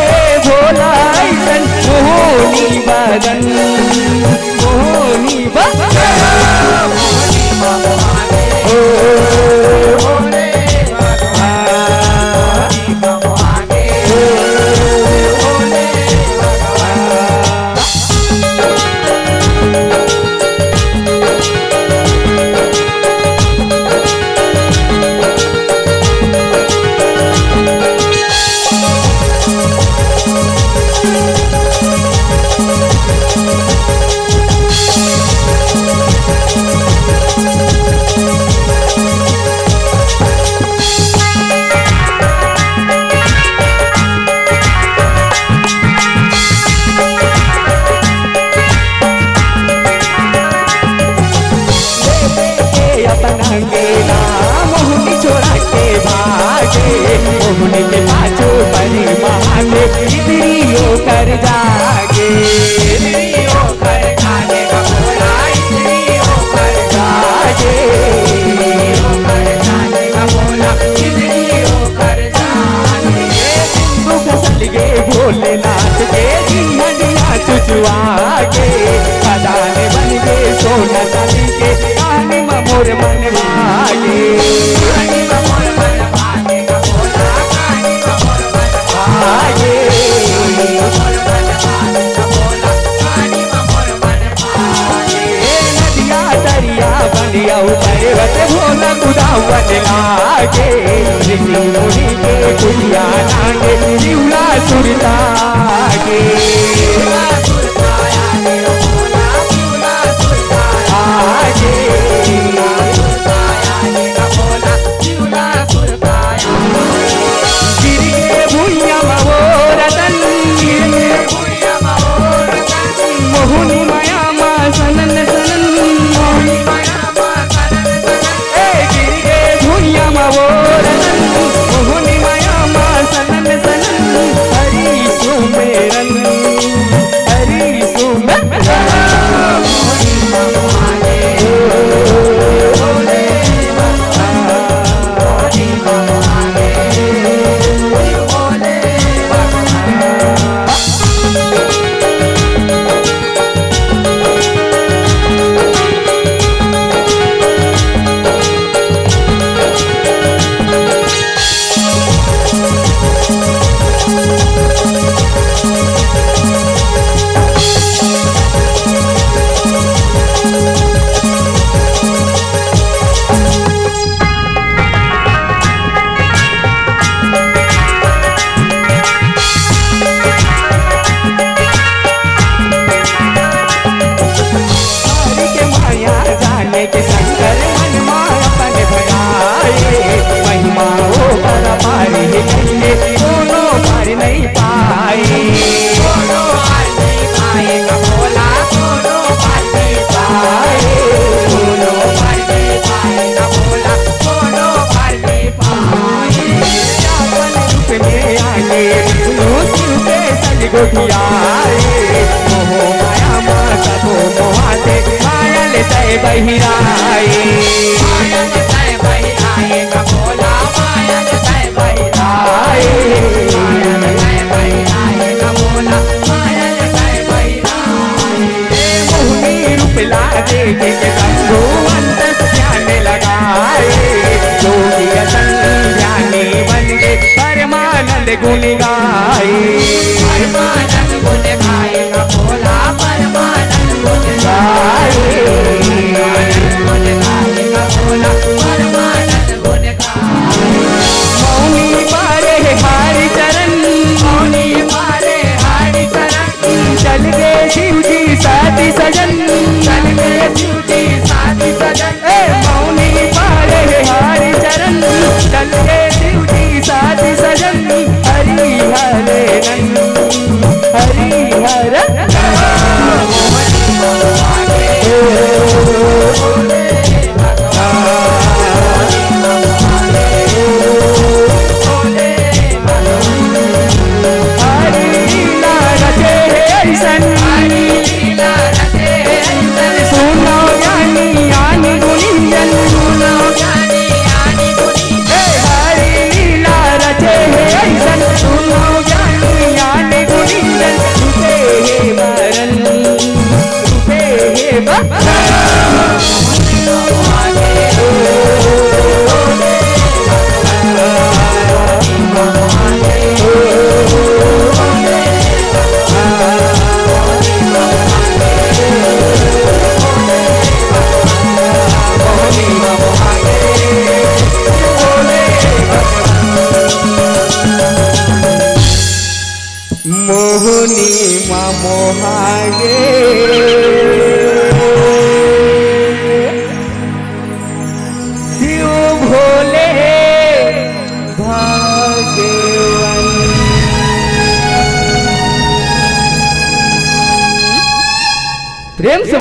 भोला सन मोहनी बदन मोहनी अंगेला मोहनी छोड़ा के भागे मोहनी के पाछो बने महाने इधरियो कर जागे इधरियो कर जागे कबूला इधरियो कर जागे इधरियो कर जागे कबूला इधरियो कर जागे सिंधु फसल गे भोलेनाथ के जी हंडिया चुचुआ के खदाने बन के सोना चांदी के कहानी मोर मन भागे कहानी मोर मन भागे कबूला कहानी मोर मन भागे मोर मन भागे कबूला कहानी मोर मन भागे नदिया दरिया बनिया पर्वत भोला गुदावत लागे ऋषि मुनि के कुलिया नागे शिवला सुरतागे शिवला सुरतागे भोला शिवला सुरतागे मोहनी माया मा सनन सनन मोहनी माया मा सनन सनन ए गिरगे भुइया मा वोरन मोहनी माया मा सनन सनन हरि सुमेरन हरि सुमेरन मोहनी माने भोले बाबा मोहनी माने भोले बाबा के शंकर मनमा अपन भगाए महिमा हो पर पारे कहिए दोनों पार नहीं पाए दोनों पार नहीं पाए कबूला दोनों पार नहीं पाए दोनों पार नहीं पाए कबूला दोनों पार नहीं पाए अपन रूप में आगे शिव के संग गोठियाए मोह माया मा सबो मोहाते मायल तय बहिराए मायल तय बहिराए कबूला मायल तय बहिराए मायल तय बहिराए कबूला देख के शंभु अंतर्ध्यान लगाए, योगी असंध्यानी बन के परमानंद गुण गाए। परमानंद गुण गाएगा भोला, परमानंद गुण गाए, गुण गाएगा भोला, परमानंद गुण गाए। मौनी पारे हारि चरण, मौनी पारे हारि चरण, चल गए शिव जी साथी सजन, चल गए शिव जी साथी सजन। मौनी पारे हारि चरण, चल गए शिव जी साथी सजन। हरि हरे नंद, हरि हर मोहनी मोहागे शिव भोले भाग्यवान। प्रेम से